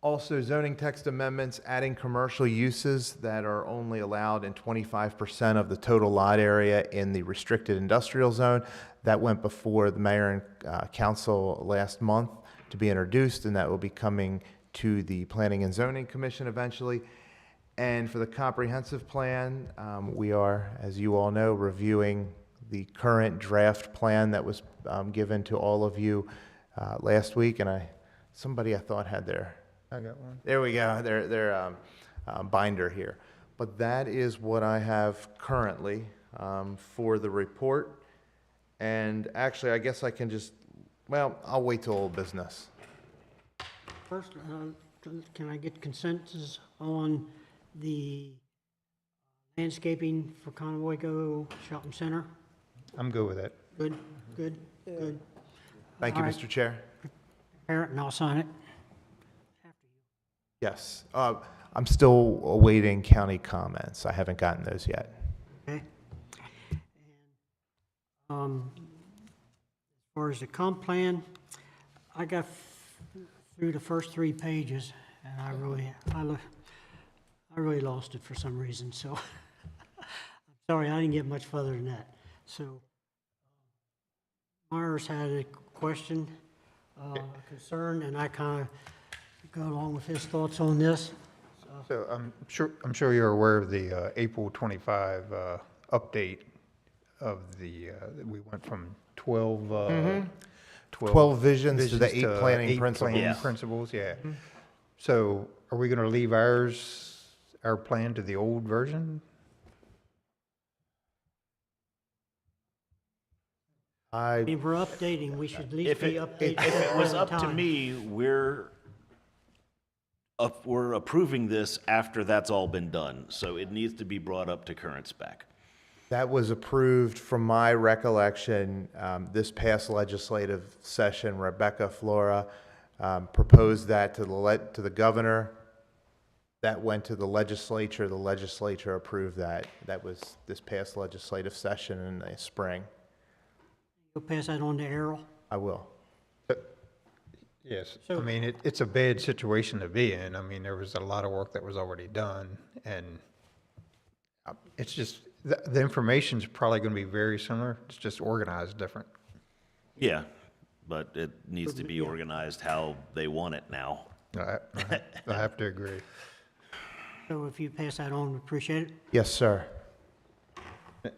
also zoning text amendments, adding commercial uses that are only allowed in 25% of the total lot area in the restricted industrial zone. That went before the mayor and council last month to be introduced, and that will be coming to the Planning and Zoning Commission eventually. And for the comprehensive plan, we are, as you all know, reviewing the current draft plan that was given to all of you last week. And somebody I thought had I got one. There we go, their binder here. But that is what I have currently for the report. And actually, I guess I can I'll wait till old business. First, can I get consensus on the landscaping for Conoco Shopping Center? I'm good with it. Good. Thank you, All right. Mr. Chair. Prepare it and I'll sign it. Yes, I'm still awaiting county comments. I haven't gotten those yet. Okay. And, as far as the comp plan, I got through the first 3 pages, and I really lost it for some reason. So I'm sorry, I didn't get much further than that. So Myers had a question, a concern, and I kind of go along with his thoughts on this. So I'm sure you're aware of the April 25 update we went from 12, Mm-hmm. 12 visions to the 8 planning 8 principles. planning Yeah. principles, yeah. So are we gonna leave our plan to the old version? I mean, we're updating, we should at least be updating. If it was all the up to time. me, we're approving this after that's all been done, so it needs to be brought up to current spec. That was approved, from my recollection, this past legislative session. Rebecca Flora proposed that to the governor. That went to the legislature. The legislature approved that. That was this past legislative session in the spring. You'll pass that on to Errol? I will. Yes, So- I mean, it's a bad situation to be in. I mean, there was a lot of work that was already done, and it's just, the information's probably gonna be very similar, it's just organized different. Yeah, but it needs to be organized how they want it now. I have to agree. So if you pass that on, we appreciate it. Yes, sir.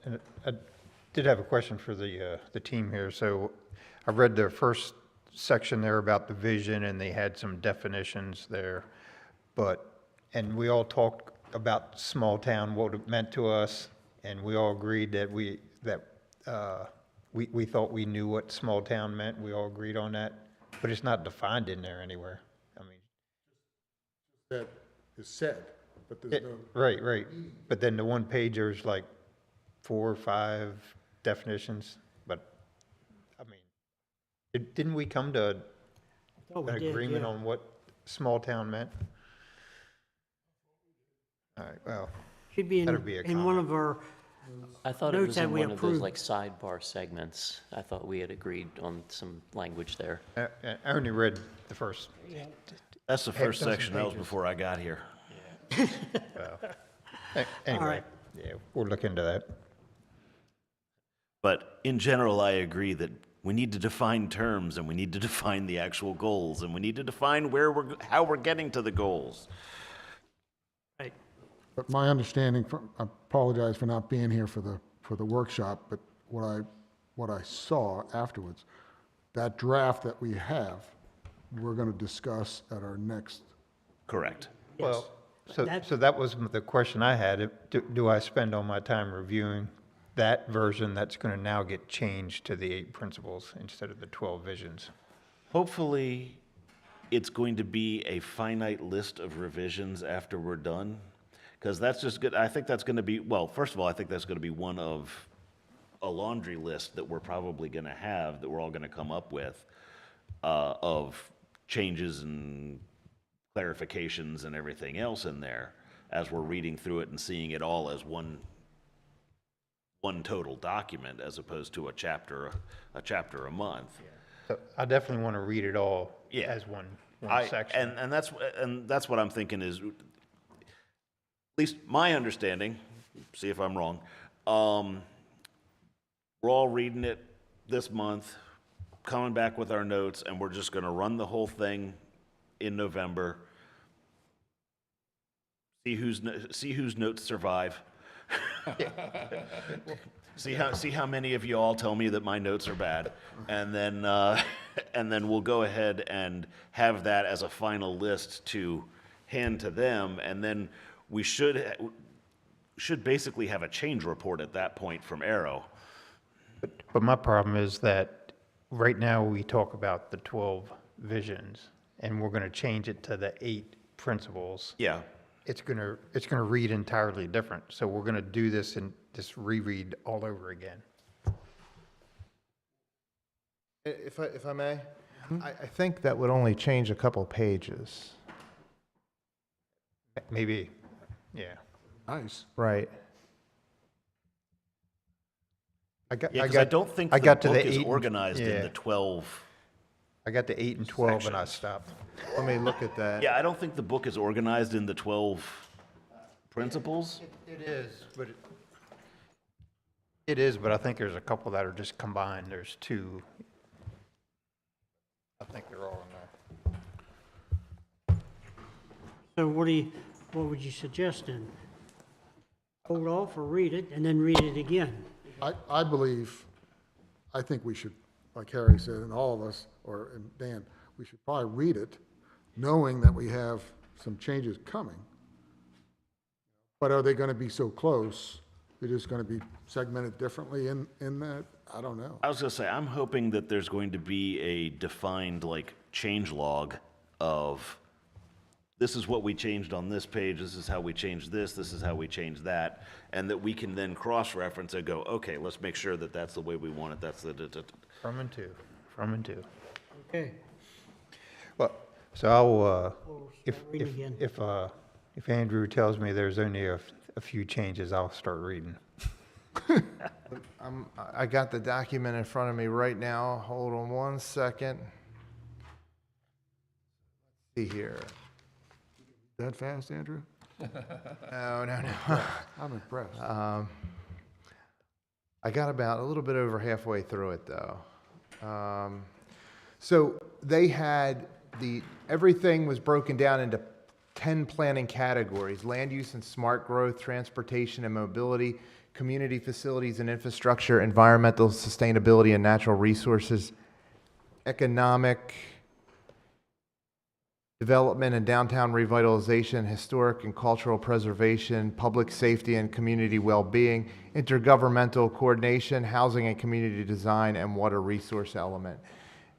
And I did have a question for the team here. So I read the first section there about the vision, and they had some definitions there. And we all talked about small town, what it meant to us, and we all agreed that we thought we knew what small town meant. We all agreed on that, but it's not defined in there anywhere. I mean, That is said, but there's no. right. But then the one page, there's like 4 or 5 definitions, but, I mean, didn't we come to Oh, we an did, agreement yeah. on what small town meant? All right, well, Should be that'll be a in one of our I thought it notes was that in we one of those approved. like sidebar segments. I thought we had agreed on some language there. I only read the first. That's the first dozen section, that was pages. before I got here. Anyway, right. yeah, we'll look into that. But in general, I agree that we need to define terms, and we need to define the actual goals, and we need to define how we're getting to the goals. Right. But my understanding from, I apologize for not being here for the workshop, but what I saw afterwards, that draft that we have, we're going to discuss at our next. Correct. Well, so that was the question I had. Do I spend all my time reviewing that version that's going to now get changed to the 8 principles instead of the 12 visions? Hopefully, it's going to be a finite list of revisions after we're done, because that's just good. I think that's going to be, well, first of all, I think that's going to be one of a laundry list that we're probably going to have, that we're all going to come up with, of changes and clarifications and everything else in there as we're reading through it and seeing it all as one total document, as opposed to a chapter a month. So I definitely want to read it all Yeah. as one section. And that's what I'm thinking is, at least my understanding, see if I'm wrong, we're all reading it this month, coming back with our notes, and we're just gonna run the whole thing in November. See whose notes survive. See how many of you all tell me that my notes are bad, and then we'll go ahead and have that as a final list to hand to them, and then we should basically have a change report at that point from Arrow. But my problem is that right now we talk about the 12 visions, and we're going to change it to the 8 principles. Yeah. It's going to read entirely different. So we're going to do this and just reread all over again. If I may, I think that would only change a couple pages. Maybe, yeah. Nice. Right. I don't think the book is organized in the 12. I got to 8 and 12 and I stopped. Let me look at that. Yeah, I don't think the book is organized in the 12 principles. It is, but it is, but I think there's a couple that are just combined. There's 2. I think they're all in there. So what would you suggest then? Hold off or read it and then read it again? I believe, I think we should, like Harry said, and all of us, and Dan, we should probably read it, knowing that we have some changes coming. But are they gonna be so close? They're just gonna be segmented differently in that? I don't know. I was gonna say, I'm hoping that there's going to be a defined, like, change log of, this is what we changed on this page, this is how we changed this is how we changed that, and that we can then cross-reference and go, okay, let's make sure that that's the way we want it, that's the, From and to. Okay. Well, so I'll, We'll if, start reading if, again. if Andrew tells me there's only a few changes, I'll start reading. I got the document in front of me right now. Hold on one second. Let's see here. That fast, Andrew? No. I'm impressed. I got about a little bit over halfway through it, though. So they had everything was broken down into 10 planning categories: land use and smart growth, transportation and mobility, community facilities and infrastructure, environmental sustainability and natural resources, economic development and downtown revitalization, historic and cultural preservation, public safety and community well-being, intergovernmental coordination, housing and community design, and water resource element.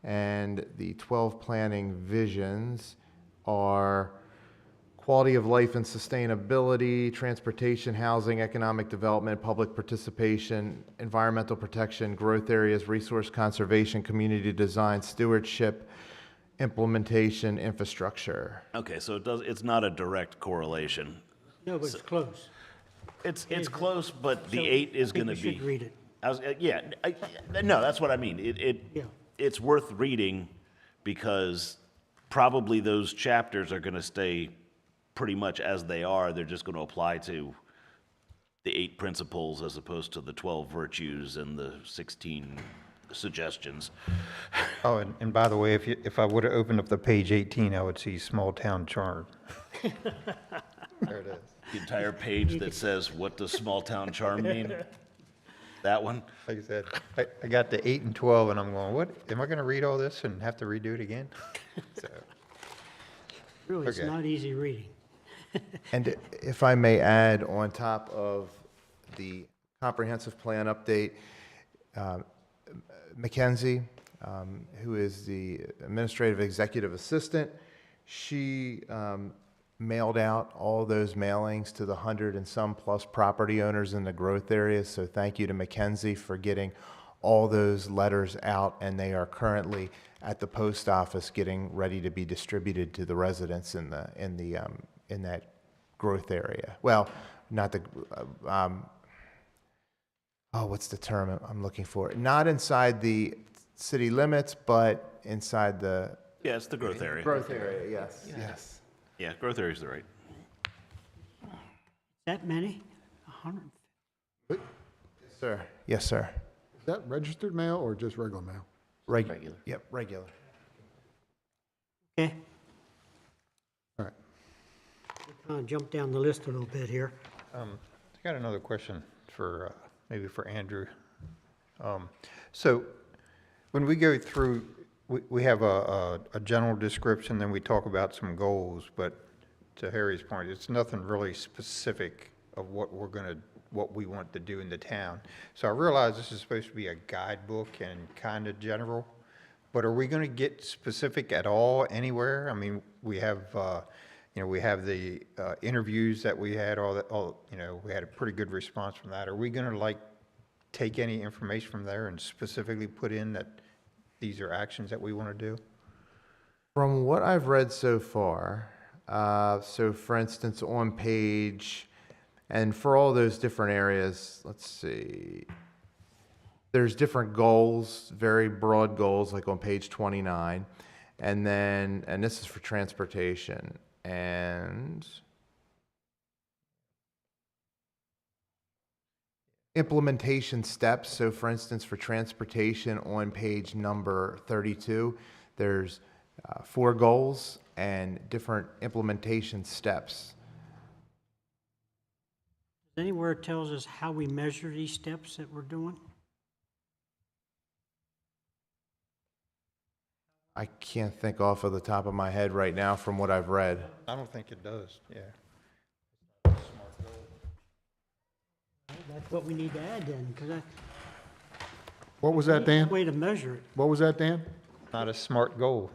And the 12 planning visions are quality of life and sustainability, transportation, housing, economic development, public participation, environmental protection, growth areas, resource conservation, community design, stewardship, implementation, infrastructure. okay, so it's not a direct correlation. No, but it's close. It's close, but the So 8 is I think gonna we be. should read it. No, that's what I mean. Yeah. It's worth reading because probably those chapters are gonna stay pretty much as they are. They're just gonna apply to the 8 principles as opposed to the 12 virtues and the 16 suggestions. Oh, and by the way, if I would have opened up the page 18, I would see small town charm. There it is. The entire page that says, what does small town charm mean? That one? Like I said, I got to 8 and 12, and I'm going, what? Am I going to read all this and have to redo it again? So, Really, it's Okay. not easy reading. And if I may add, on top of the comprehensive plan update, Mackenzie, who is the administrative executive assistant, she mailed out all those mailings to the 100 and some plus property owners in the growth areas. So thank you to Mackenzie for getting all those letters out, and they are currently at the post office getting ready to be distributed to the residents in that growth area. Well, not the what's the term I'm looking for? Not inside the city limits, but inside the Yeah, it's the growth area. growth area. Yes. Yeah, growth area is the right. That many? 100? Sir. Yes, sir. Is that registered mail or just regular mail? Regular. Yep, regular. Okay. All right. Kind of jump down the list a little bit here. I got another question for, maybe for Andrew. So when we go through, we have a general description, then we talk about some goals, but to Harry's point, it's nothing really specific of what what we want to do in the town. So I realize this is supposed to be a guidebook and kind of general, but are we going to get specific at all anywhere? I mean, we have, we have the interviews that we had, we had a pretty good response from that. Are we going to take any information from there and specifically put in that these are actions that we want to do? From what I've read so far, so for instance, on page, and for all those different areas, let's see, there's different goals, very broad goals, like on page 29, and this is for transportation, and implementation steps. So for instance, for transportation on page number 32, there's 4 goals and different implementation steps. Anywhere it tells us how we measure these steps that we're doing? I can't think off of the top of my head right now from what I've read. I don't think it does, yeah. That's what we need to add then, because What was that, Dan? way to measure it. What was that, Dan? Not a SMART goal,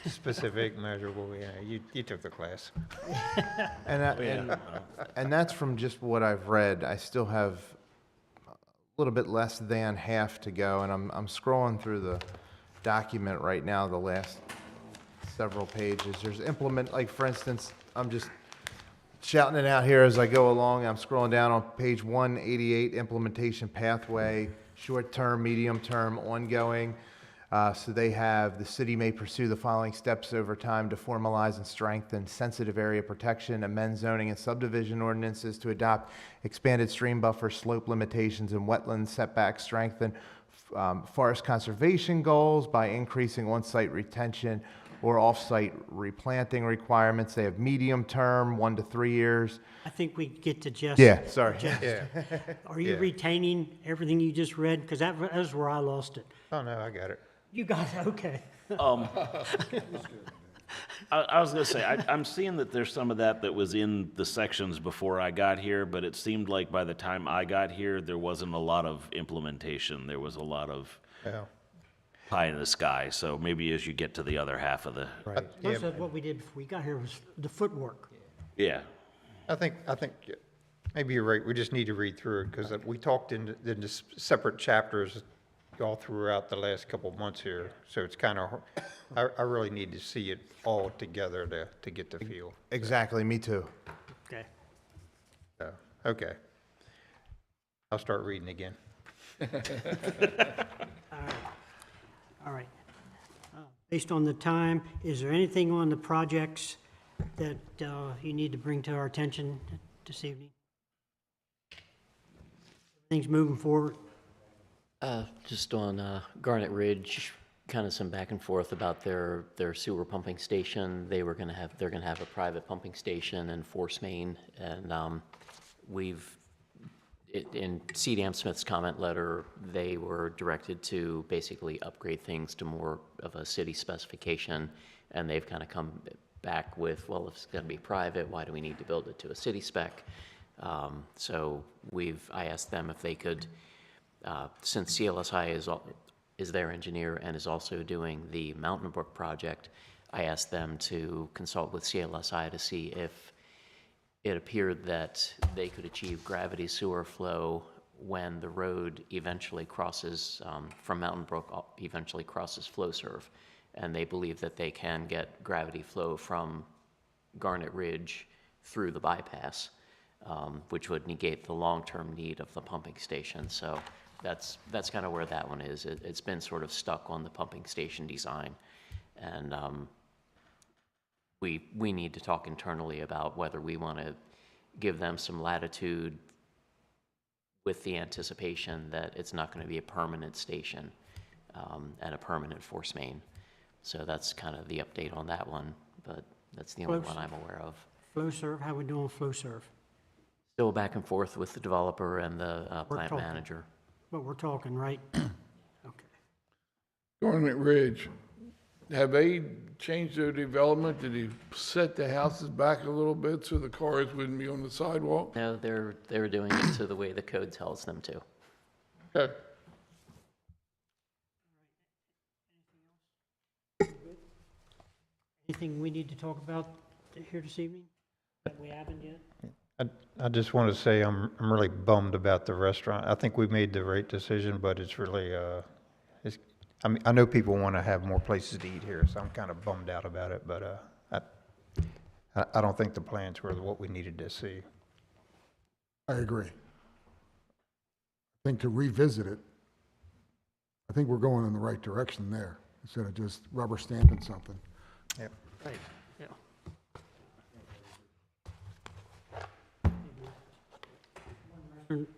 specific, measurable, yeah, you took the class. And that's from just what I've read. I still have a little bit less than half to go, and I'm scrolling through the document right now, the last several pages. There's like for instance, I'm just shouting it out here as I go along. I'm scrolling down on page 188, implementation pathway, short-term, medium-term, ongoing. So they have, the city may pursue the following steps over time to formalize and strengthen sensitive area protection, amend zoning and subdivision ordinances to adopt expanded stream buffer, slope limitations, and wetland setback, strengthen forest conservation goals by increasing on-site retention or off-site replanting requirements. They have medium-term, 1 to 3 years. I think we get to just. Yeah, sorry. just- Yeah. Are you Yeah. retaining everything you just read? Because that was where I lost it. Oh, no, I got it. You got it, okay. I was gonna say, I'm seeing that there's some of that was in the sections before I got here, but it seemed like by the time I got here, there wasn't a lot of implementation. There was a lot of Yeah. pie in the sky, so maybe as you get to the other half of the, Right. Most of what we did before we got here was the footwork. yeah. I think maybe you're right, we just need to read through it, because we talked in separate chapters all throughout the last couple of months here, so it's kind of, I really need to see it all together to get the feel. Exactly, me too. Okay. So, okay. I'll start reading again. All right. Based on the time, is there anything on the projects that you need to bring to our attention this evening? Everything's moving forward? Just on Garnet Ridge, kind of some back and forth about their sewer pumping station. They're gonna have a private pumping station and force main, and in C. Dan Smith's comment letter, they were directed to basically upgrade things to more of a city specification, and they've kind of come back with, well, if it's gonna be private, why do we need to build it to a city spec? So I asked them if they could, since CLSI is their engineer and is also doing the Mountain Brook project, I asked them to consult with CLSI to see if it appeared that they could achieve gravity sewer flow when the road eventually crosses, from Mountain Brook, eventually crosses FlowServe. And they believe that they can get gravity flow from Garnet Ridge through the bypass, which would negate the long-term need of the pumping station. So that's kind of where that one is. It's been sort of stuck on the pumping station design. And we need to talk internally about whether we want to give them some latitude with the anticipation that it's not going to be a permanent station and a permanent force main. So that's kind of the update on that one, but that's the only one I'm aware of. FlowServe, how we doing FlowServe? Still back and forth with the developer and the We're plant talking. manager. But we're talking, right? Garnet Ridge, have they changed their development? Did they set the houses back a little bit so the cars wouldn't be on the sidewalk? No, they're doing it to the way the code tells them to. Okay. Anything we need to talk about here this evening that we haven't yet? I just want to say I'm really bummed about the restaurant. I think we made the right decision, but it's really, I mean, I know people want to have more places to eat here, so I'm kind of bummed out about it, but I don't think the plans were what we needed to see. I agree. I think to revisit it, I think we're going in the right direction there, instead of just rubber stamping something. Yep. Right, yeah.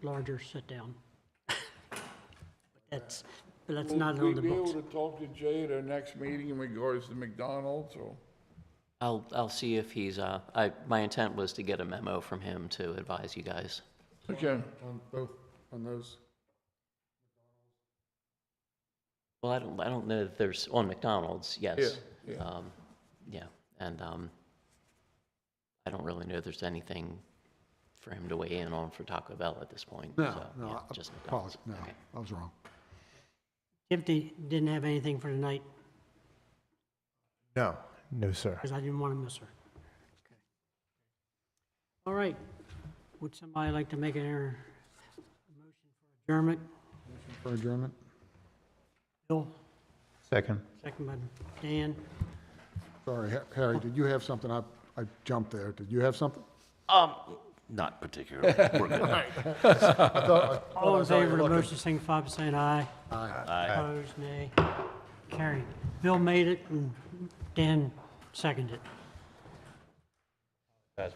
Larger sit down. But that's not on the Will we books. be able to talk to Jay at our next meeting in regards to McDonald's, or? I'll see if he's, my intent was to get a memo from him to advise you guys. Okay. On both, on those? Well, I don't know if there's, on McDonald's, yes. Yeah, yeah. Yeah, and I don't really know if there's anything for him to weigh in on for Taco Bell at this point. No, so, no, yeah, I just apologize, McDonald's. no, Okay. I was wrong. Timothy didn't have anything for tonight, No, no, sir. because I didn't want to miss her. Okay. All right. Would somebody like to make a motion for adjournment? For adjournment? Bill, Second. second by Dan. Sorry, Harry, did you have something? I jumped there. Did you have something? Not particularly. We're good. All in favor of the motion, signify by saying aye. Aye. Opposed, nay. Carried. Bill made it and Dan seconded it.